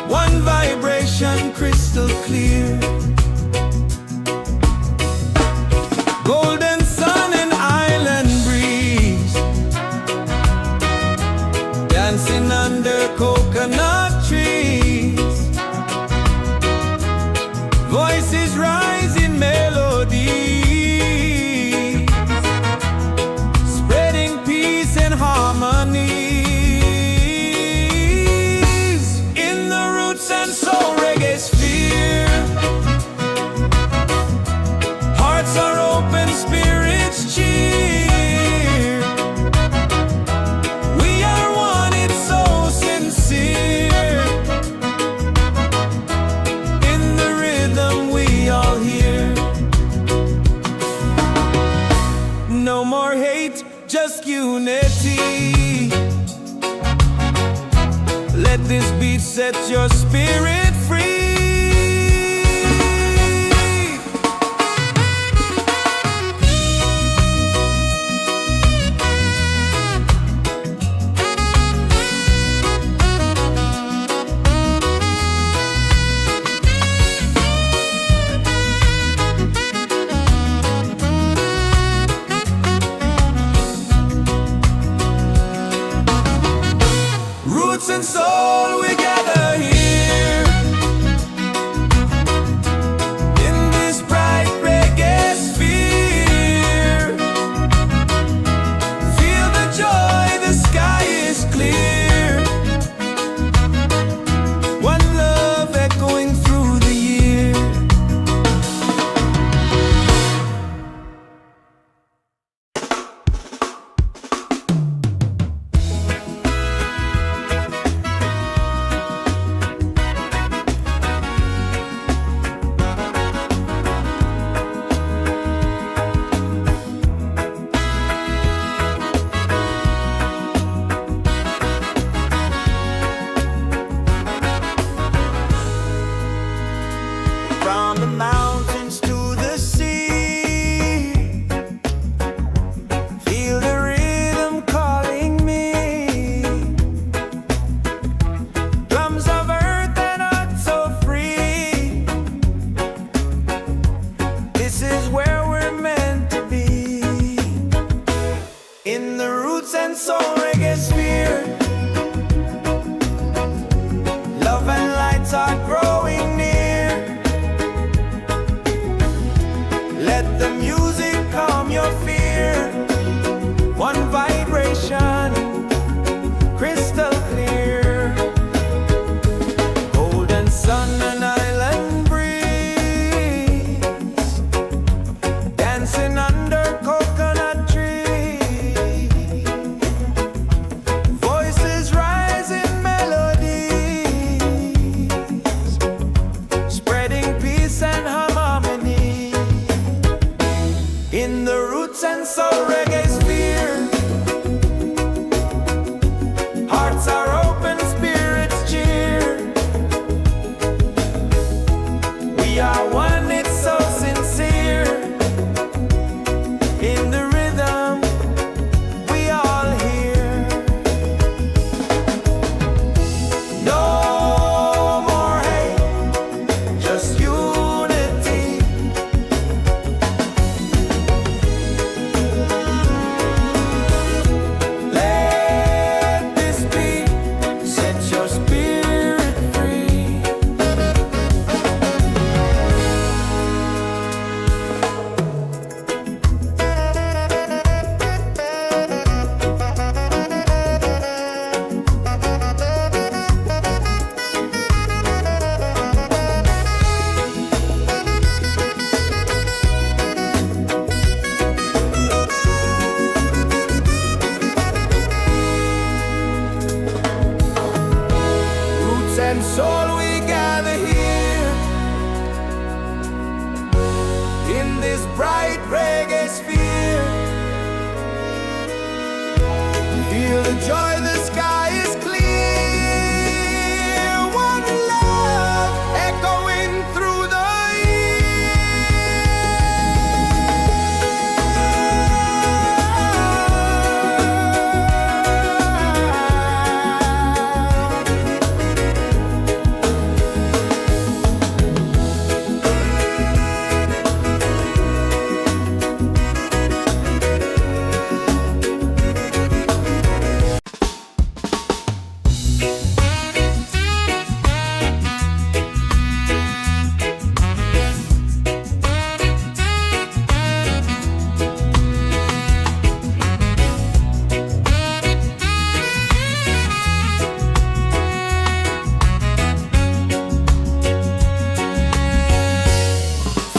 One vibration crystal clear. Golden sun and island breeze. Dancing under coconut trees. Voices rise in melody, spreading peace and harmony. In the Roots and Soul Reggaesphere. Hearts are open, spirits cheer. We are one, it's so sincere. In the rhythm we all From the mountains to the sea, feel the rhythm calling me. Drums of earth and heart so free. This is where we're meant to be. In the Roots and Soul Reggaesphere, love and lights are growing near. Let the music calm your fear. One vibration, crystal clear. Golden sun and island breeze, dancing under coconut tree. Voices rise in melodies, spreading peace and harmony. In the Roots and Soul Reggaesphere, hearts are open, spirits cheer. We are one, it's so sincere. In the rhythm, we all hear. No more hate, just unity. Let this beat set your spirit free. Roots and soul, we gather here in this bright reggae sphere. Feel the joy, the sky is clear. One love echoing through the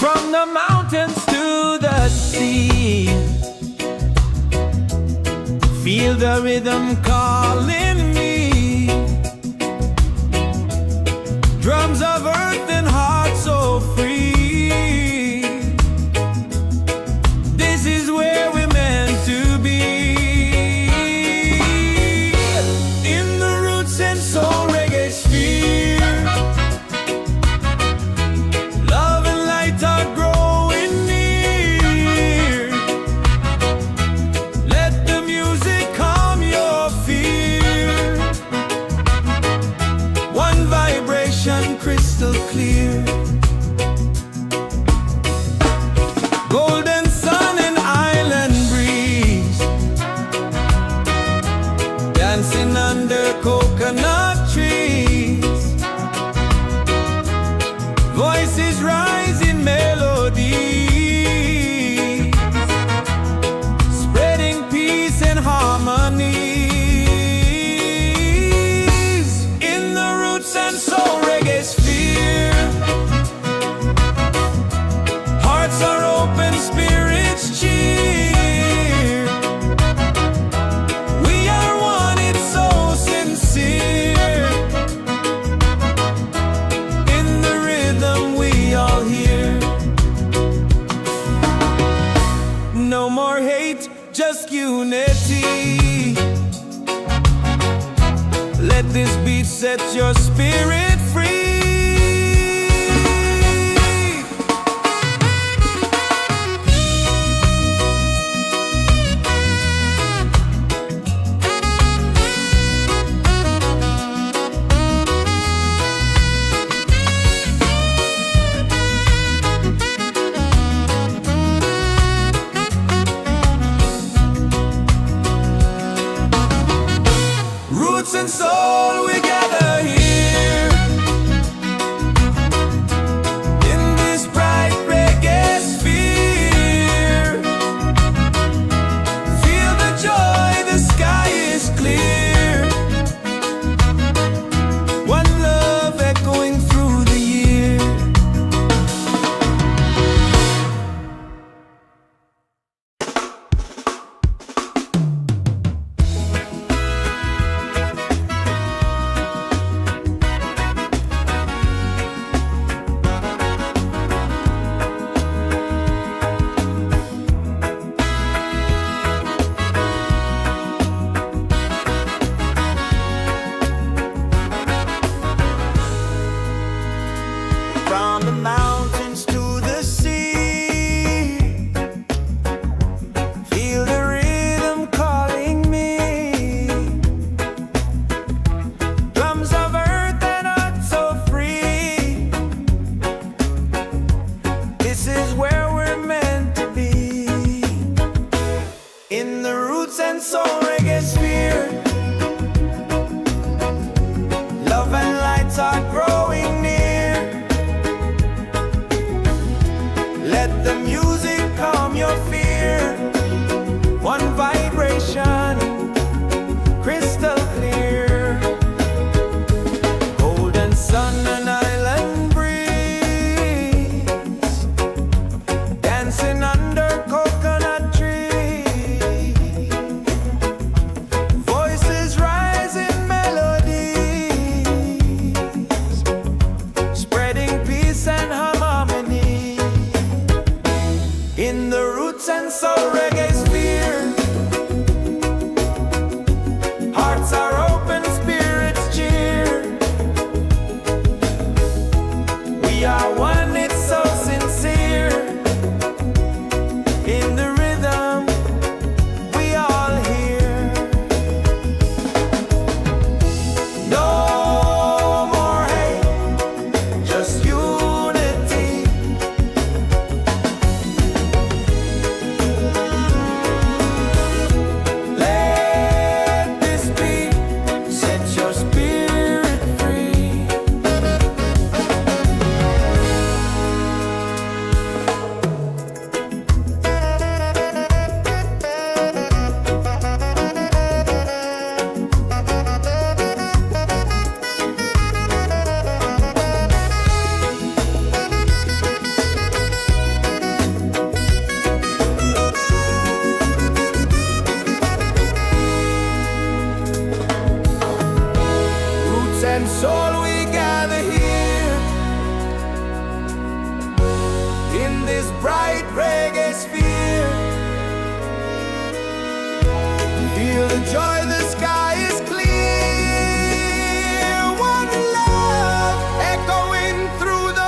from the mountains to the sea. Feel the rhythm calling me. Drums of earth and heart so free. This is where we're meant to be. In the Roots and Soul Reggaesphere, love and light are growing near. Let the music calm your fear. One vibration, crystal clear. Golden sun and island breeze, dancing under coconut trees. Voices rise in melodies, spreading peace and harmony. In the Roots and Soul Reggaesphere, hearts are open, spirits cheer. We are one, it's so sincere. In the rhythm, we all hear. No more hate, just unity. Let this beat set your spirit free. This is where we're meant to be, in the Roots and Soul Reggaesphere. Love and lights are growing near. Let the music calm your fear. One vibration, crystal clear. Golden sun and island breeze, dancing under coconut trees. Voices rise in melodies, spreading peace and harmony, in the Roots and Soul Reggaesphere. Hearts are open, spirits cheer. We are one, it's so sincere. In the rhythm, we all hear. No more hate, just unity. Let this beat set your spirit free. Roots and soul, we gather here, in this bright reggae sphere. Feel the joy, the sky is clear. One love echoing through the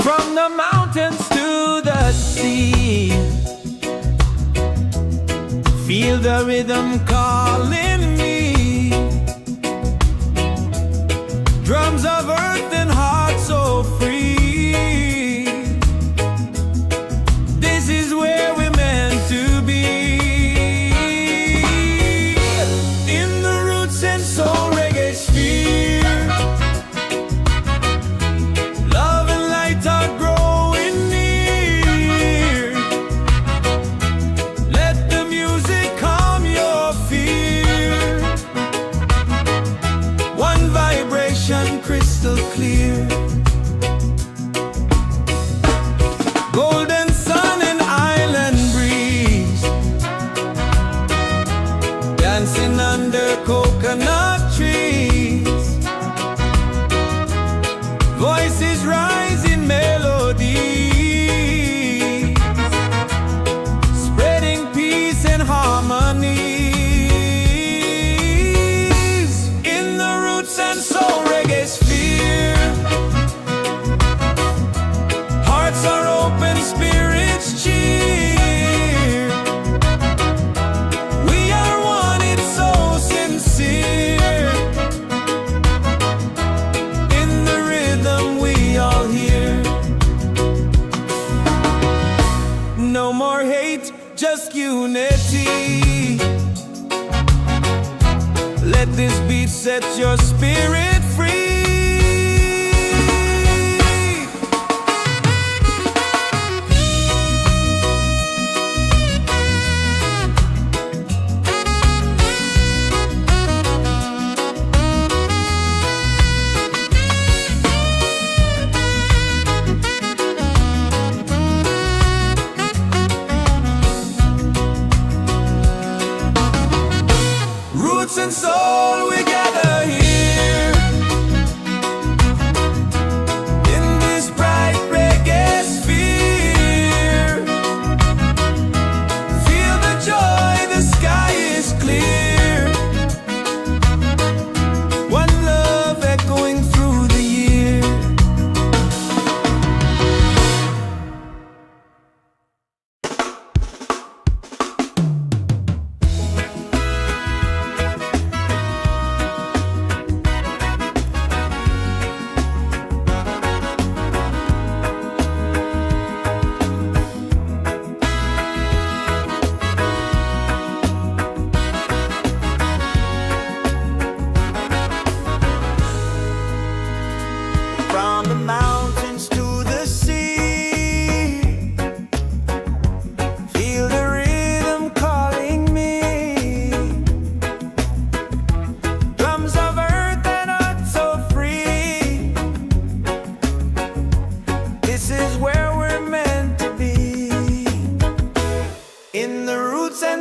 from the mountains to the sea. Feel the rhythm calling me. Drums of earth and heart so free. This is where we're meant to be, in the Roots and Soul Reggaesphere. Love and light are growing near. Let the music calm your fear. One vibration, crystal clear. Golden sun and island breeze, dancing under coconut trees. Voices rise in melodies, spreading peace and harmonies, in the Roots and Soul Reggaesphere. Hearts are open, spirits cheer. We are one, it's so sincere. In the rhythm, we all hear. No more hate, just unity. Let this beat set your spirit free.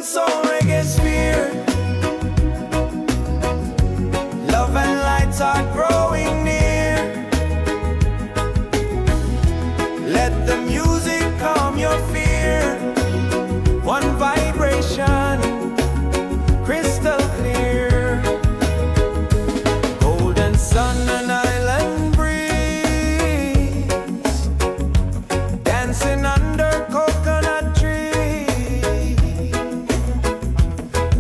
and soul Reggaesphere. Love and lights are growing near. Let the music calm your fear. One vibration, crystal clear. Golden sun and island breeze, dancing under coconut trees.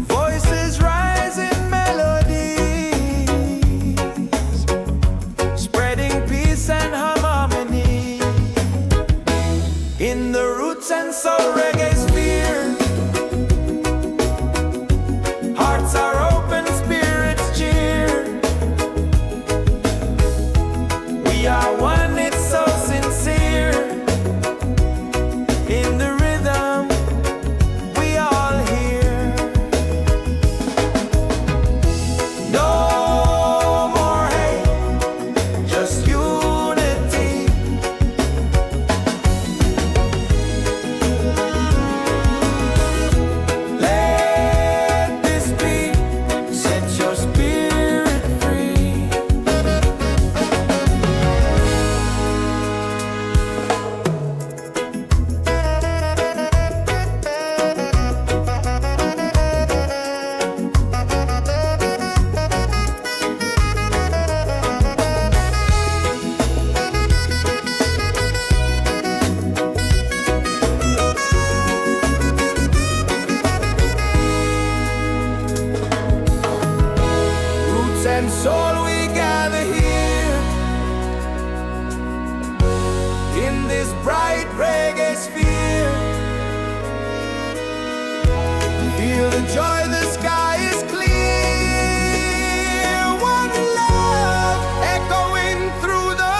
Voices rise in melodies, spreading peace and harmony. In the Roots and Soul Reggaesphere, hearts are open, spirits cheer. We are one, it's so sincere. In the rhythm, we all hear. No more hate, just unity. Let this beat set your spirit free. Roots and soul, we gather here in this bright reggae sphere. Feel the joy, the sky is clear. One love echoing through the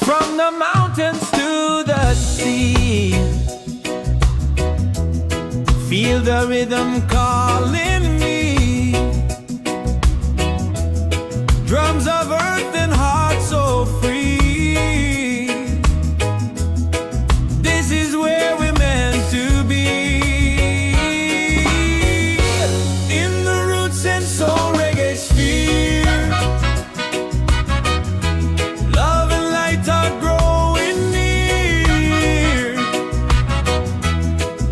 from the mountains to the sea. Feel the rhythm calling me. Drums of earth and heart so free. This is where we're meant to be. In the Roots and Soul Reggaesphere, love and light are growing near.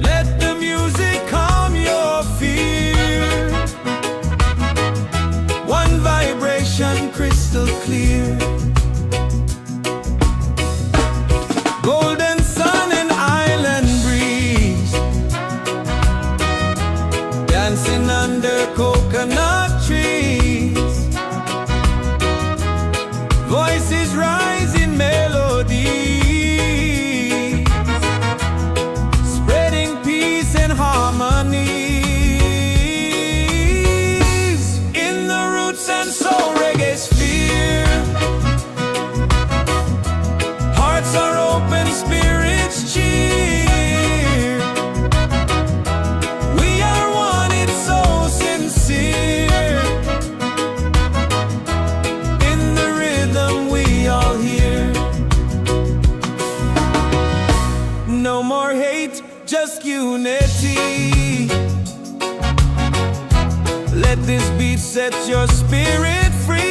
Let the music calm your fear. One vibration, crystal clear. Golden sun and island breeze, dancing under coconut trees. Voices rise in melody, spreading peace and harmony. In the Roots and Soul Reggaesphere, hearts are open, spirits cheer. We are one, it's so sincere. In the rhythm, we all hear. No more hate, just unity. Let this beat set your spirit free.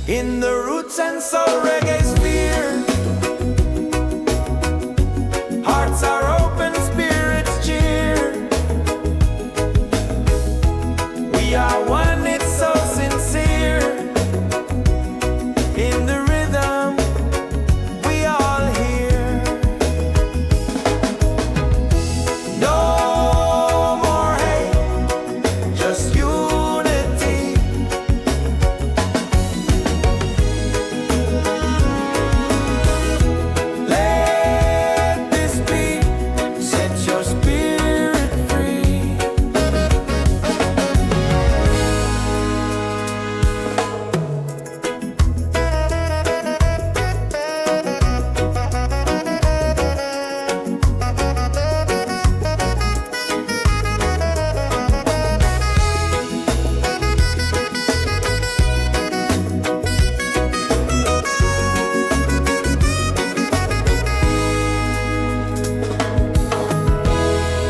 in the Roots and Soul Reggaesphere. Hearts are open, spirits cheer. We are one, it's so sincere. In the rhythm, we all hear. No more hate, just unity. Let this be, set your spirit free.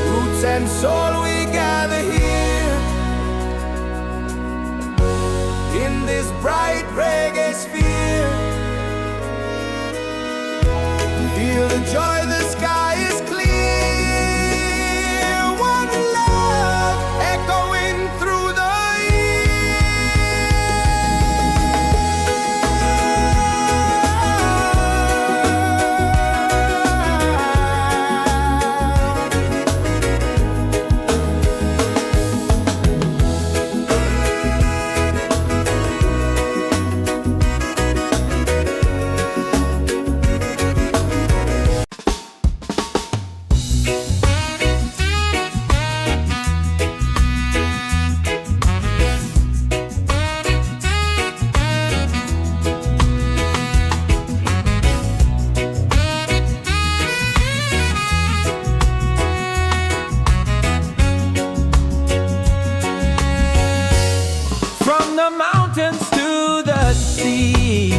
Roots and soul, we gather here in this bright reggae sphere. Feel the joy, the sky is clear. One love echoing through the from the mountains to the sea.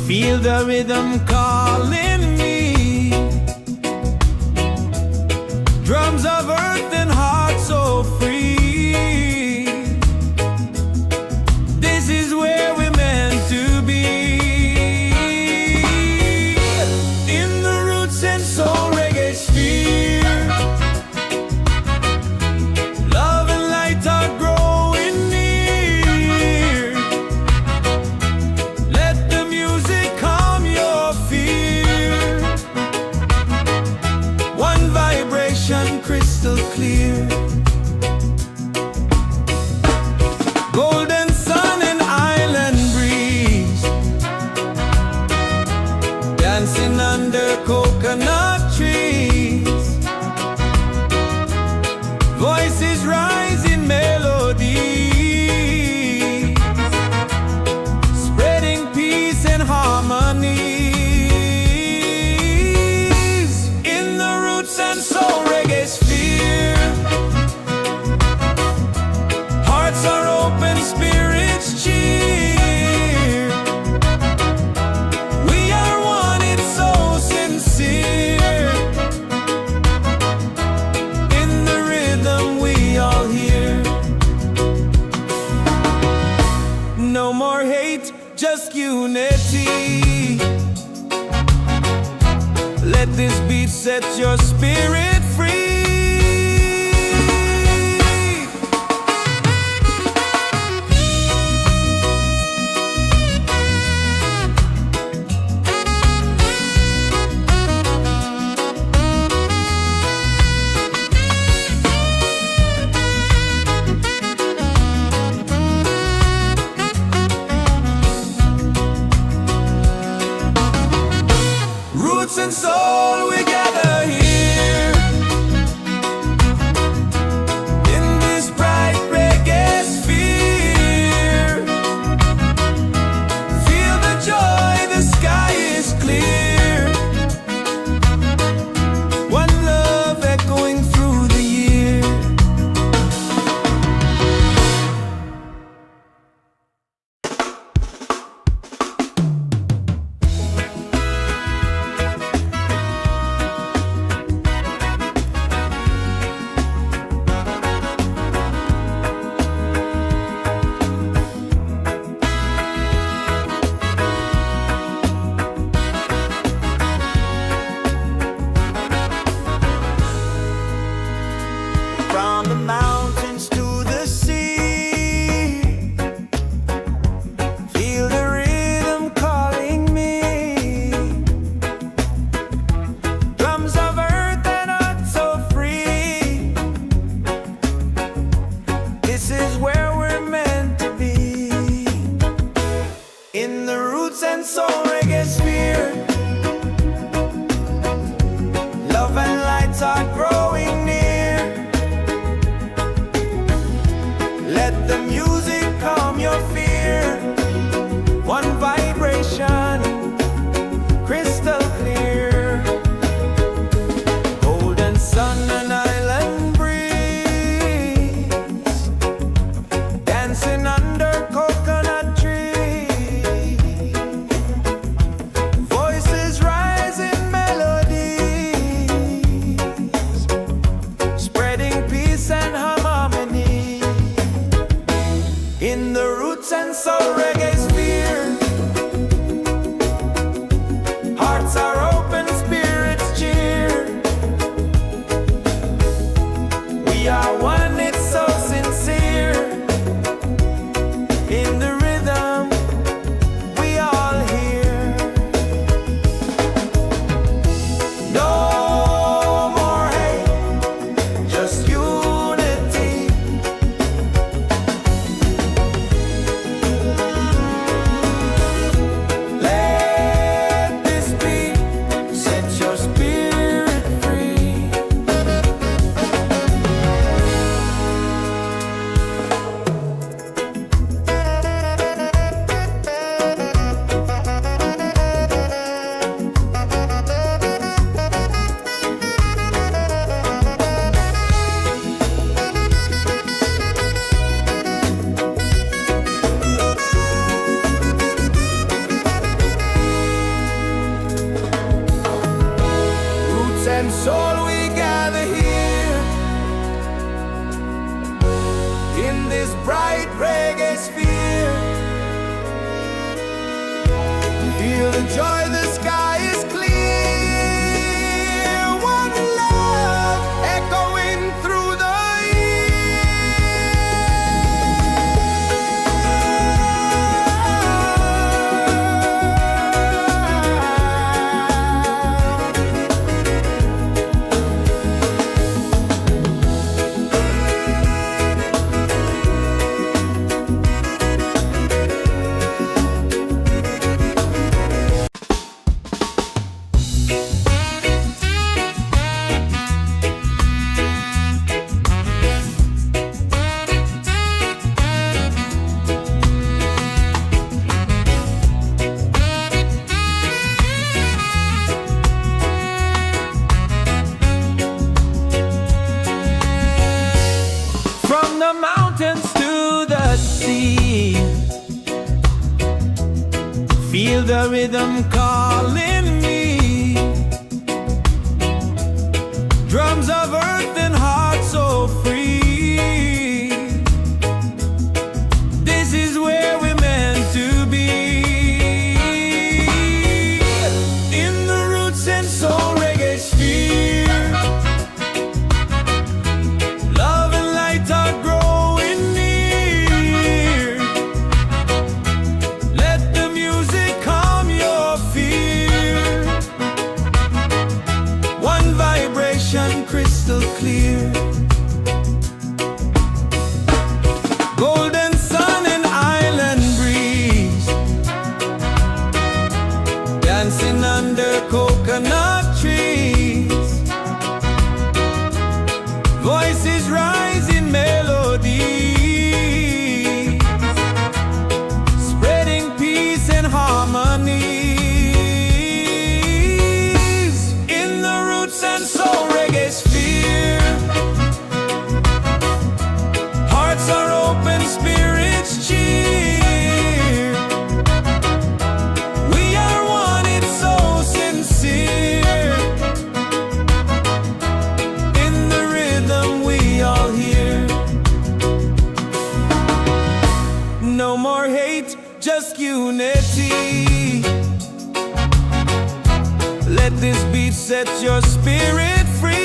Feel the rhythm calling me. Drums of earth and heart so free. This is where we're meant to be. In the Roots and Soul Reggaesphere. Love and light are growing near. Let the music calm your fear. One vibration crystal clear. Golden sun and island breeze, dancing under coconut trees. Voices rise in melody, spreading peace and harmony. In the Roots and Soul Reggaesphere. Hearts are open, spirits cheer. We are one, it's so sincere. In the rhythm we all hear. No more hate, just unity. Let this beat set your spirit free. Roots and soul, we gather here and soul Reggaesphere. Love and light are growing near. Let the music calm your fear. One vibration, crystal clear. Golden sun and island breeze, dancing under coconut trees. Voices rise in melodies, spreading peace and harmony. In the Roots and Soul Reggaesphere, hearts are open, spirits cheer. We are one, it's so sincere. In the rhythm, we all hear. No more hate, just unity. Let this beat set your spirit free. Roots and soul, we gather here in this bright reggae sphere. Feel the joy, the sky is clear. One love echoing through the from the mountains to the sea. Feel the rhythm calling me. Drums of earth and heart so free. This is where we're meant to be. In the Roots and Soul Reggaesphere, love and light are growing near. Let the music calm your fear. One vibration, crystal clear. Golden sun and island breeze, dancing under coconut trees. Voices rise in melody, spreading peace and harmony. In the Roots and Soul Reggaesphere, hearts are open, spirits cheer. We are one, it's so sincere. In the rhythm, we all hear. No more hate, just unity. Let this beat set your spirit free.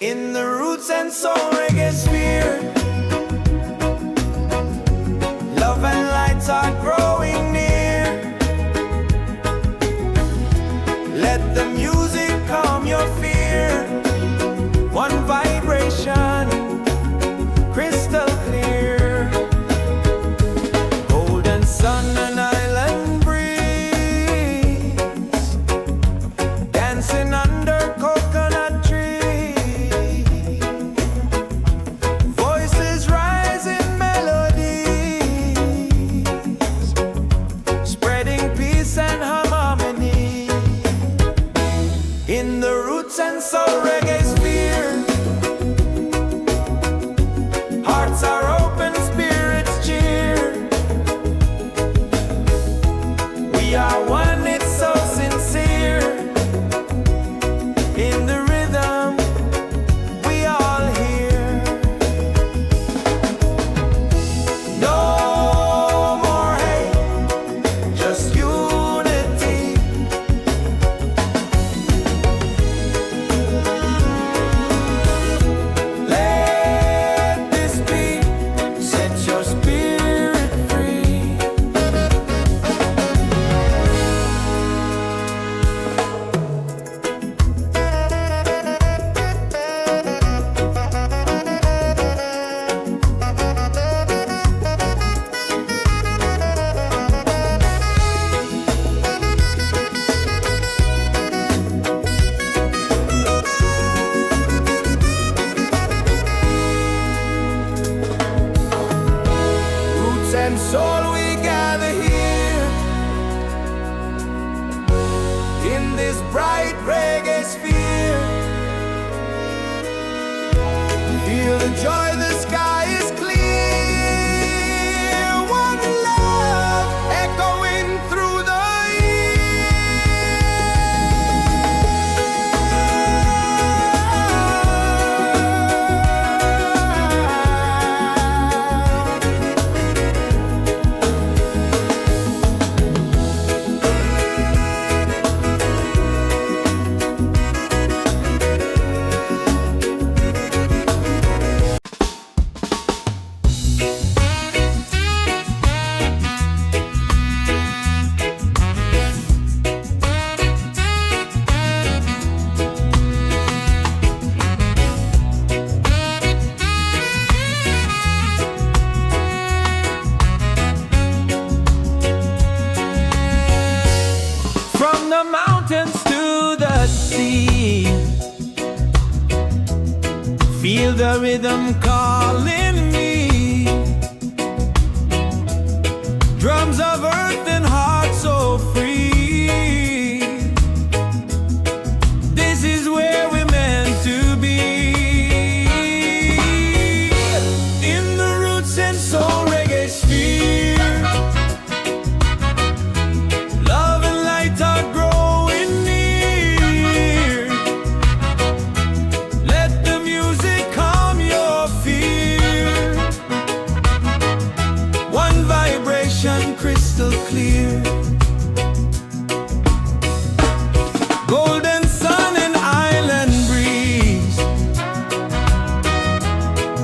In the roots and soul reggae sphere, love and lights are growing near. Let the music calm your fear. One vibration, crystal clear. Golden sun and island breeze, dancing under coconut trees. Voices rise in melodies, spreading peace and harmony. In the roots and soul reggae sphere, hearts are open, spirits cheer. We are one, it's so sincere. In the rhythm, we all hear. No more hate, just unity. Let this be, set your spirit free. Roots and soul, we gather here in this bright reggae sphere. Feel the joy, the sky is clear. One love echoing through the from the mountains to the sea. Feel the rhythm calling me. Drums of earth and heart so free. This is where we're meant to be. In the roots and soul reggae sphere, love and light are growing near. Let the music calm your fear. One vibration, crystal clear. Golden sun and island breeze,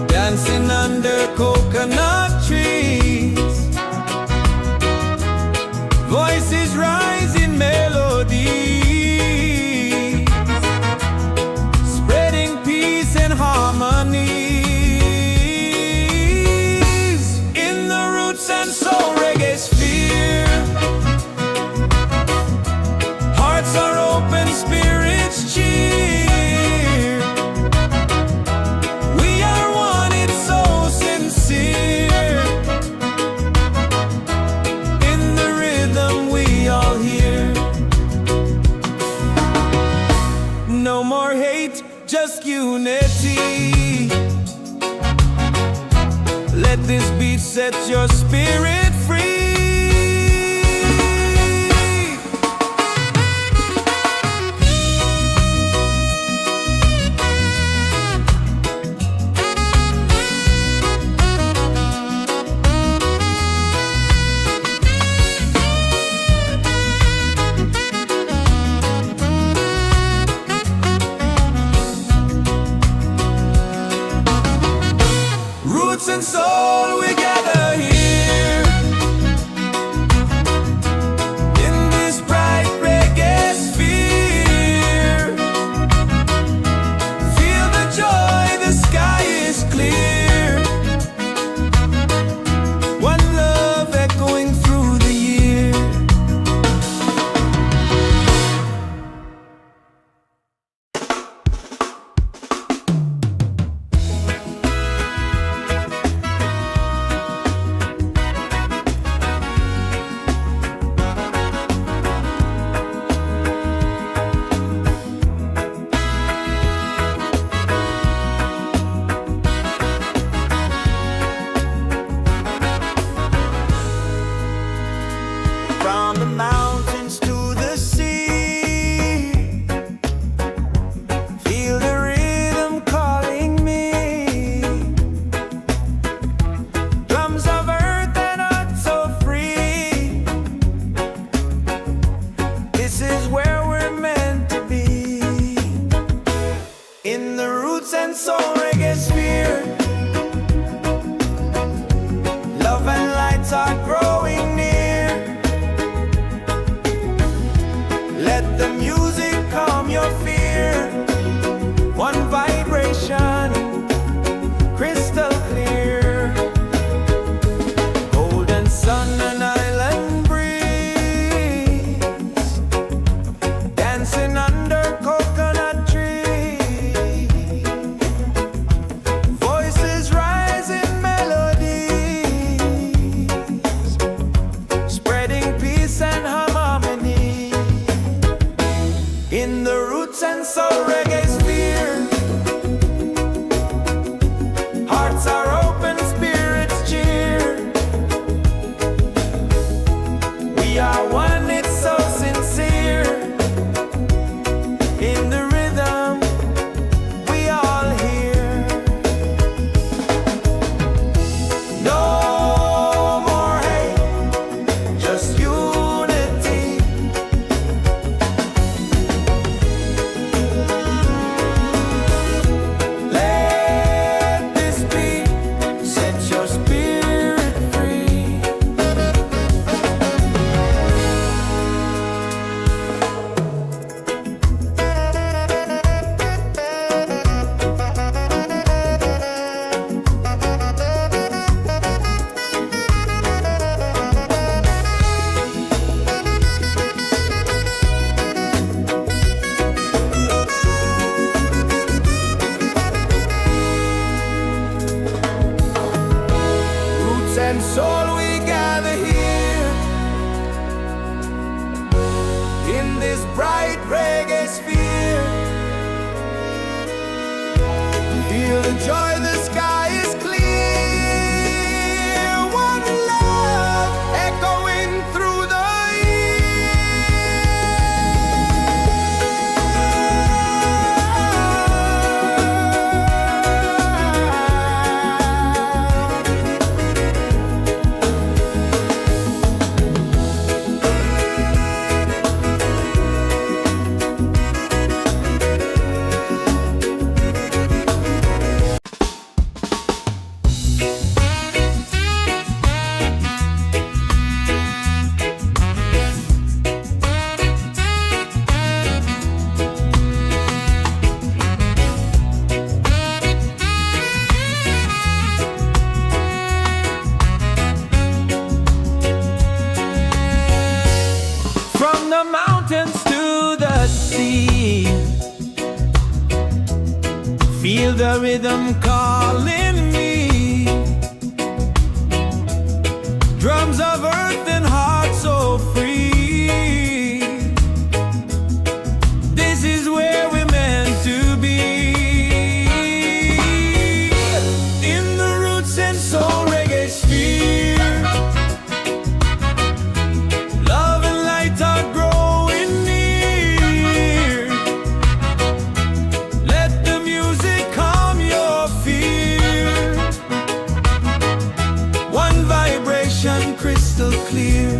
dancing under coconut trees. Voices rise in melodies, spreading peace and harmonies. In the roots and soul reggae sphere, hearts are open, spirits cheer. We are one, it's so sincere. In the rhythm, we all hear. No more hate, just unity. Let this beat set your spirit free. roots and soul, we gather here in this bright reggae sphere. Feel the joy, the sky is clear. One love echoing through the year. From the mountains to the sea, feel the rhythm calling me. Drums of earth and heart so free. This is where we're meant to be, in the Roots and Soul Reggaesphere. Love and lights are growing near. Let the music calm your fear. One vibration, crystal clear. Golden sun and island breeze, dancing under coconut trees. Voices rise in melodies, spreading peace and harmony. In the Roots and Soul Reggaesphere, hearts are open, spirits cheer. We are one, it's so sincere. In the rhythm, we all hear. No more hate, just unity. Let this beat set your spirit free. Roots and soul, we gather here in this bright reggae sphere. Feel the joy, the sky is clear. One love echoing through the from the mountains to the sea. Feel the rhythm calling me. Drums of earth and heart so free. This is where we're meant to be, in the Roots and Soul Reggaesphere. Love and light are growing near. Let the music calm your fear. One vibration, crystal clear.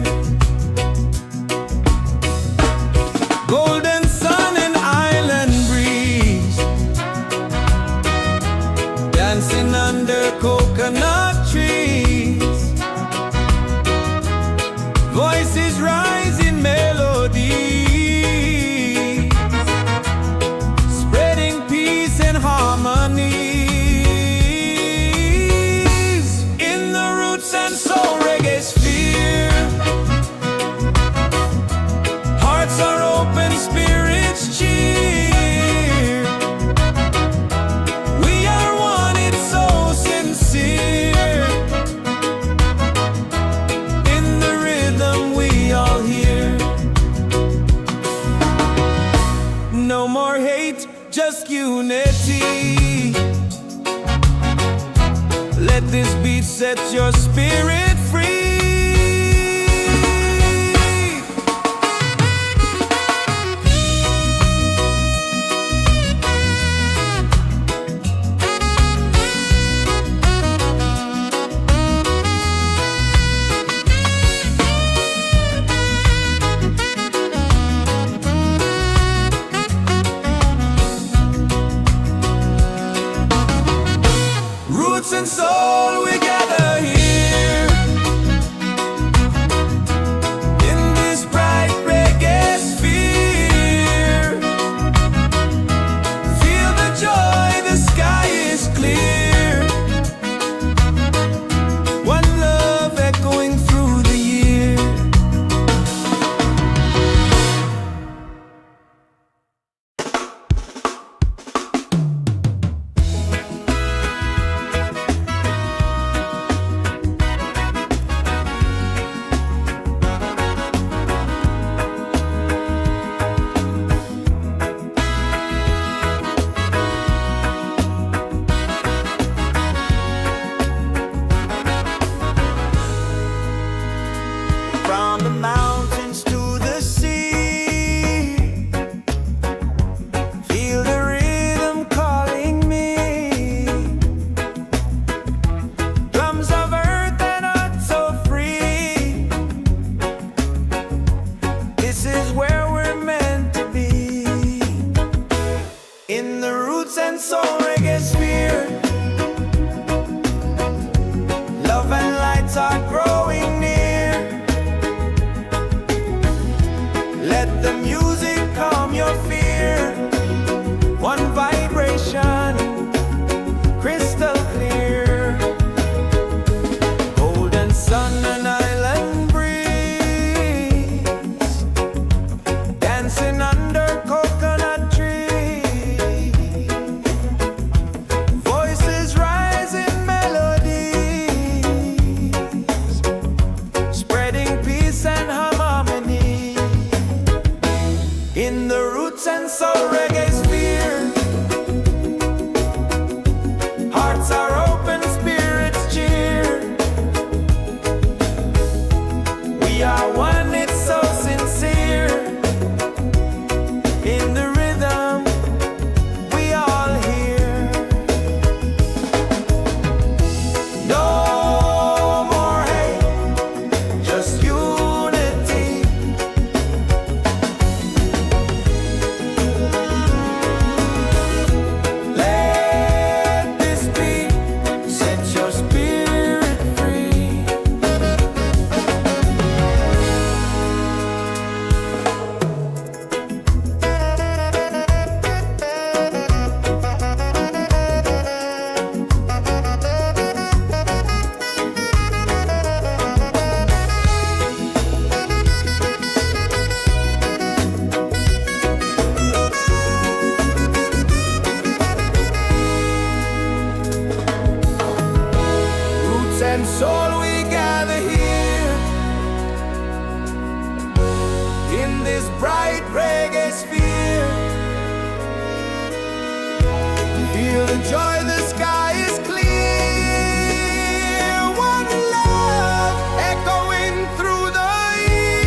dancing under coconut trees. Voices rise in melody, spreading peace and harmony. In the Roots and Soul Reggaesphere, hearts are open, spirits cheer. We are one, it's so sincere. In the rhythm we all hear. No more hate, just unity. Let this beat set your spirit free. Roots and soul, we gather here in this bright reggae sphere. Feel the joy, the sky is clear. One love echoing through the year. From the mountains to the sea, feel the rhythm calling me. Drums of earth and heart so free. This is where we're meant to be. In the Roots and Soul Reggaesphere, love and lights are growing near. Let the music calm your fear. One vibration, crystal clear. Golden sun and island breeze, dancing under coconut trees. Voices rise in melodies, spreading peace and harmony. In the Roots and Soul Reggaesphere, hearts are open, spirits cheer. We are one, it's so sincere. In the rhythm we all hear. No more hate, just unity. Let this beat set your spirit free. Roots and soul, we gather here in this bright reggae sphere. Feel the joy, the sky is clear. One love echoing through the year.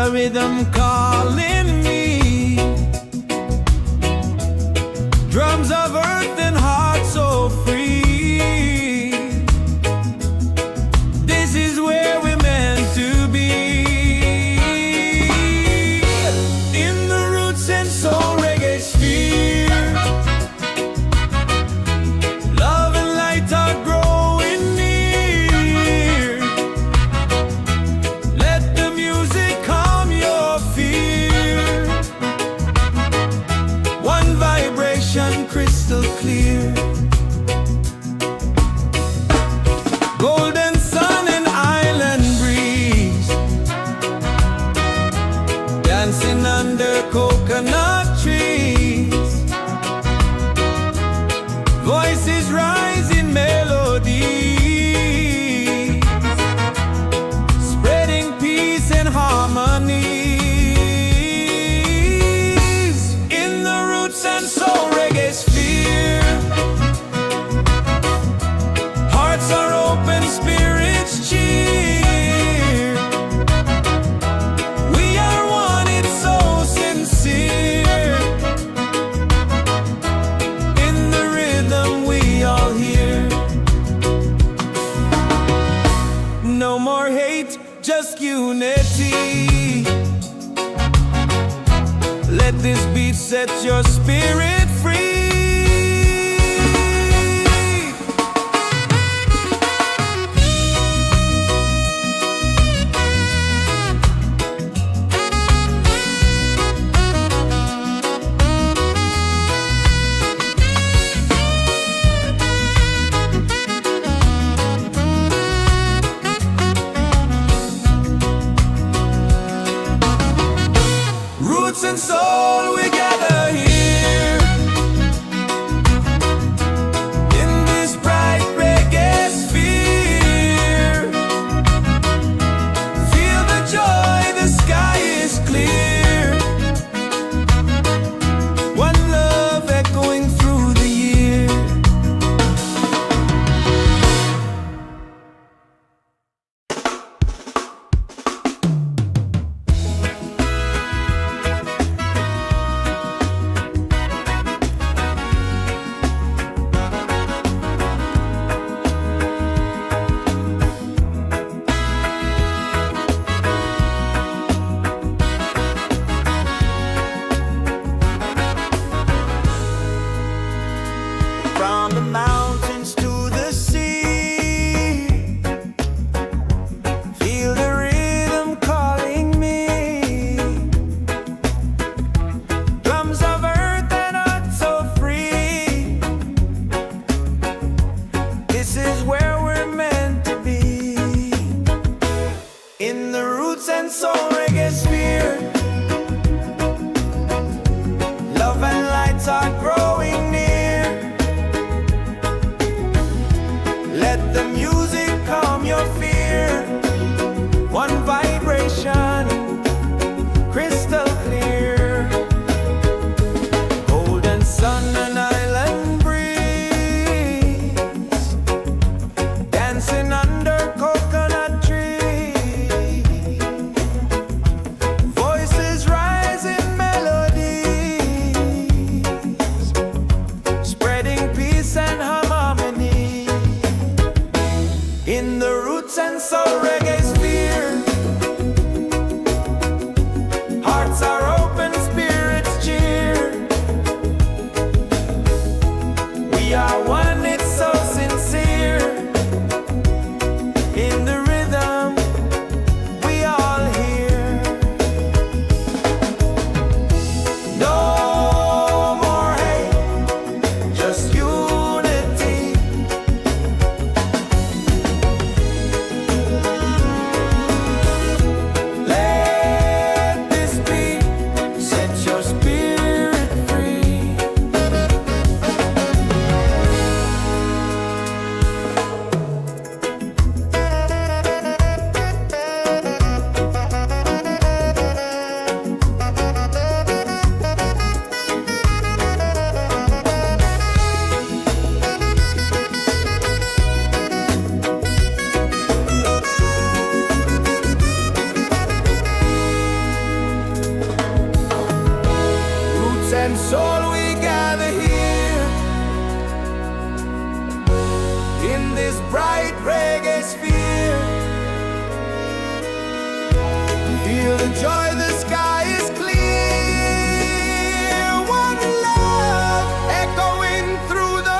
the rhythm calling me. Drums of earth and heart so free. This is where we're meant to be. In the Roots and Soul Reggaesphere, love and light are growing near. Let the music calm your fear. One vibration crystal clear. Golden sun and island breeze, dancing under coconut trees. Voices rise in melody, spreading peace and harmony. In the Roots and Soul Reggaesphere, hearts are open, spirits cheer. We are one, it's so sincere. In the rhythm we all hear. No more hate, just unity. Let this beat set your spirit free. Roots and soul, we gather here in this bright reggae sphere. Feel the joy, the sky is clear. One love echoing through the year. and soul we gather here in this bright reggae sphere. Feel the joy, the sky is clear. One love echoing through the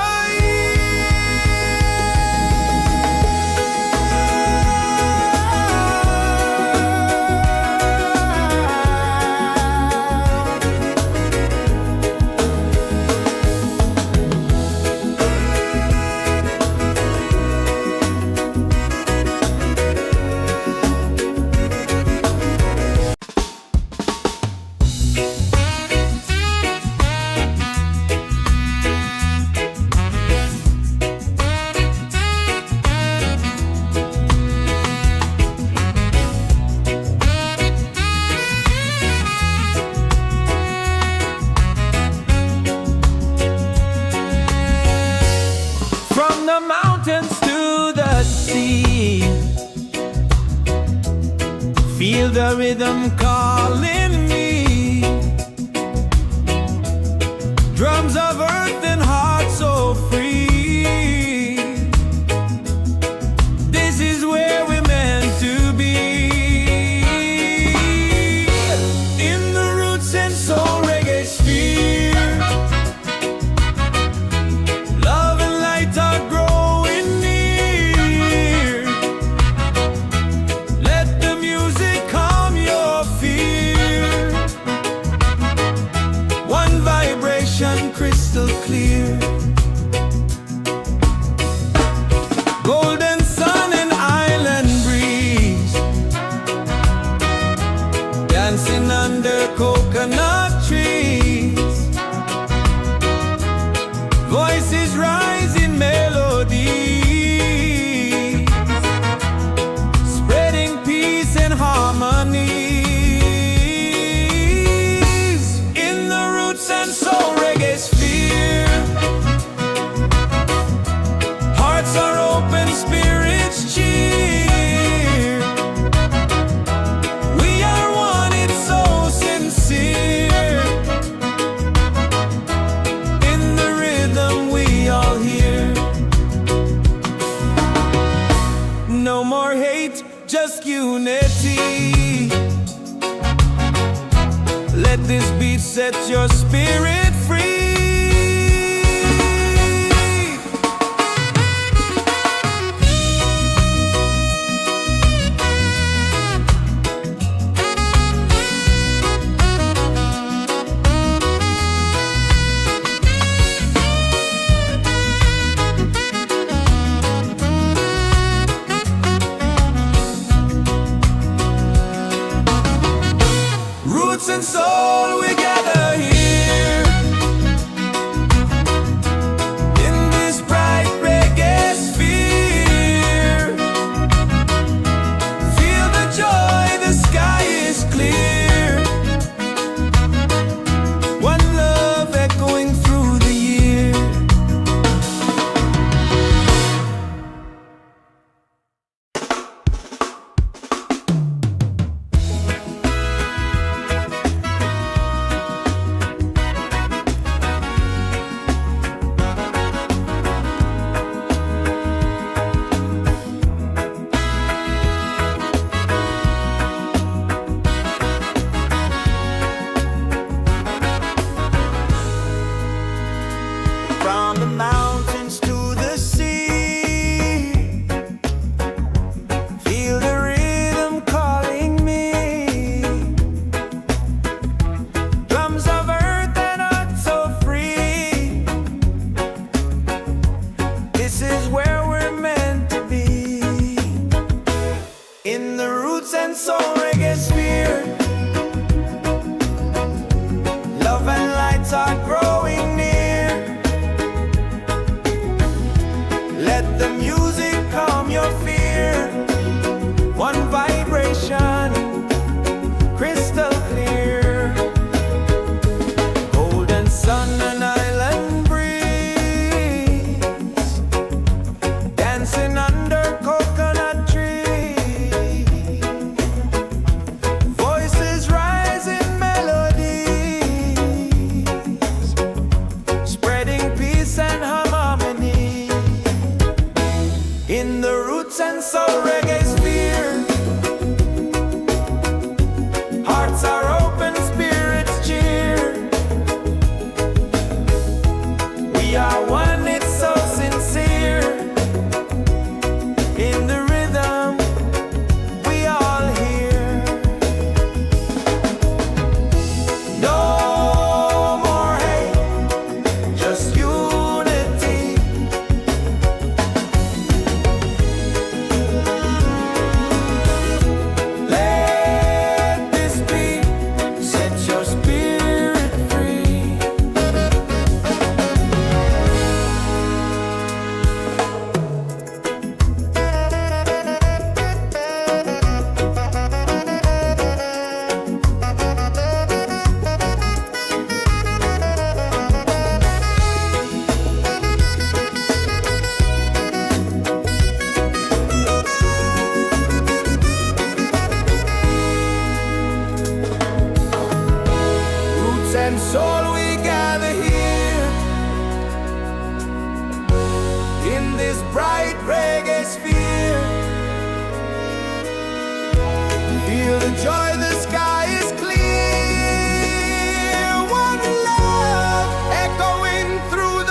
feel the rhythm calling me. Drums of earth and heart so free. This is where we're meant to be. In the Roots and Soul Reggaesphere, love and light are growing near. Let the music calm your fear. One vibration crystal clear. Golden sun and island breeze, dancing under coconut trees. Voices rise in melody, spreading peace and harmonies. In the Roots and Soul Reggaesphere, hearts are open, spirits cheer. We are one, it's so sincere. In the rhythm we all hear. No more hate, just unity. Let this beat set your spirit free. Roots and soul, we gather here in this bright reggae sphere. Feel the joy, the sky is clear. One love echoing through the year. roots and soul we gather here in this bright reggae sphere. Feel the joy, the sky is clear. One love echoing through the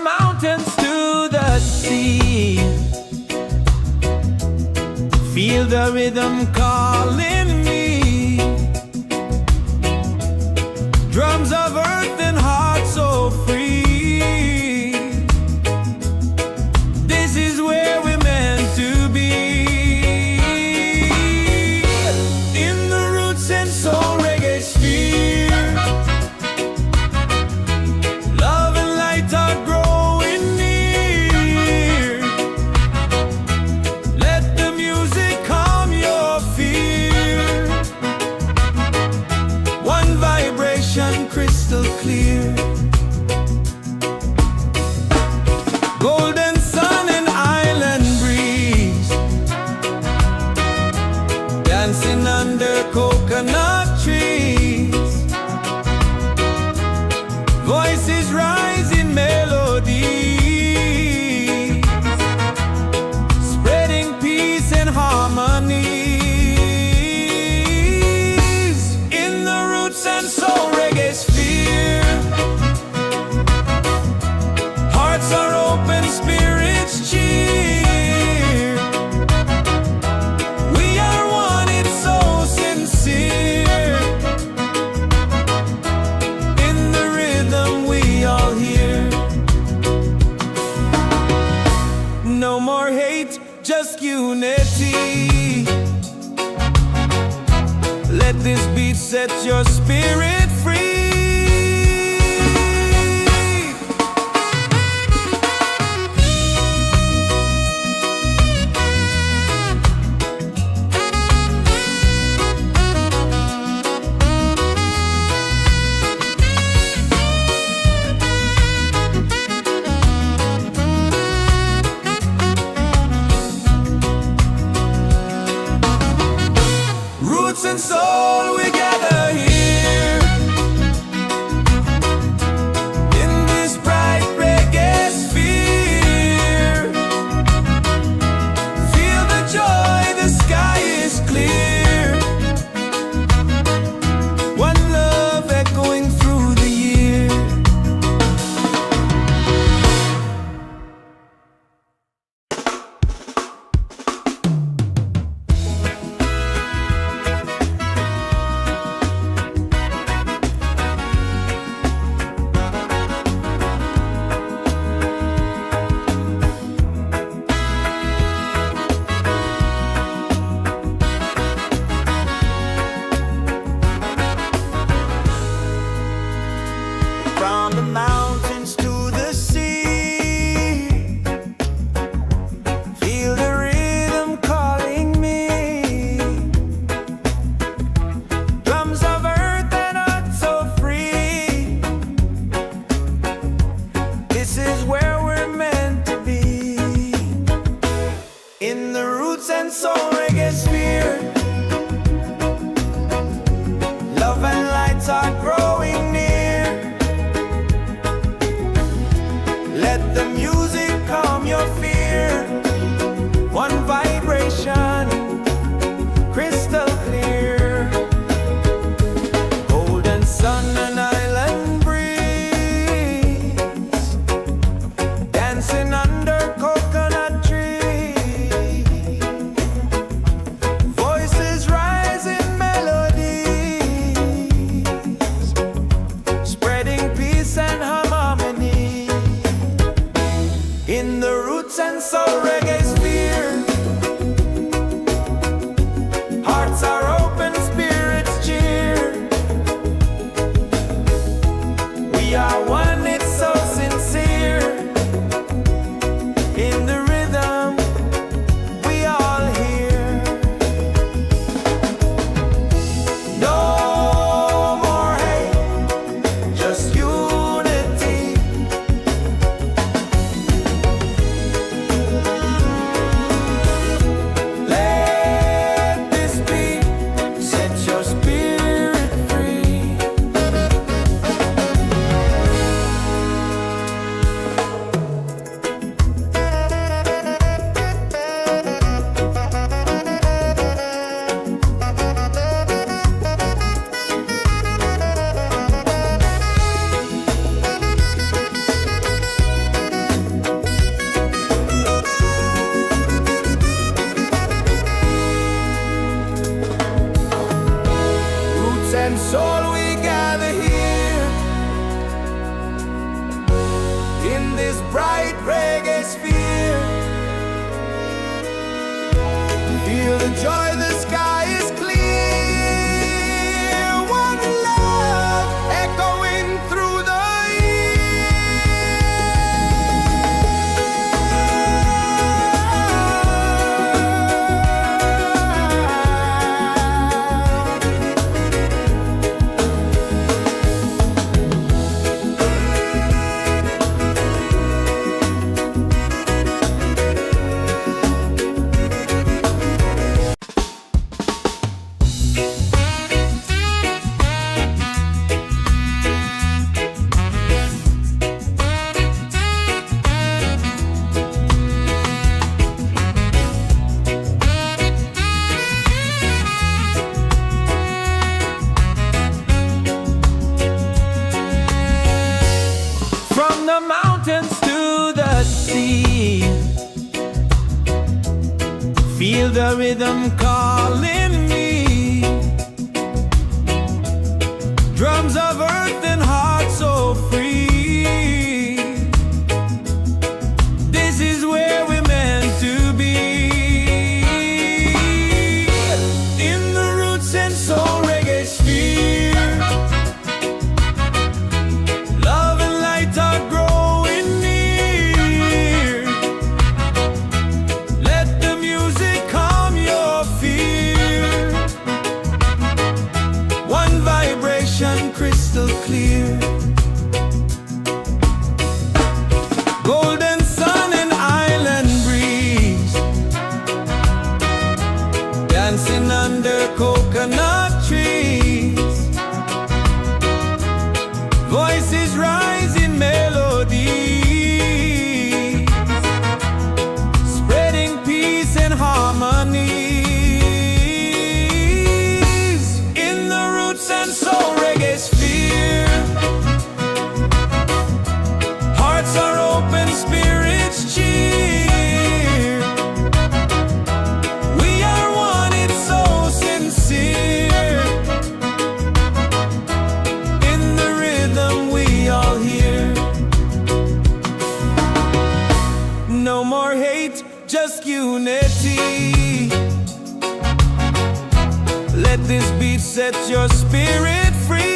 mountains to the sea. Feel the rhythm calling me. Drums of earth and heart so free. This is where we're meant to be. In the Roots and Soul Reggaesphere, love and light are growing near. Let the music calm your fear. One vibration crystal clear. Golden sun and island breeze, dancing under coconut trees. Voices rise in melody, spreading peace and harmony. In the Roots and Soul Reggaesphere, hearts are open, spirits cheer. We are one, it's so sincere. In the rhythm we all hear. No more hate, just unity. Let this beat set your spirit free. Roots and soul, we gather here and soul we gather here in this bright reggae sphere. Feel the joy, the sky is clear. One love echoing through the the mountains to the sea. Feel the rhythm calling me. Drums of earth and heart so free. This is where we're meant to be. In the Roots and Soul Reggaesphere, love and light are growing near. Let the music calm your fear. One vibration crystal clear. Golden sun and island breeze, dancing under coconut trees. Voices rise in melody, spreading peace and harmony. In the Roots and Soul Reggaesphere, hearts are open, spirits cheer. We are one, it's so sincere. In the rhythm we all hear. No more hate, just unity. Let this beat set your spirit free.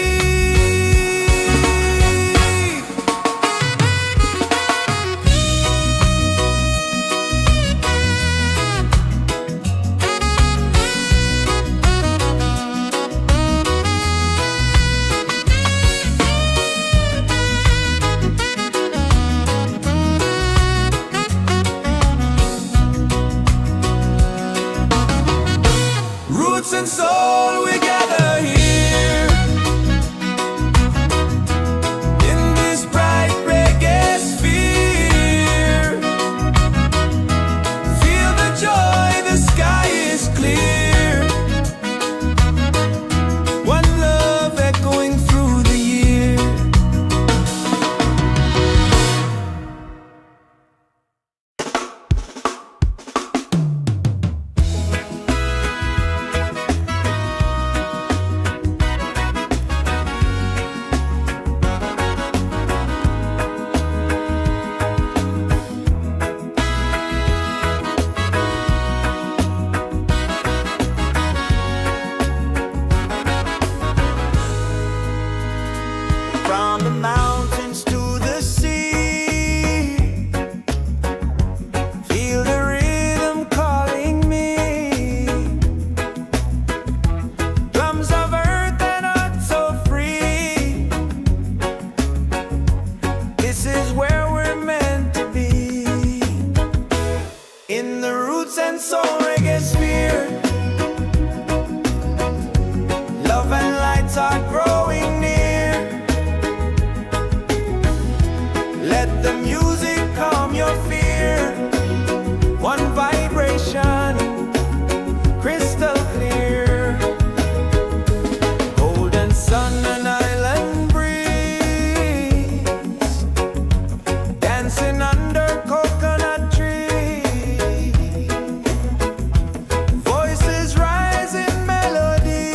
Roots and soul, we gather here in this bright reggae sphere. Feel the joy, the sky is clear. One love echoing through the year. From the mountains to the sea, feel the rhythm calling me. Drums of earth and heart so free. This is where we're meant to be. In the Roots and Soul Reggaesphere, love and lights are growing near. Let the music calm your fear. One vibration, crystal clear. Golden sun and island breeze, dancing under coconut trees. Voices rise in melody,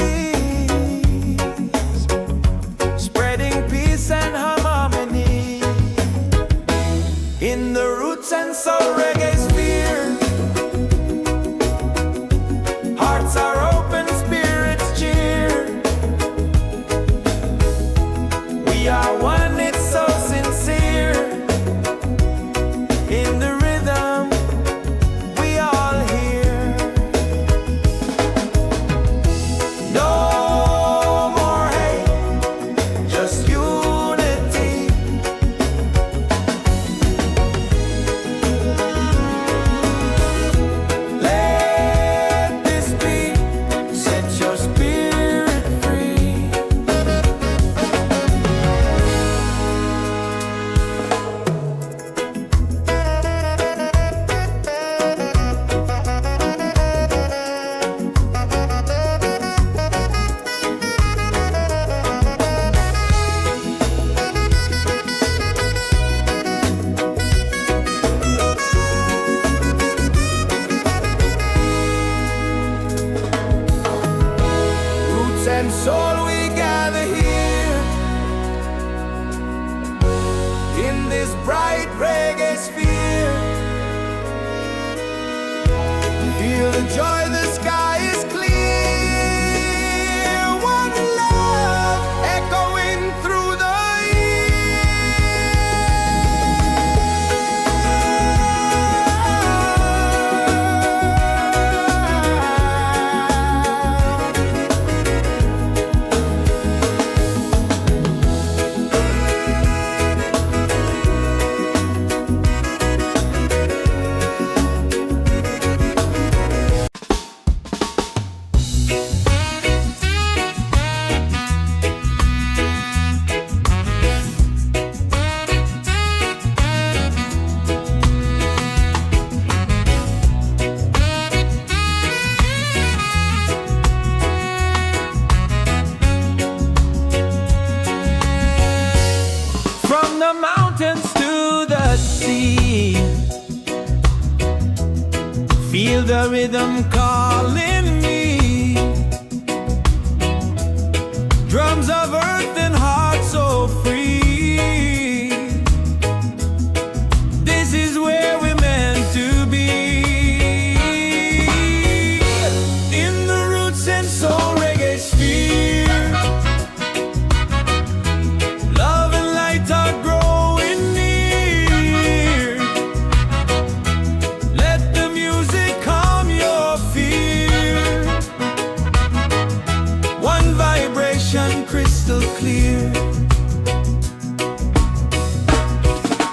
gather here in this bright reggae sphere. Feel the joy, the sky is clear. One love echoing through the the mountains to the sea. Feel the rhythm calling me. Drums of earth and heart so free. This is where we're meant to be. In the roots and soul reggae sphere. Love and light are growing near. Let the music calm your fear. One vibration crystal clear.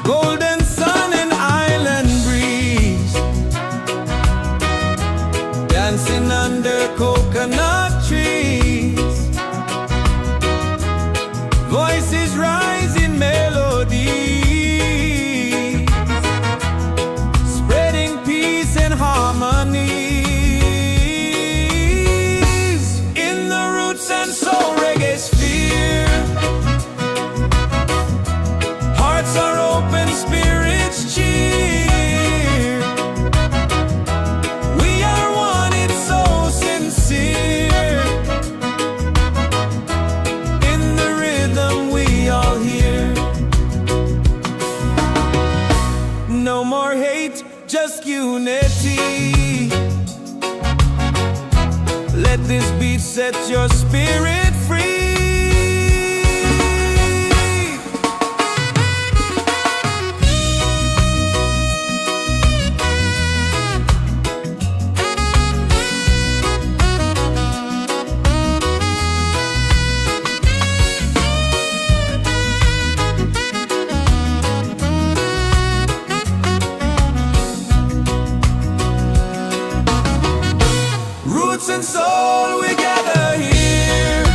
Golden sun and island breeze, dancing under coconut trees. Voices rising melodies, spreading peace and harmonies. In the roots and soul reggae sphere, hearts are open, spirits cheer. We are one, it's so sincere. In the rhythm we all hear. No more hate, just unity. Let this beat set your spirit free. Roots and soul, we gather here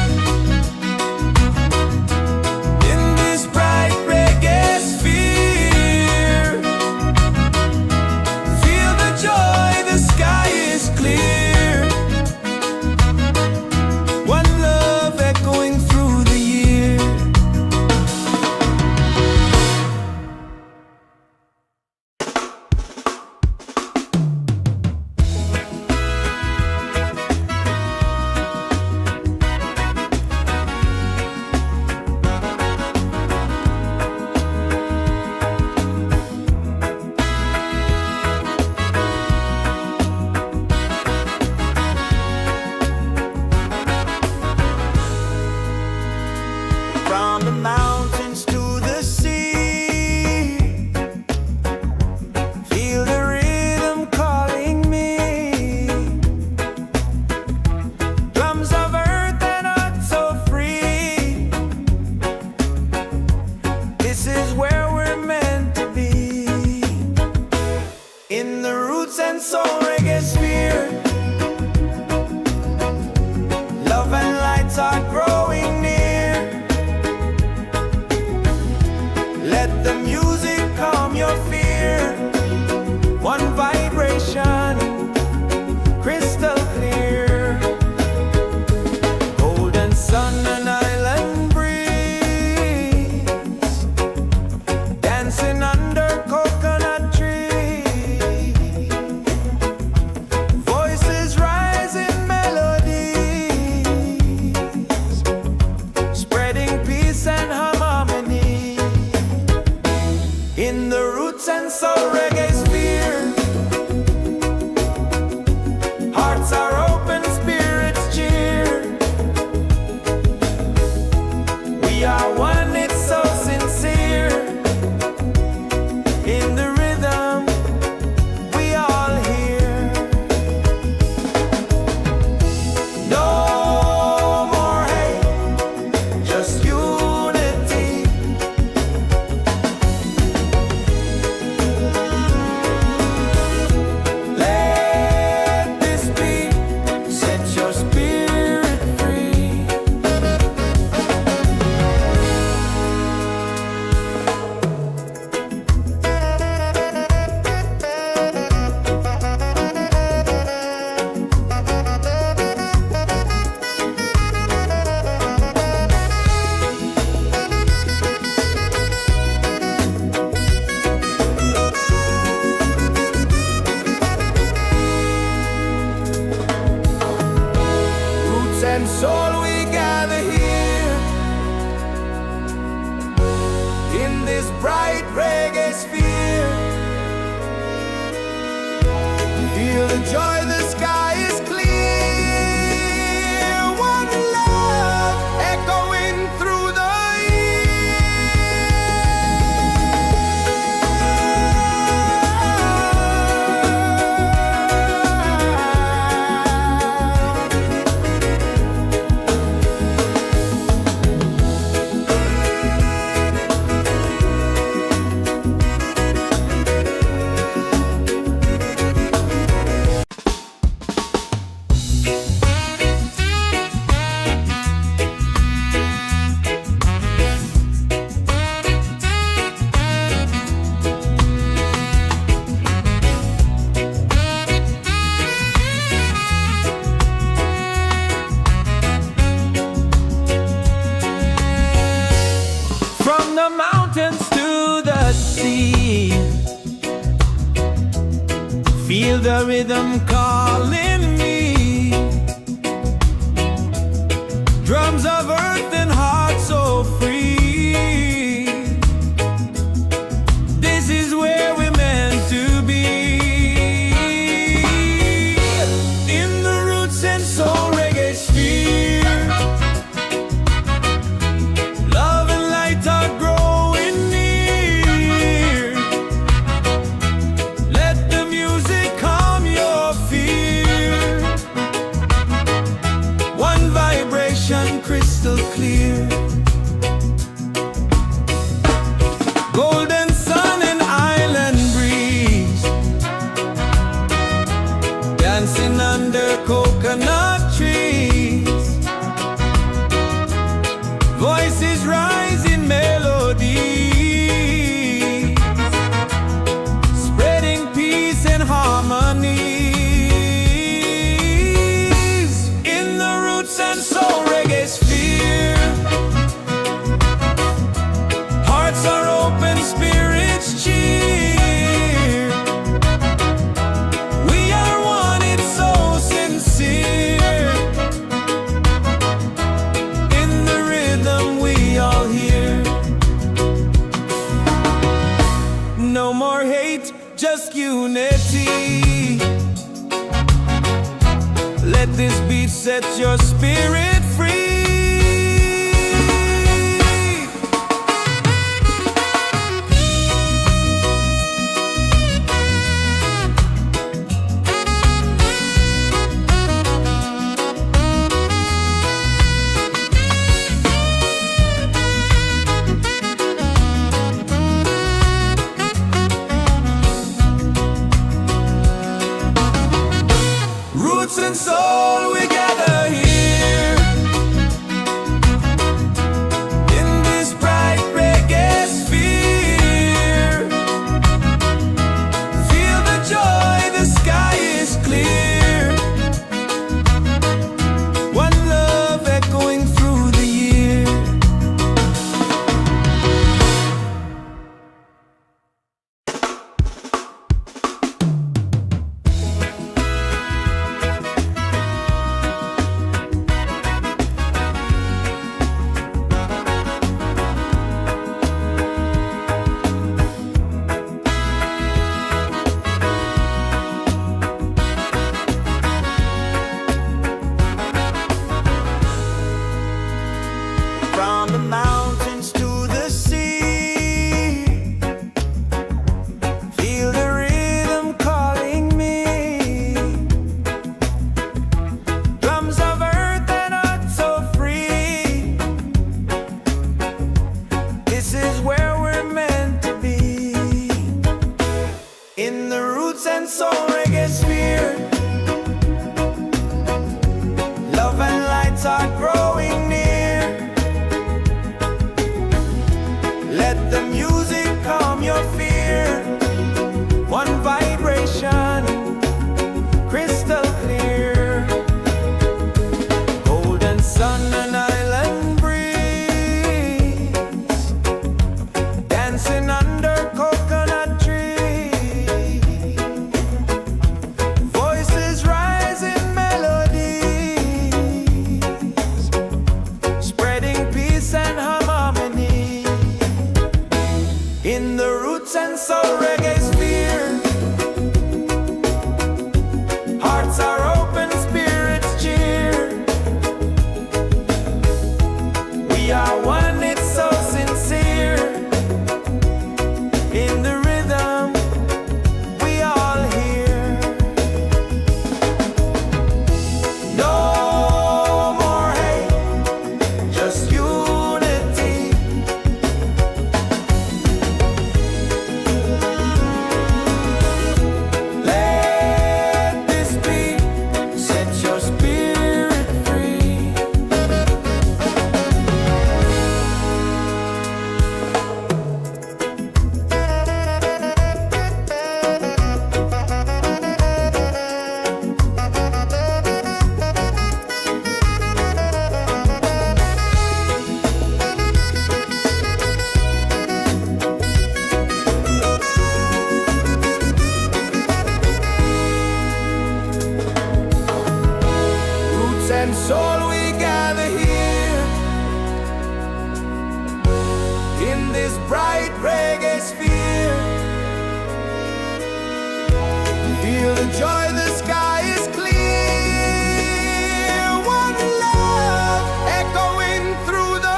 the mountains to the sea, feel the rhythm calling me. Drums of earth and heart so free. This is where we're meant to be. In the Roots and Soul Reggaesphere, love and light are growing near. Let the music calm your fear. One vibration crystal clear. Golden sun and island breeze, dancing under coconut trees. Voices rise in melody, spreading peace and harmony. In the Roots and Soul Reggaesphere, hearts are open, spirits cheer. We are one, it's so sincere. In the rhythm we all hear. No more hate, just unity. Let this beat set your spirit free. Roots and soul, we gather here in this bright reggae sphere. Feel the joy, the sky is clear. One love echoing through the year. From the mountains to the sea, feel the rhythm calling me. Drums of earth and heart so free. This is where we're meant to be. In the Roots and Soul Reggaesphere, love and lights are growing near. Let the music calm your fear. One vibration, crystal clear. Golden sun and island breeze, dancing under coconut trees. this bright reggae sphere. Feel the joy, the sky is clear. One love echoing through the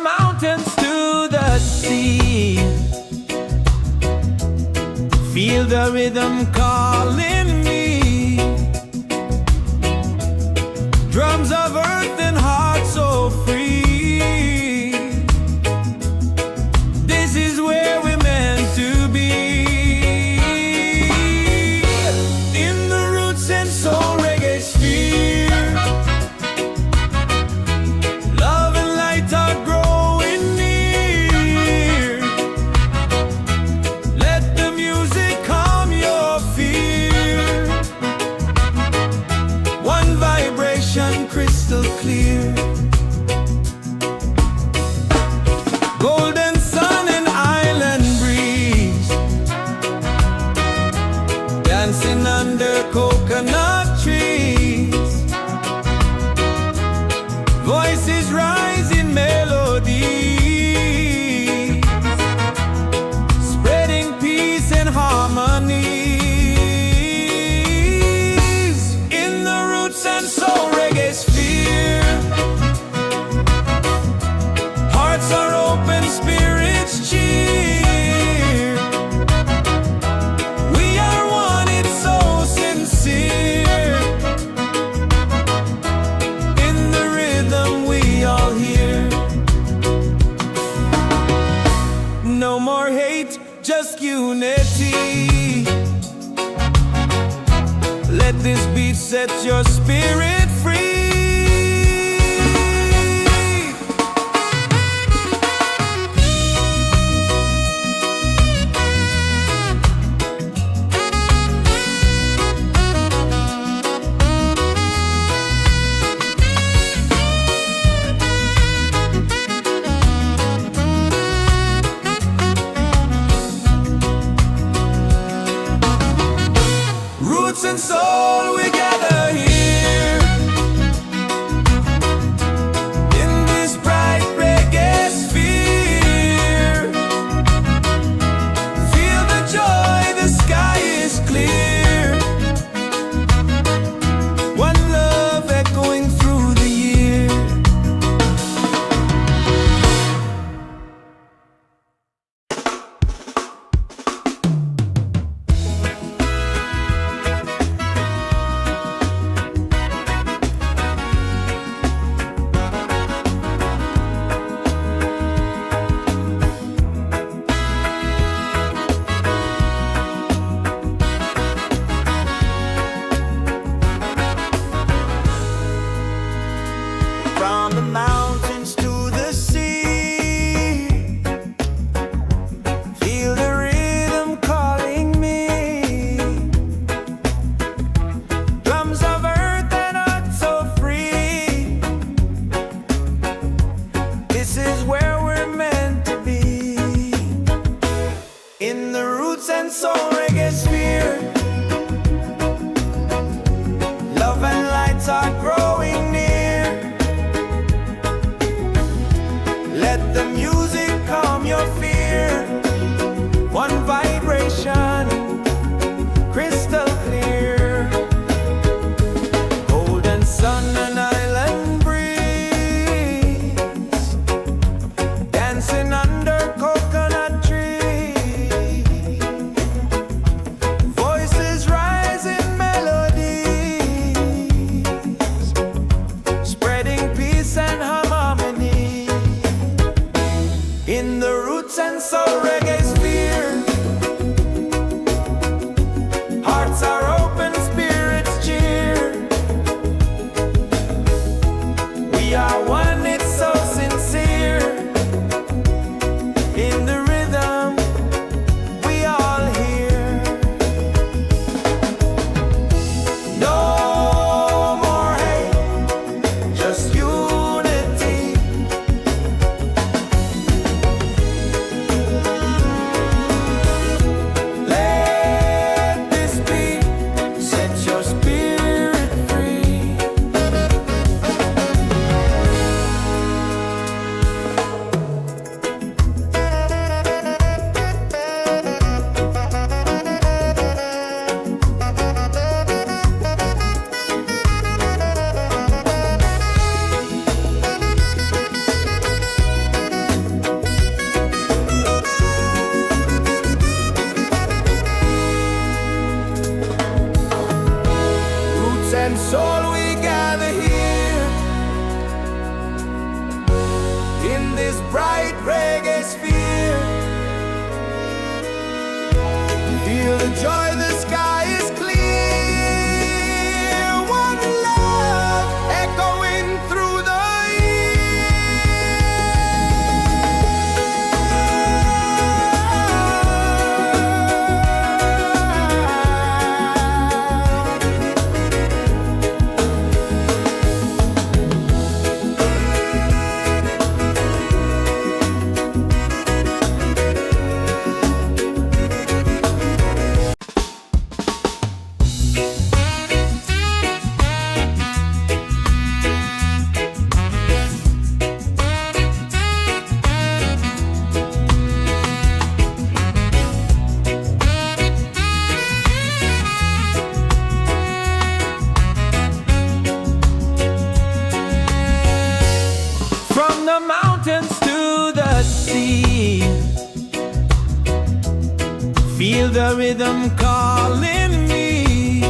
mountains to the sea. Feel the rhythm calling me. Drums of earth and heart so free. This is where we're meant to be. In the roots and soul reggae sphere. Love and light are growing near. Let the music calm your fear. One vibration crystal clear. Golden sun and island breeze. Dancing under coconut trees. Voices rise in melody, spreading peace and harmony. In the roots and soul reggae sphere. Hearts are open, spirits cheer. We are one, it's so sincere. In the rhythm we all hear. No more hate, just unity. Let this beat set your spirit free. Roots and soul, we gather here. In this bright reggae sphere. Feel the joy, the sky is clear. One love echoing through the year. From the mountains to the sea. Feel the rhythm calling me. Drums of earth and heart so free. This is where we're meant to be. In the roots and soul reggae sphere. Love and lights are growing near. Let the music calm your fear. One vibration, crystal clear. Golden sun and island breeze. Soul Reggaesphere. Hearts are open, spirits cheer. We are one, it's so sincere. In the rhythm, we all hear. No more hate, just unity. Let this be, set your spirit free. Roots and soul, we gather here in this bright reggae sphere. Feel the joy, the sky is clear. One love echoing through the from the mountains to the sea. Feel the rhythm calling me.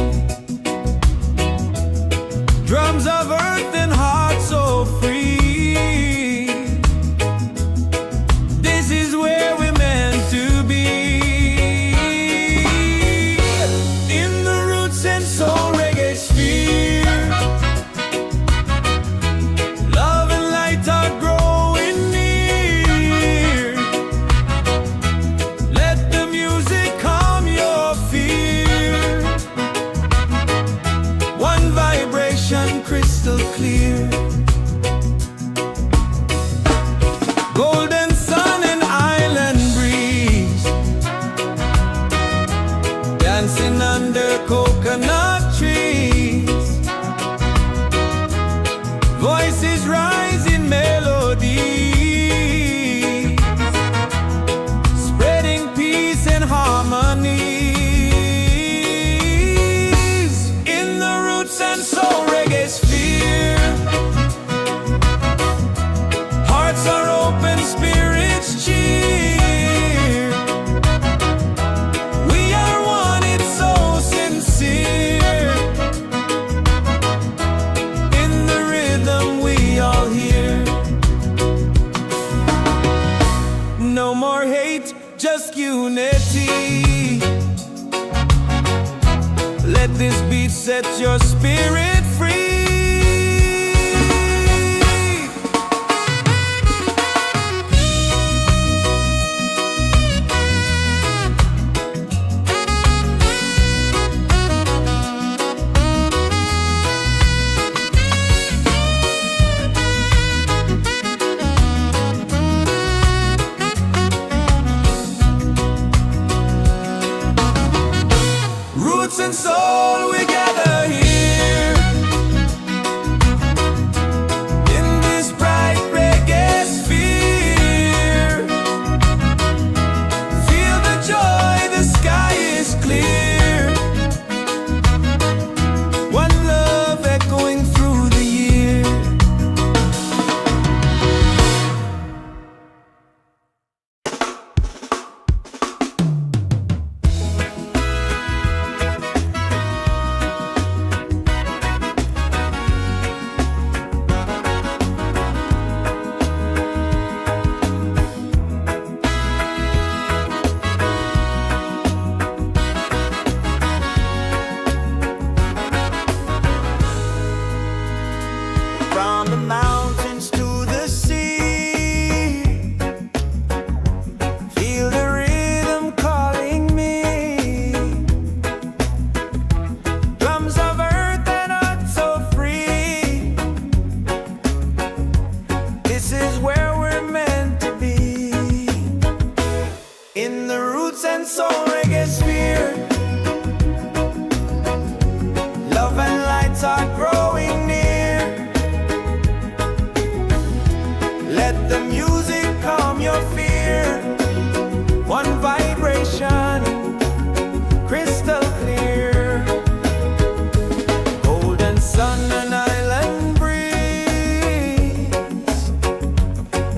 Drums of earth and heart so free. This is where we're meant to be. In the Roots and Soul Reggaesphere. Love and light are growing near. Let the music calm your fear. One vibration crystal clear. Golden sun and island breeze. Dancing under coconut trees. Voices rise in melody, spreading peace and harmonies. In the Roots and Soul Reggaesphere. Hearts are open, spirits cheer. We are one, it's so sincere. In the rhythm we all hear. No more hate, just unity. Let this beat set your spirit free. Roots and soul, we gather here soul reggaesphere. Love and light are growing near. Let the music calm your fear. One vibration, crystal clear. Golden sun and island breeze,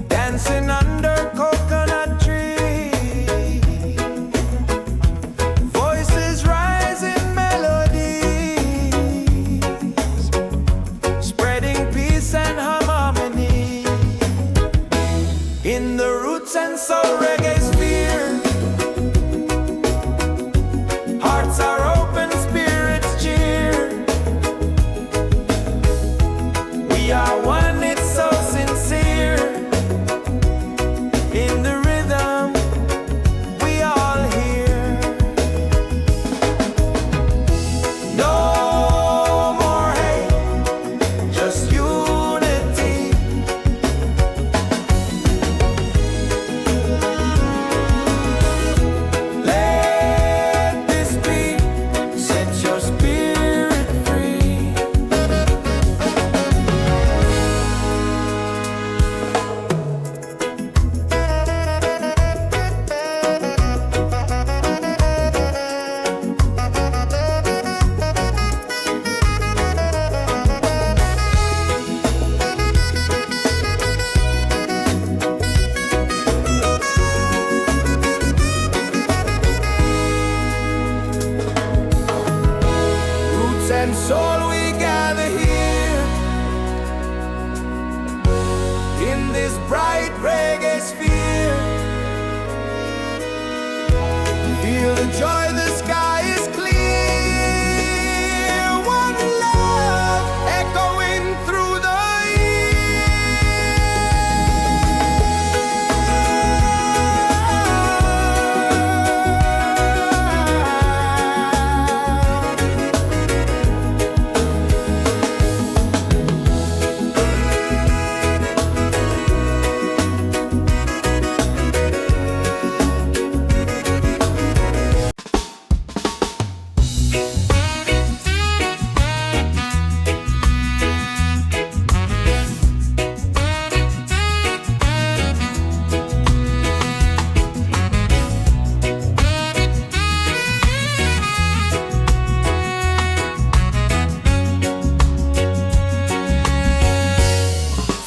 dancing under coconut trees. Voices rise in melodies, spreading peace and harmony. In the roots and soul reggaesphere, hearts are open, spirits cheer. We are one, it's so sincere. In the rhythm, we all hear. No more hate, just unity. Let this beat set your spirit free. Roots and soul, we gather here in this bright reggae sphere. Feel the joy, the sky is clear. One love echoing through the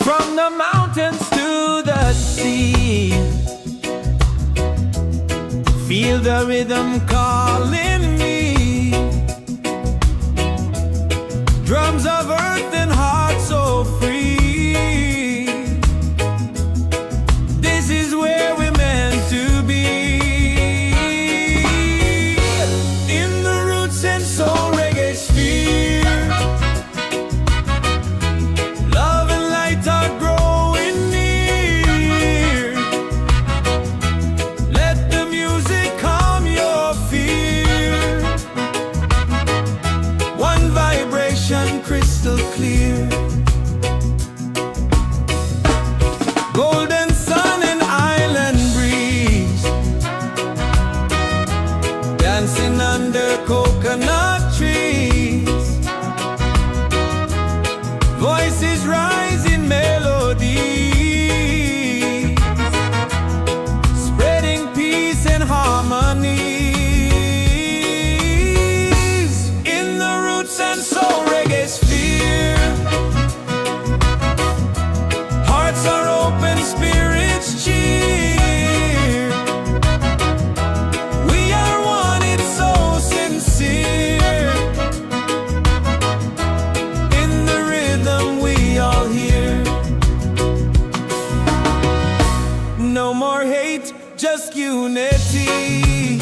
from the mountains to the sea. Feel the rhythm calling me. Drums of earth and heart so free. This is where we're meant to be. In the roots and soul reggaesphere, love and light are growing near. Let the music calm your fear. One vibration, crystal clear. Golden sun and island breeze, dancing under coconut trees. Voices rise in melodies, spreading peace and harmonies. In the roots and soul reggaesphere, hearts are open, spirits cheer. We are one, it's so sincere. In the rhythm, we all hear. No more hate, just unity.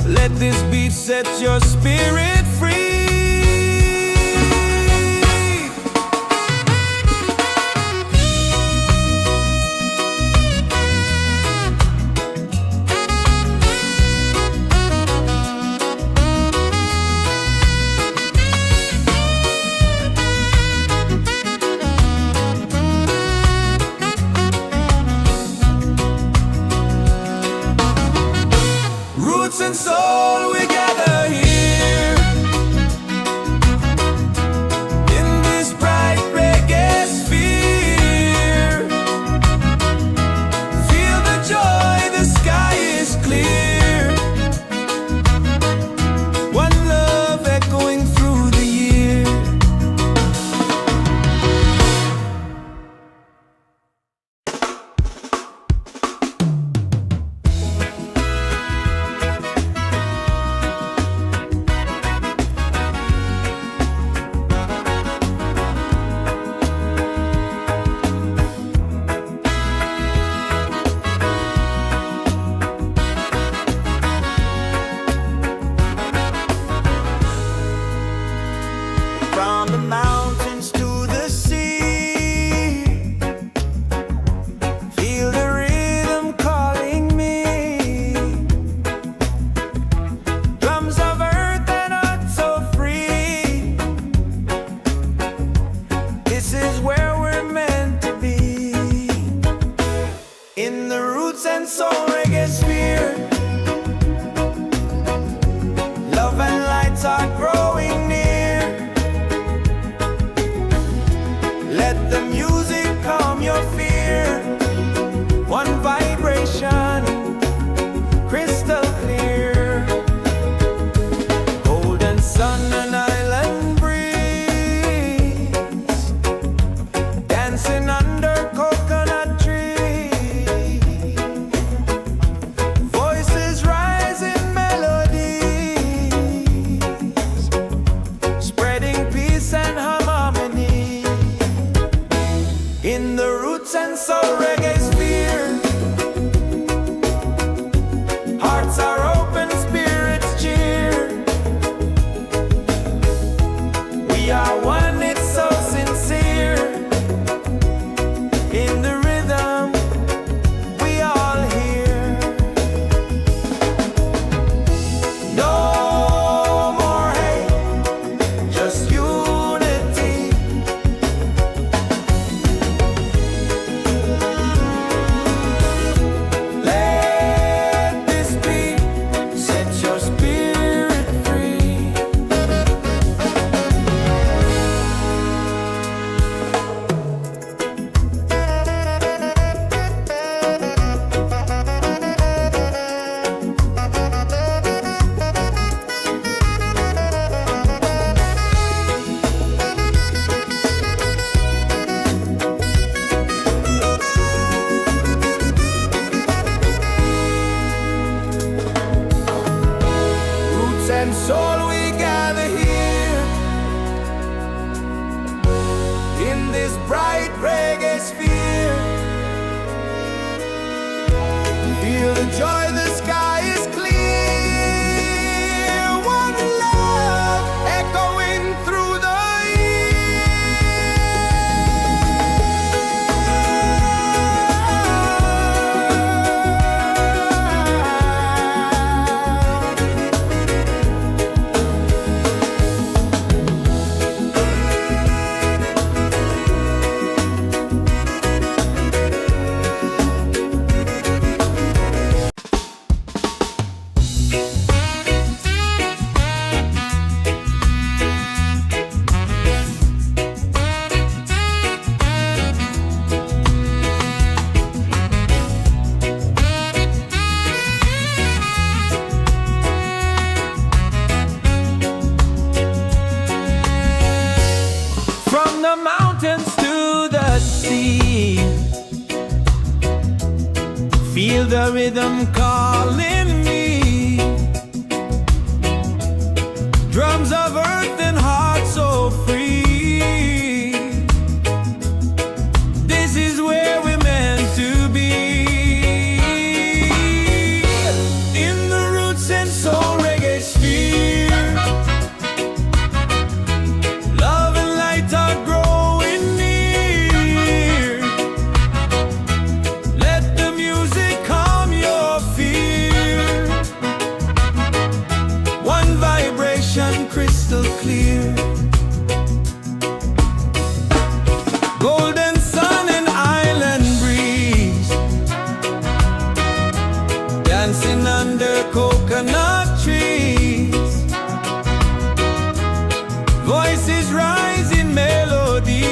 Let this beat set your spirit free. in the Roots and Soul Reggaesphere. Hearts are open, spirits cheer. We are one, it's so sincere. In the rhythm we all hear. No more hate, just unity. Let this beat set your spirit free. Roots and soul, we gather here in this bright reggae sphere. Feel the joy, the sky is clear. One love echoing through the from the mountains to the sea. Feel the rhythm calling me. Drums of earth and heart so free. This is where we're meant to be. In the Roots and Soul Reggaesphere. Love and light are growing near. Let the music calm your fear. One vibration crystal clear. Golden sun and island breeze, dancing under coconut trees. Voices rise in melody,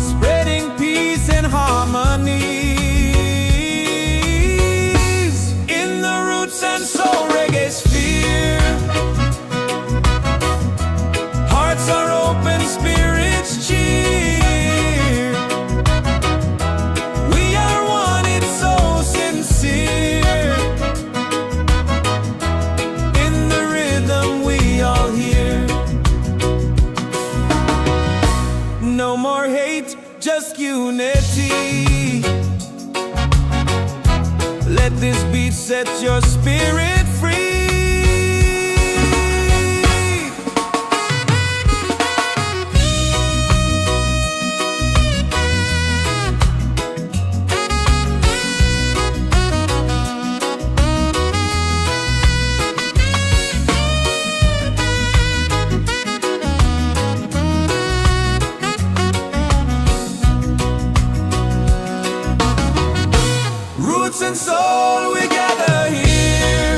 spreading peace and harmony. In the Roots and Soul Reggaesphere. Hearts are open, spirits cheer. We are one, it's so sincere. In the rhythm we all hear. No more hate, just unity. Let this beat set your spirit free. Roots and soul, we gather here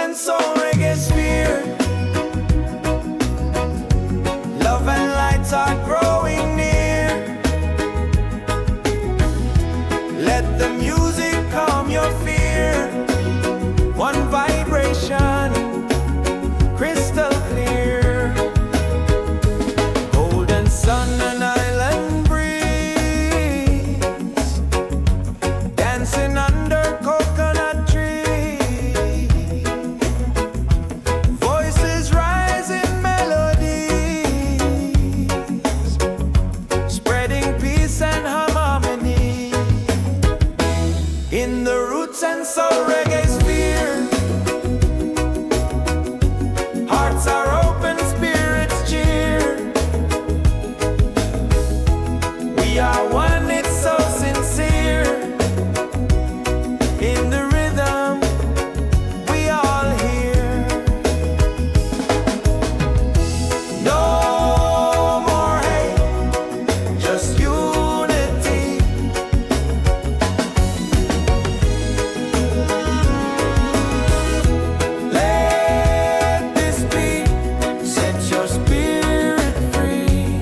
and soul Reggaesphere. Love and light are growing near. Let the music calm your fear. One vibration, crystal clear. Golden sun and island breeze, dancing under coconut trees. Voices rise in melodies, spreading peace and harmony. In the Roots and Soul Reggaesphere, hearts are open, spirits cheer. We are one, it's so sincere. In the rhythm, we all hear. No more hate, just unity. Let this beat set your spirit free.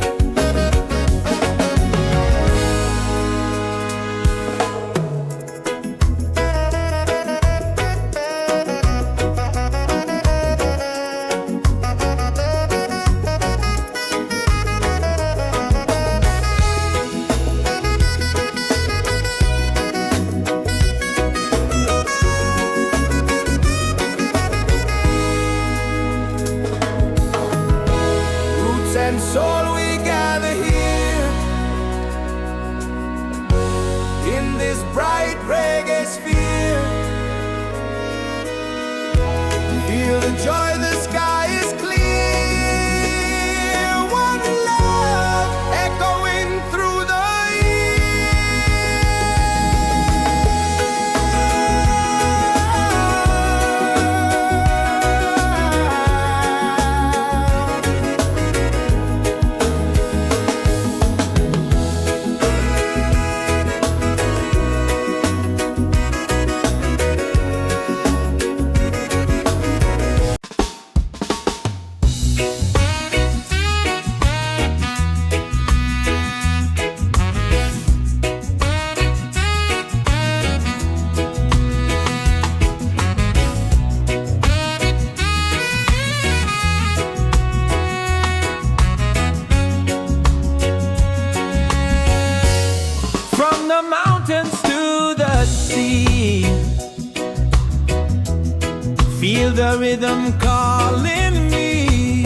Roots and soul, we gather here in this bright reggae sphere. Feel the joy, the sky is clear. One love echoing through the from the mountains to the sea. Feel the rhythm calling me.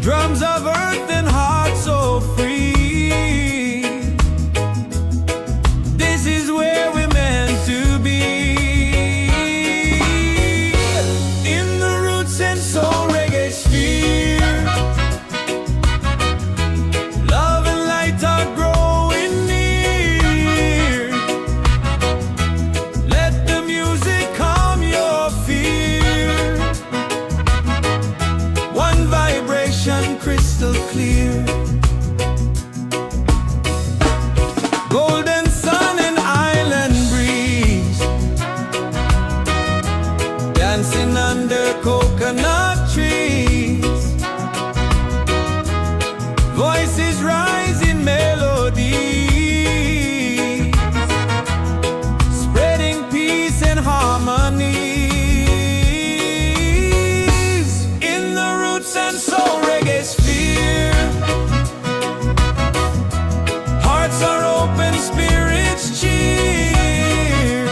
Drums of earth and heart so free. This is where we're meant to be. In the Roots and Soul Reggaesphere, love and light are growing near. Let the music calm your fear. One vibration, crystal clear. Golden sun and island breeze, dancing under coconut trees. Voices rise in melodies, spreading peace and harmonies. In the Roots and Soul Reggaesphere, hearts are open, spirits cheer.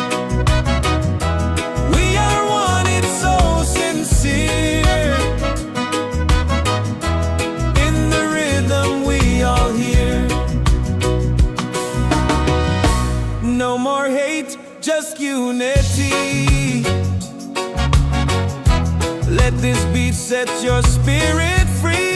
We are one, it's so sincere. In the rhythm, we all hear. No more hate, just unity. Let this beat set your spirit free.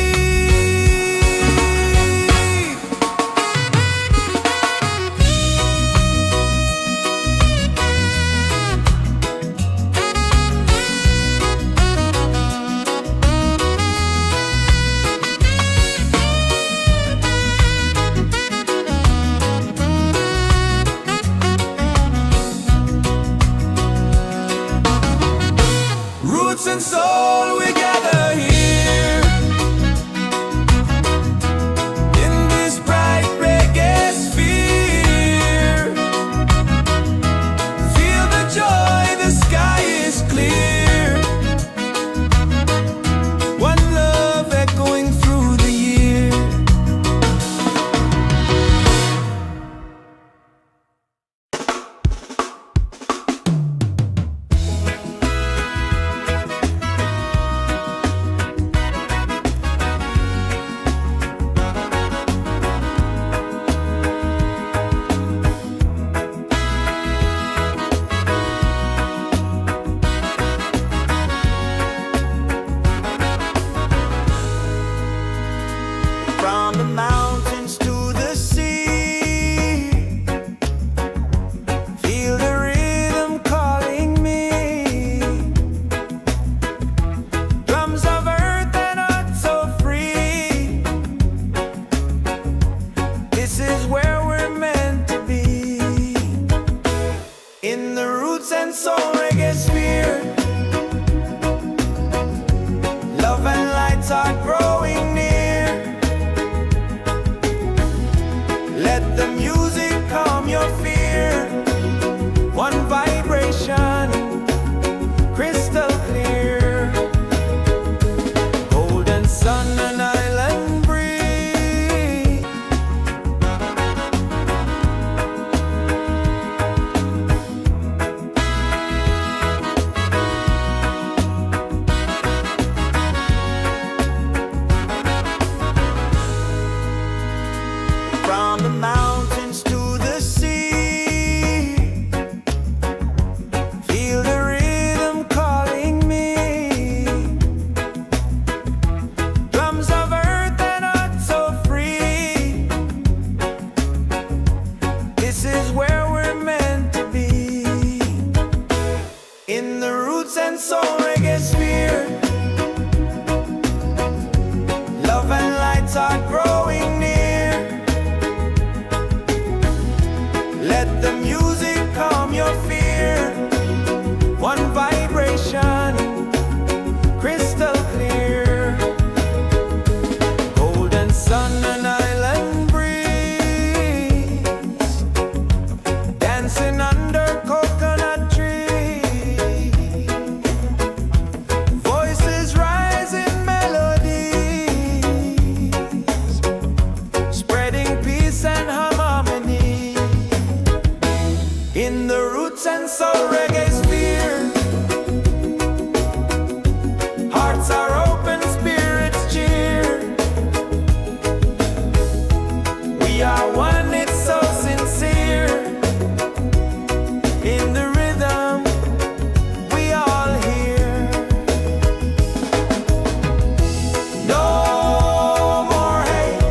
and soul, we gather here in this bright reggae sphere. Feel the joy, the sky is clear. One love echoing through the year. From the mountains to the sea, feel the rhythm calling me. Drums of earth and heart so free. This is where we're meant to be. In the Roots and Soul Reggaesphere, love and lights are growing near. Let the music calm your fear. One vibration, crystal clear. Golden sun and island breeze. From the mountains to the sea, feel the rhythm calling me. Drums of earth and heart so free. This is where we're meant to be. In the Roots and Soul Reggaesphere, love and lights are growing near. Let the music calm your fear. One vibration, crystal clear. Golden sun and island breeze, dancing under coconut trees. Voices rise in melodies, spreading peace and harmony. In the Roots and Soul Reggaesphere, hearts are open, spirits cheer. We are one, it's so sincere. In the rhythm, we all hear. No more hate,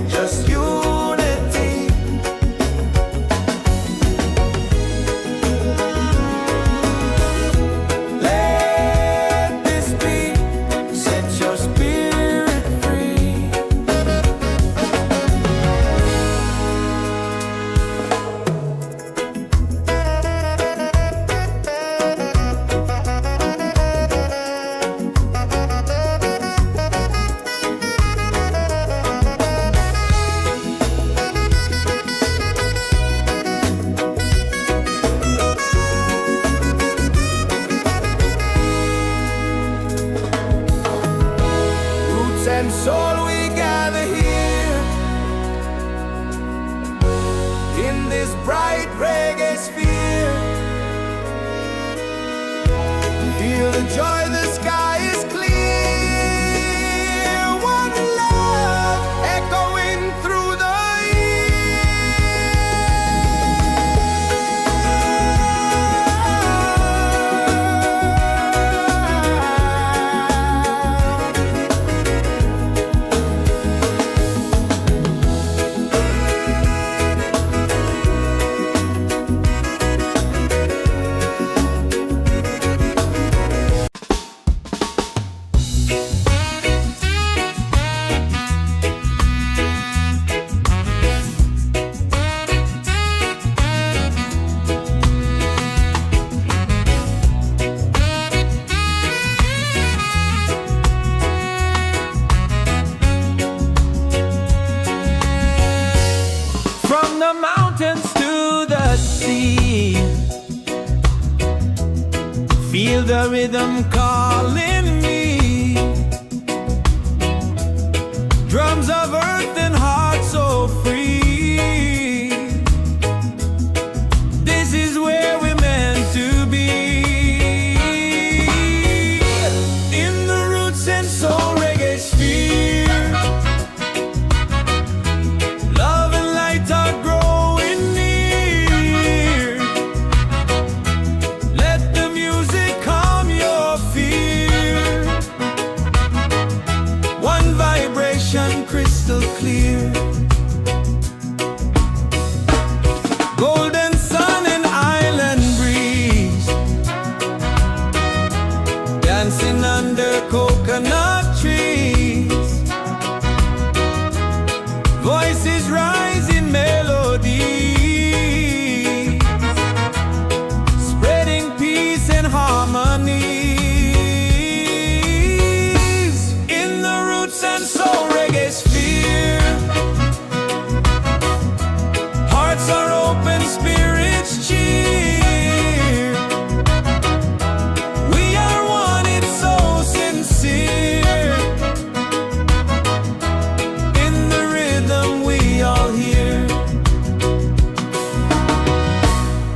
just unity. Let this be, set your spirit free. Roots and soul, we gather here in this bright reggae sphere. Feel the joy, the sky is clear. One love echoing through the Feel the rhythm calling me. Drums of earth and heart so free. This is where we're meant to be. In the Roots and Soul Reggaesphere, love and light are growing near. Let the music calm your fear. One vibration crystal clear. Golden sun and island breeze, dancing under coconut trees. Voices rise in melody, spreading peace and harmony. In the Roots and Soul Reggaesphere, hearts are open, spirits cheer. We are one, it's so sincere. In the rhythm we all hear.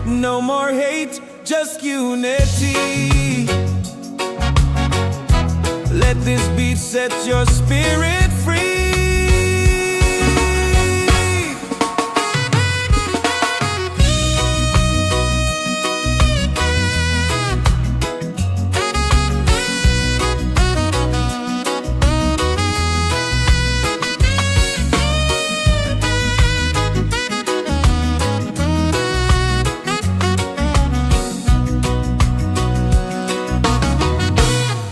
No more hate, just unity. Let this beat set your spirit free.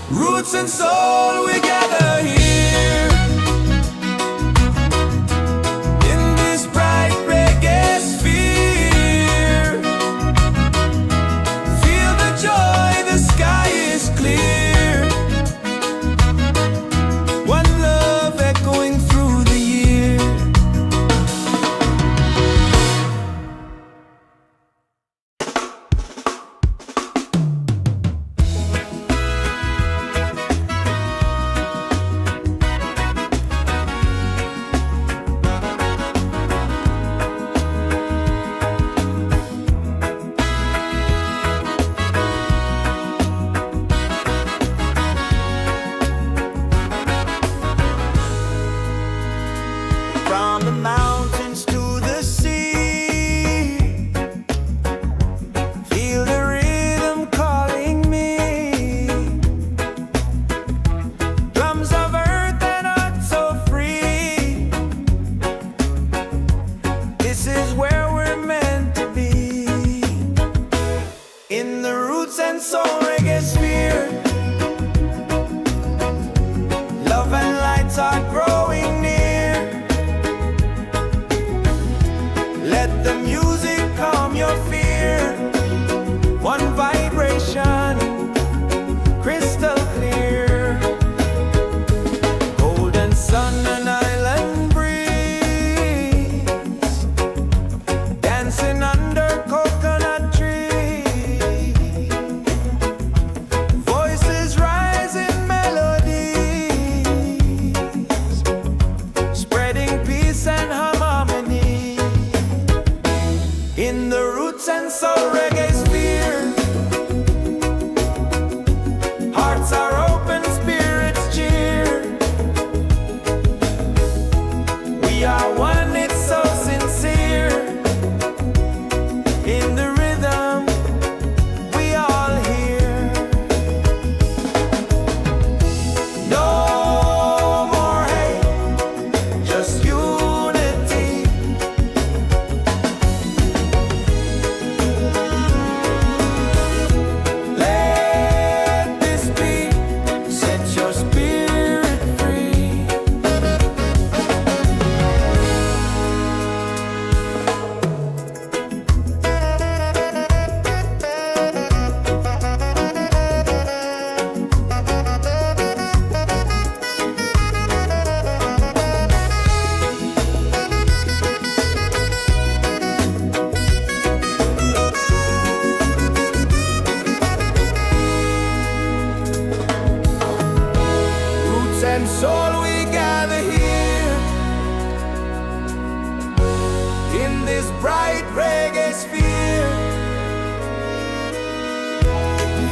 Roots and soul, we gather here in this bright reggae sphere. Feel the joy, the sky is clear. One love echoing through the year. From the mountains to the sea, feel the rhythm calling me. Drums of earth and heart so free. This is where we're meant to be. In the Roots and Soul Reggaesphere, love and lights are growing near. Let the music calm your fear. One vibration, crystal clear. Golden sun and island breeze, dancing under coconut trees.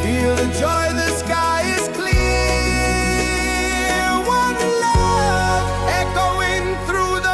Feel the joy, the sky is clear. One love echoing through the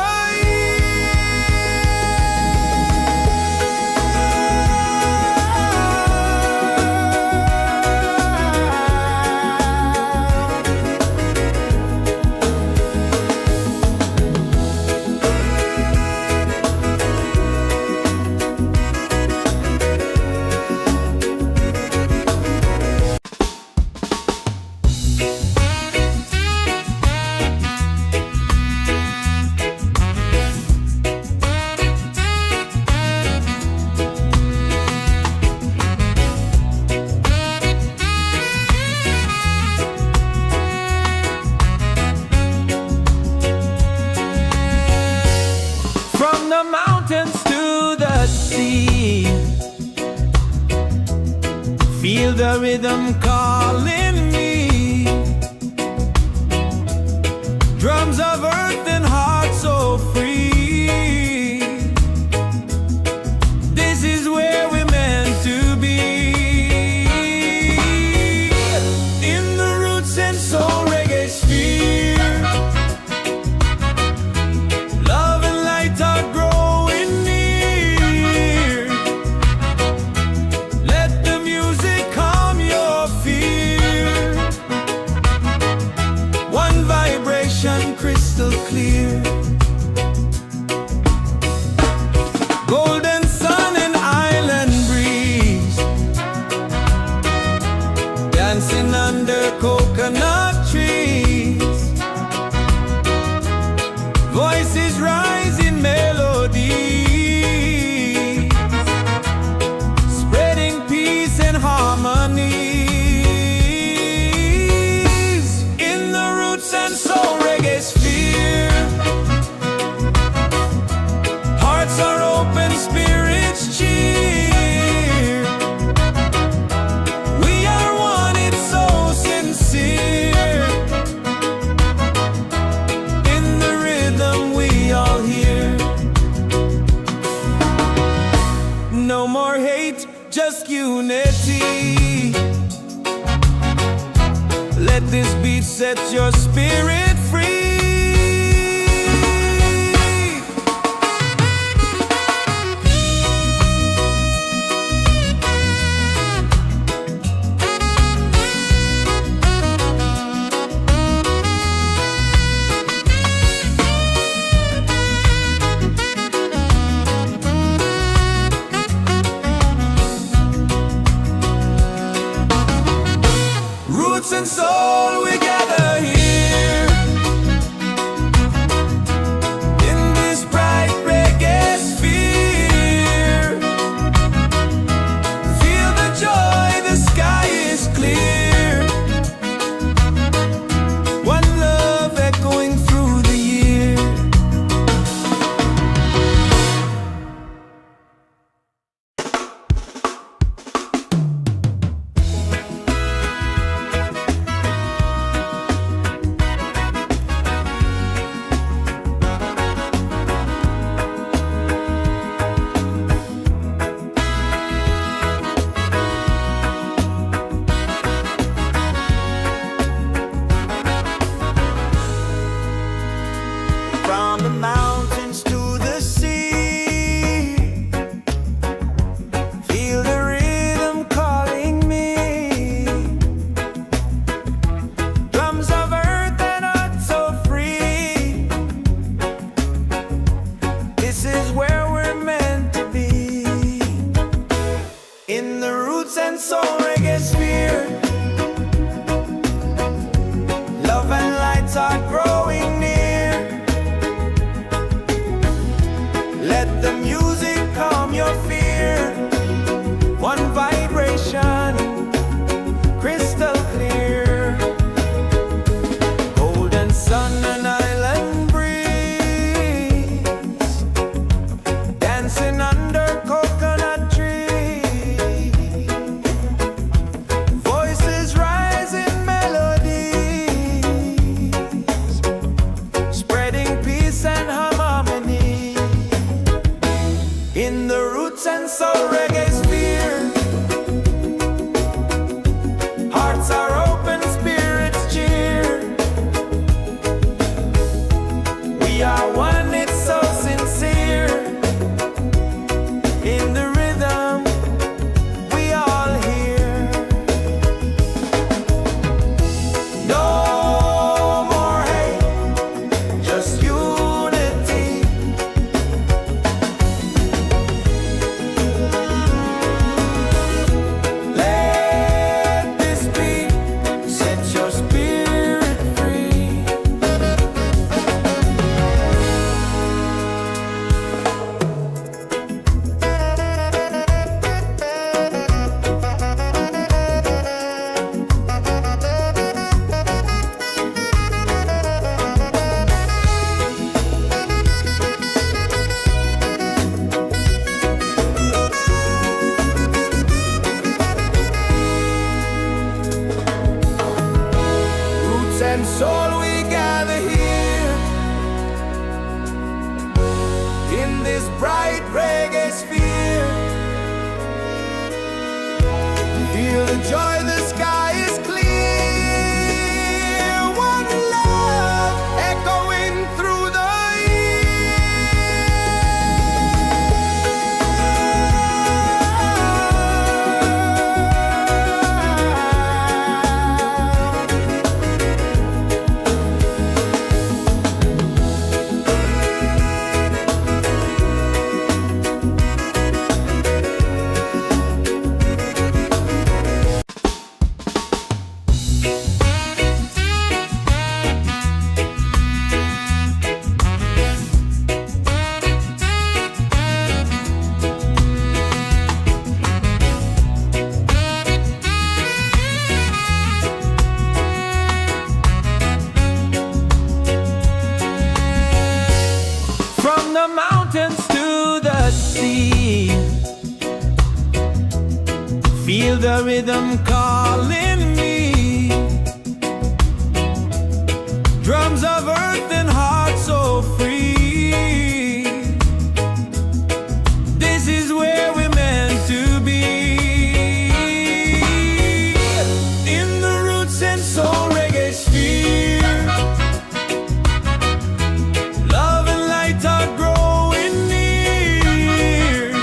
feel the rhythm calling me. Drums of earth and heart so free. This is where we're meant to be. In the roots and soul reggae sphere, love and light are growing near. Let the music calm your fear. One vibration crystal clear. Golden sun and island breeze, dancing under coconut trees. Voices rise in melody, spreading peace and harmonies. In the roots and soul reggaesphere, hearts are open, spirits cheer. We are one, it's so sincere. In the rhythm we all hear. No more hate, just unity. Let this beat set your spirit free. Roots and soul, we gather here in this bright reggae sphere. Feel the joy, the sky is clear. One love echoing through the year. From the mountains to the sea, feel the rhythm calling me. Drums of earth and heart so free. This is where we're meant to be. In the roots and soul reggae sphere, love and lights are growing near. Let the music calm your fear. One vibration, crystal clear. Golden sun and island breeze, dancing under coconut trees. Feel the joy, the sky is clear. One love echoing through the from the mountains to the sea. Feel the rhythm calling me. Drums of earth and heart so free. This is where we're meant to be. In the Roots and Soul Reggaesphere. Love and light are growing near.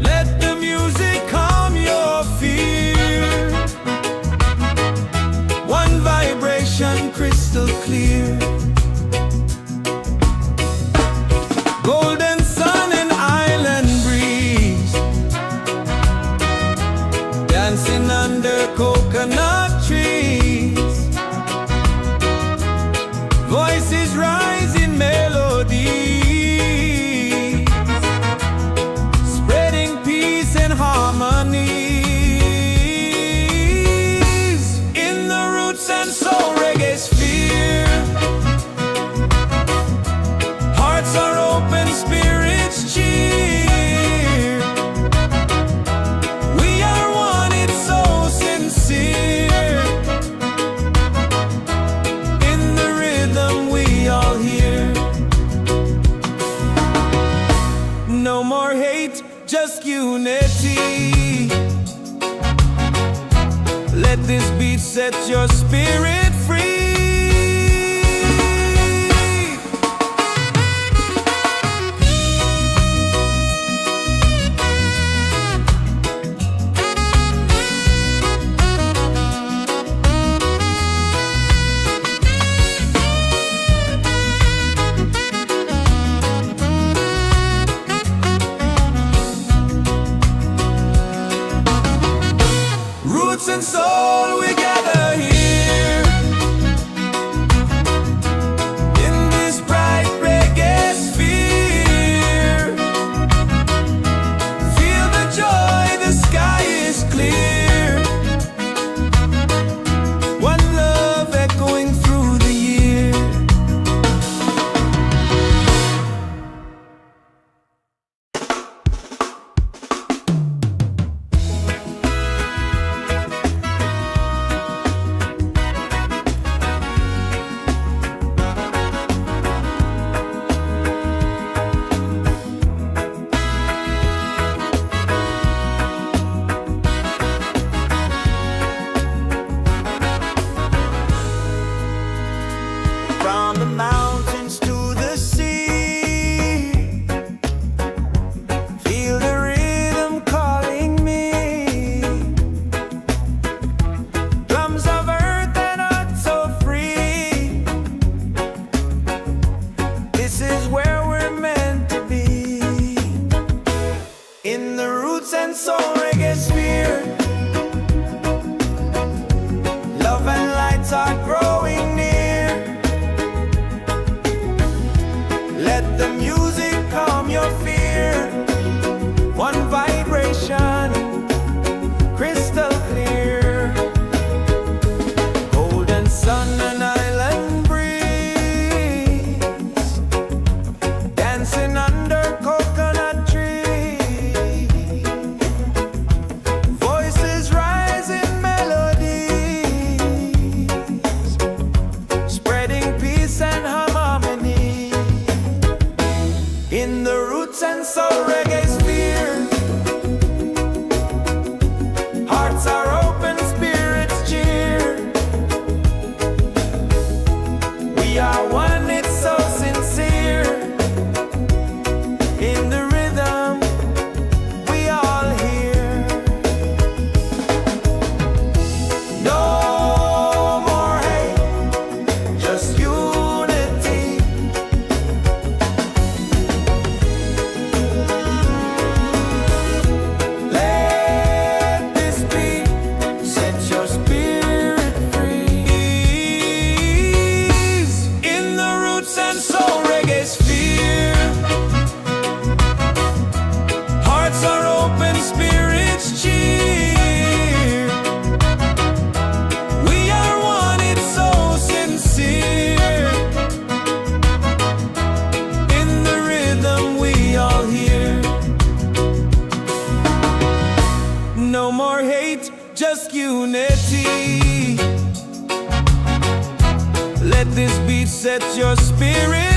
Let the music calm your fear. One vibration crystal clear. Golden sun and island breeze. Dancing under coconut trees. Voices rise in melody, spreading peace and harmony. In the Roots and Soul Reggaesphere. Hearts are open, spirits cheer. We are one, it's so sincere. In the rhythm we all hear. No more hate, just unity. Let this beat set your spirit free. Roots and soul, we gather here. In this bright reggae sphere. Feel the joy, the sky is clear. One love echoing through the year. From the mountains to the sea. Feel the rhythm calling me. Drums of earth and heart so free. This is where we're meant to be. In the Roots and Soul Reggaesphere. Love and lights are growing near. Let the music calm your fear. One vibration, crystal clear. Golden sun and island breeze. Dancing under coconut trees. let this beat set your spirit